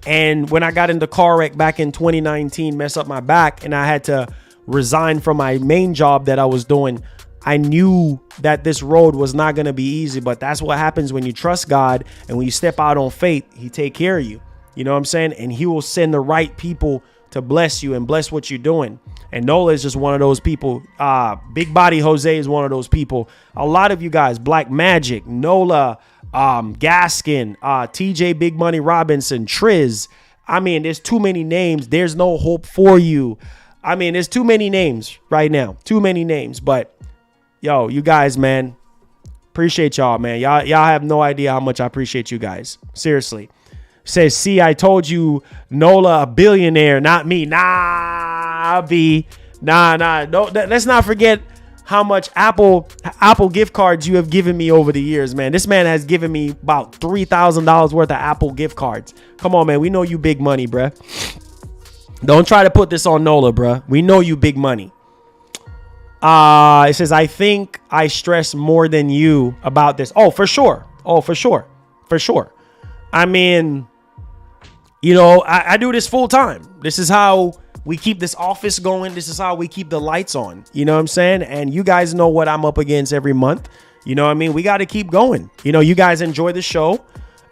And when I got into car wreck back in 2019, messed up my back and I had to resign from my main job that I was doing, I knew that this road was not going to be easy, but that's what happens when you trust God and when you step out on faith, he take care of you. You know what I'm saying? And he will send the right people to bless you and bless what you're doing. And Nola is just one of those people. Big Body Jose is one of those people. A lot of you guys, Black Magic, Nola, Gaskin, TJ Big Money Robinson, Triz. I mean, there's too many names. There's no hope for you. I mean, there's too many names right now. Too many names. But yo, you guys, man, appreciate y'all, man. Y'all have no idea how much I appreciate you guys. Seriously. Says, see, I told you, Nola a billionaire, not me. Nah, B. Nah. No, let's not forget how much Apple gift cards you have given me over the years, man. This man has given me about $3,000 worth of Apple gift cards. Come on, man. We know you big money, bruh. Don't try to put this on Nola, bruh. We know you big money. It says, I think I stress more than you about this. Oh, for sure. For sure. I mean, I do this full time. This is how we keep this office going. This is how we keep the lights on. You know what I'm saying? And you guys know what I'm up against every month. You know what I mean? We got to keep going. You guys enjoy the show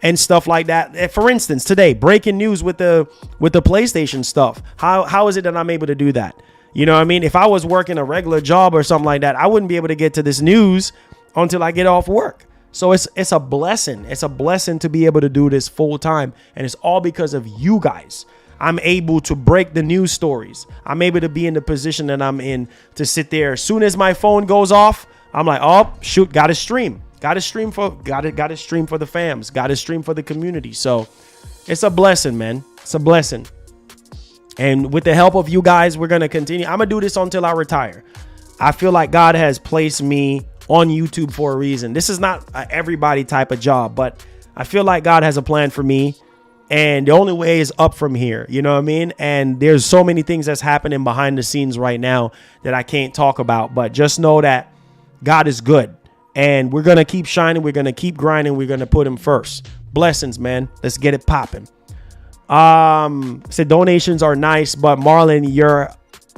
and stuff like that. For instance, today, breaking news with the PlayStation stuff. How is it that I'm able to do that? You know what I mean? If I was working a regular job or something like that, I wouldn't be able to get to this news until I get off work. So it's a blessing. It's a blessing to be able to do this full time. And it's all because of you guys. I'm able to break the news stories. I'm able to be in the position that I'm in to sit there. As soon as my phone goes off, I'm like, oh, shoot, got to stream. Got to stream for the fams. Got to stream for the community. So it's a blessing, man. It's a blessing. And with the help of you guys, we're going to continue. I'm going to do this until I retire. I feel like God has placed me on YouTube for a reason. This is not a everybody type of job, but I feel like God has a plan for me. And the only way is up from here. You know what I mean? And there's so many things that's happening behind the scenes right now that I can't talk about. But just know that God is good. And we're going to keep shining. We're going to keep grinding. We're going to put him first. Blessings, man. Let's get it popping. Said donations are nice, but Marlon,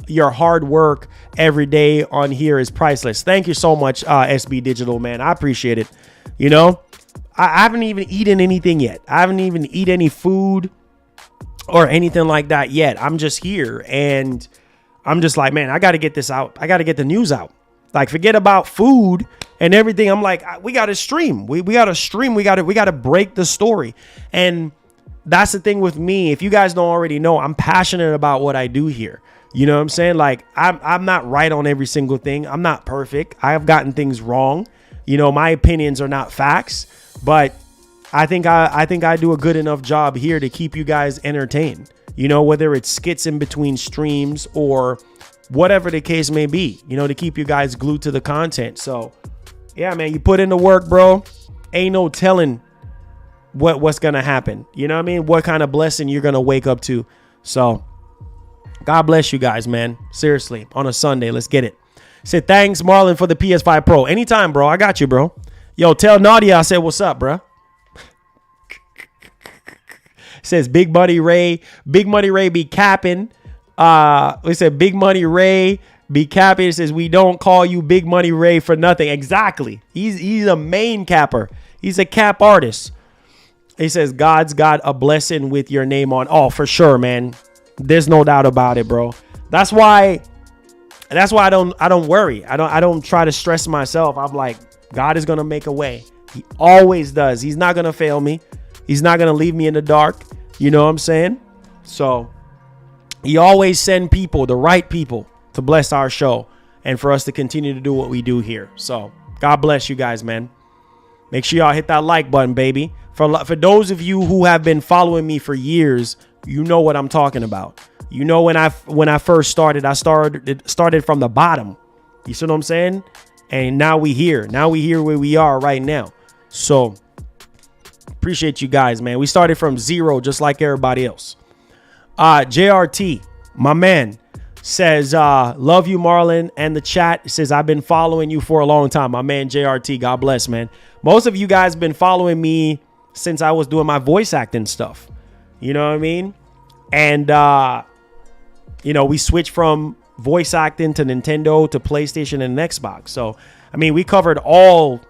your hard work every day on here is priceless. Thank you so much, SB Digital, man. I appreciate it. I haven't even eaten anything yet. I haven't even eaten any food or anything like that yet. I'm just here and I'm just like, man, I got to get this out. I got to get the news out. Like, forget about food and everything. I'm like, we got to stream. We got to stream. We got to break the story. And that's the thing with me. If you guys don't already know, I'm passionate about what I do here. You know what I'm saying? Like, I'm not right on every single thing. I'm not perfect. I have gotten things wrong. My opinions are not facts, but I think I do a good enough job here to keep you guys entertained. Whether it's skits in between streams or whatever the case may be, to keep you guys glued to the content. So yeah, man, you put in the work, bro. Ain't no telling what's going to happen. You know what I mean? What kind of blessing you're going to wake up to. So God bless you guys, man. Seriously, on a Sunday, let's get it. Said, thanks, Marlon, for the PS5 Pro. Anytime, bro. I got you, bro. Yo, tell Nadia I said, what's up, bro? Says, Big Money Ray be capping. We said, Big Money Ray be capping. It says, we don't call you Big Money Ray for nothing. Exactly. He's a main capper. He's a cap artist. He says, God's got a blessing with your name on. Oh, for sure, man. There's no doubt about it, bro. That's why I don't worry. I don't try to stress myself. I'm like, God is going to make a way. He always does. He's not going to fail me. He's not going to leave me in the dark. You know what I'm saying? So he always send people, the right people, to bless our show and for us to continue to do what we do here. So God bless you guys, man. Make sure y'all hit that like button, baby. For those of you who have been following me for years, you know what I'm talking about. You know, when I first started, I started from the bottom. You see what I'm saying? And now we here. Now we here where we are right now. So appreciate you guys, man. We started from zero, just like everybody else. JRT, my man, says, love you, Marlon. And the chat says, I've been following you for a long time. My man, JRT, God bless, man. Most of you guys been following me since I was doing my voice acting stuff. You know what I mean? And, you know, we switched from voice acting to Nintendo to PlayStation and Xbox. So, I mean, we covered all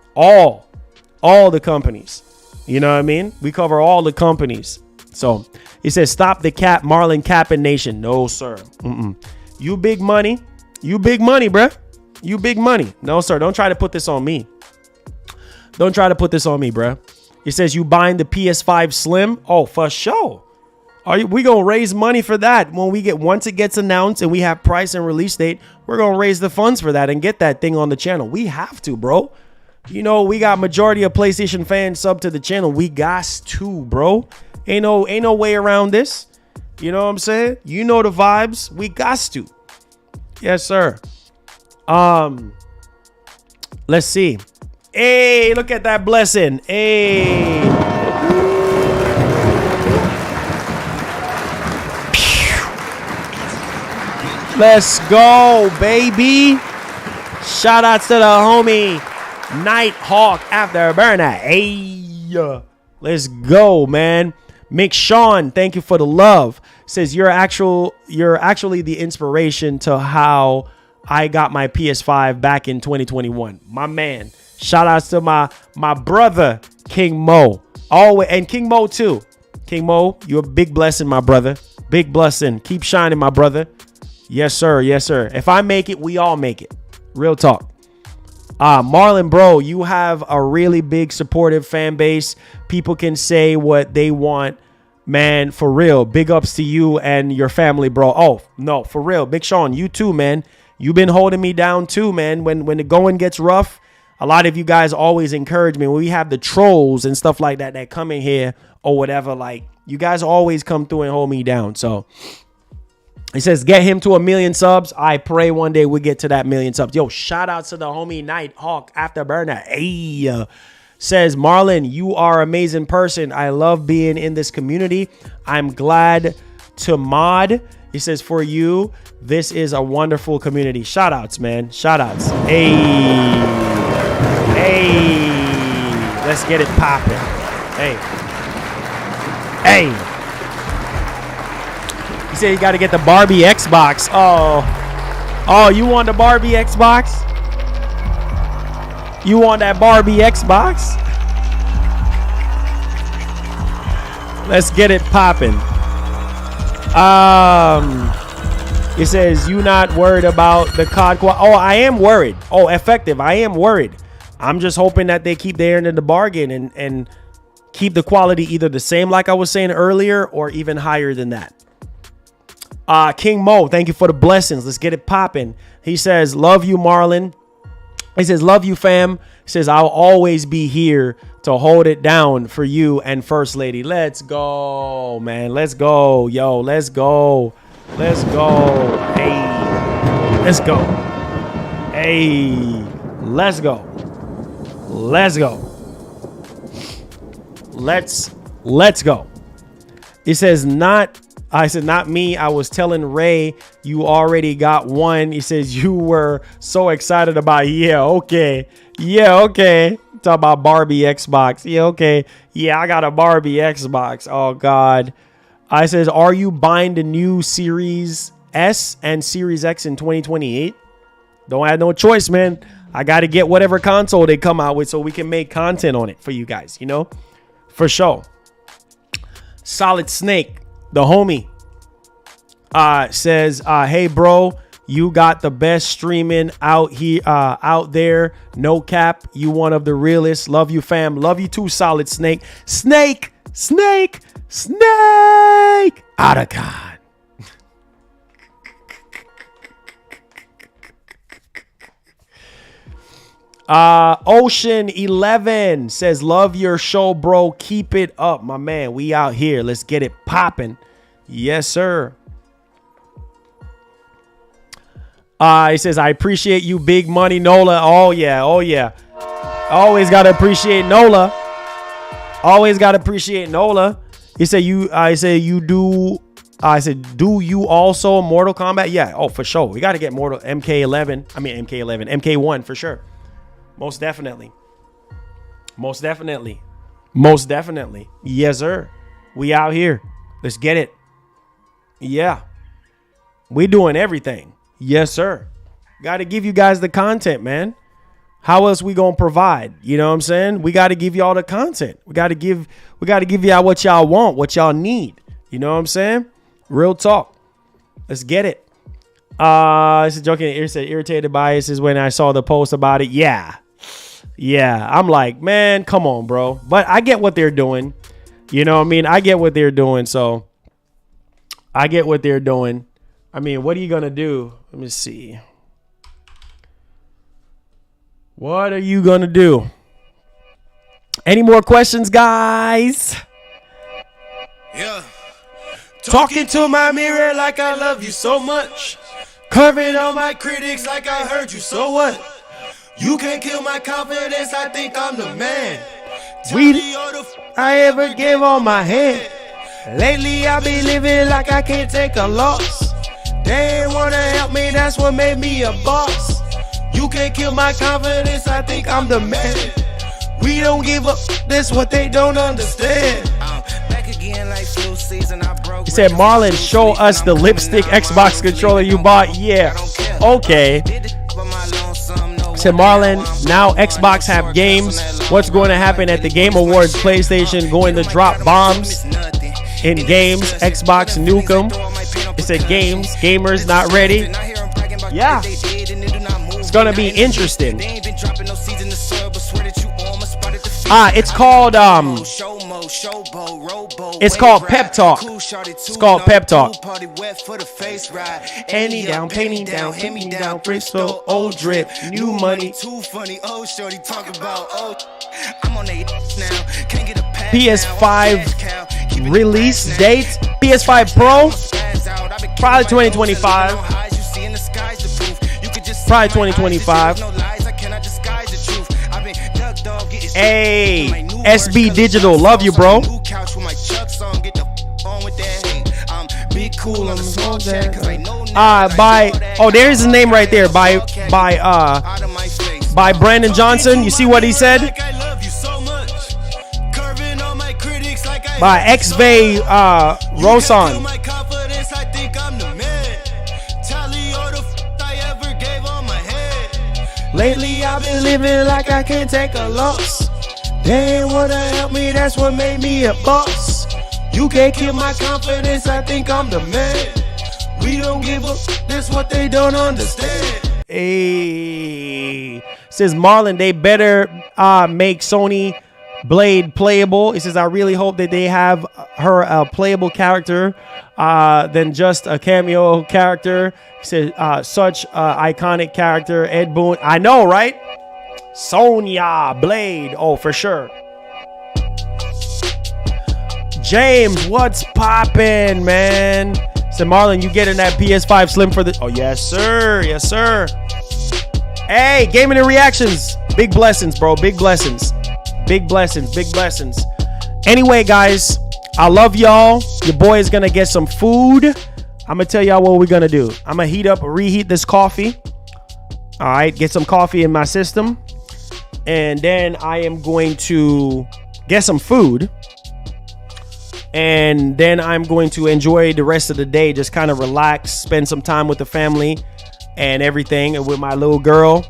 the companies. You know what I mean? We cover all the companies. So he says, stop the cap, Marlon Capping Nation. No, sir. You big money. You big money, bruh. You big money. No, sir. Don't try to put this on me. Don't try to put this on me, bruh. He says, you buying the PS5 Slim? Oh, for sure. We gonna raise money for that once it gets announced and we have price and release date. We're gonna raise the funds for that and get that thing on the channel. We have to, bro. You know, we got majority of PlayStation fans sub to the channel. We got to, bro. Ain't no way around this. You know what I'm saying? You know the vibes. We got to. Yes, sir. Let's see. Hey, look at that blessing. Hey. Let's go, baby. Shout outs to the homie Nighthawk Afterburner. Hey, let's go, man. Mick Sean, thank you for the love. Says you're actually the inspiration to how I got my PS5 back in 2021. My man. Shout outs to my brother King Mo. Always, and King Mo too. King Mo, you're a big blessing, my brother. Big blessing. Keep shining, my brother. Yes, sir. Yes, sir. If I make it, we all make it. Real talk. Marlon, bro, you have a really big supportive fan base. People can say what they want, man. For real. Big ups to you and your family, bro. Oh, no, for real. Big Sean, you too, man. You've been holding me down too, man. When the going gets rough, a lot of you guys always encourage me. When we have the trolls and stuff like that that come in here or whatever, like, you guys always come through and hold me down. So he says, get him to 1 million subs. I pray one day we get to that 1 million subs. Yo, shout out to the homie Nighthawk Afterburner. Hey, says, Marlon, you are an amazing person. I love being in this community. I'm glad to mod. He says, for you, this is a wonderful community. Shout outs, man. Shout outs. Hey, let's get it popping. Hey. He said you got to get the Barbie Xbox. Oh, you want the Barbie Xbox? You want that Barbie Xbox? Let's get it popping. He says you not worried about the COD quality. Oh, I am worried. Oh, effective. I am worried. I'm just hoping that they keep their end of the bargain and keep the quality either the same, like I was saying earlier, or even higher than that. King Mo, thank you for the blessings. Let's get it popping. He says, love you, Marlon. He says, love you, fam. He says, I'll always be here to hold it down for you and First Lady. Let's go, man. Let's go. Yo, let's go. Let's go. Hey, let's go. Hey, let's go. Let's go. Let's go. He says, not I said, not me. I was telling Ray you already got one. He says you were so excited about. Yeah, okay. Talk about Barbie Xbox. Yeah, okay. Yeah, I got a Barbie Xbox. Oh God. I says, are you buying the new Series S and Series X in 2028? Don't have no choice, man. I got to get whatever console they come out with so we can make content on it for you guys, you know, for sure. Solid Snake, the homie, says, hey, bro, you got the best streaming out here, out there. No cap. You one of the realest. Love you, fam. Love you too, Solid Snake. Snake. Otacon. Ocean 11 says, love your show, bro. Keep it up, my man. We out here. Let's get it popping. Yes, sir. He says, I appreciate you, Big Money Nola. Oh, yeah. Always got to appreciate Nola. He said, do you also Mortal Kombat? Yeah. Oh, for sure. We got to get MK1 for sure. Most definitely. Yes, sir. We out here. Let's get it. Yeah. We doing everything. Yes, sir. Got to give you guys the content, man. How else we going to provide? You know what I'm saying? We got to give y'all the content. We got to give y'all what y'all want, what y'all need. You know what I'm saying? Real talk. Let's get it. This is joking. It said irritated by this is when I saw the post about it. Yeah. I'm like, man, come on, bro. But I get what they're doing. You know what I mean? I get what they're doing. So I get what they're doing. I mean, what are you going to do? Let me see. What are you going to do? Any more questions, guys? Yeah. Talking to my mirror like I love you so much. Curving on my critics like I heard you, so what? You can't kill my confidence, I think I'm the man. I ever gave on my head. Lately I be living like I can't take a loss. They ain't wanna help me, that's what made me a boss. You can't kill my confidence, I think I'm the man. We don't give up, that's what they don't understand. Back again like flu season, I broke. He said, Marlon, show us the lipstick Xbox controller you bought. Yeah, okay. He said, Marlon, now Xbox have games. What's going to happen at the Game Awards? PlayStation going to drop bombs in games. Xbox nuke them. It said games. Gamers not ready. Yeah. It's going to be interesting. It's called Pep Talk. It's called Pep Talk. Any down, penny down, hit me down, Bristol, old drip, new money. Too funny, oh shorty talk about I'm on a now. Can't get a PS5 release date. PS5 Pro. Probably 2025. Probably 2025. Hey, SB Digital, love you, bro. There's his name right there. By Brandon Johnson. You see what he said? By X-Bay Rosan. Lately I've been living like I can't take a loss. They ain't wanna help me, that's what made me a boss. You can't kill my confidence, I think I'm the man. We don't give up, that's what they don't understand. Hey, says Marlon, they better make Sony Blade playable. It says, I really hope that they have her a playable character than just a cameo character. He said, such iconic character, Ed Boon. I know, right? Sonya Blade. Oh, for sure. James, what's poppin', man? Said, Marlon, you getting that PS5 Slim for the... Oh, yes, sir. Yes, sir. Hey, gaming and reactions. Big blessings, bro. Big blessings. Big blessings. Big blessings. Anyway, guys, I love y'all. Your boy is going to get some food. I'm going to tell y'all what we're going to do. I'm going to reheat this coffee. All right. Get some coffee in my system. And then I am going to get some food. And then I'm going to enjoy the rest of the day. Just kind of relax, spend some time with the family and everything, and with my little girl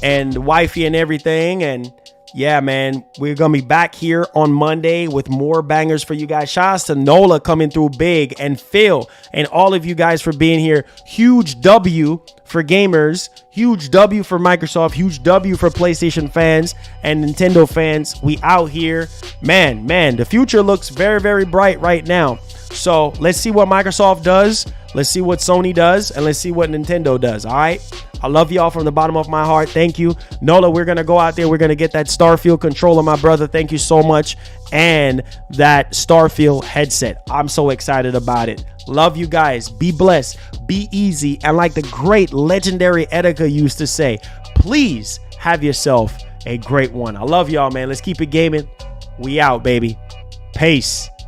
and the wifey and everything. And yeah, man, we're going to be back here on Monday with more bangers for you guys. Shout out to Nola coming through big, and Phil and all of you guys for being here. Huge W for gamers, huge W for Microsoft, huge W for PlayStation fans and Nintendo fans. We out here. Man, the future looks very, very bright right now. So let's see what Microsoft does. Let's see what Sony does, and let's see what Nintendo does. All right. I love y'all from the bottom of my heart. Thank you. Nola, we're going to go out there. We're going to get that Starfield controller, my brother. Thank you so much. And that Starfield headset. I'm so excited about it. Love you guys. Be blessed. Be easy. And like the great legendary Etika used to say, please have yourself a great one. I love y'all, man. Let's keep it gaming. We out, baby. Peace.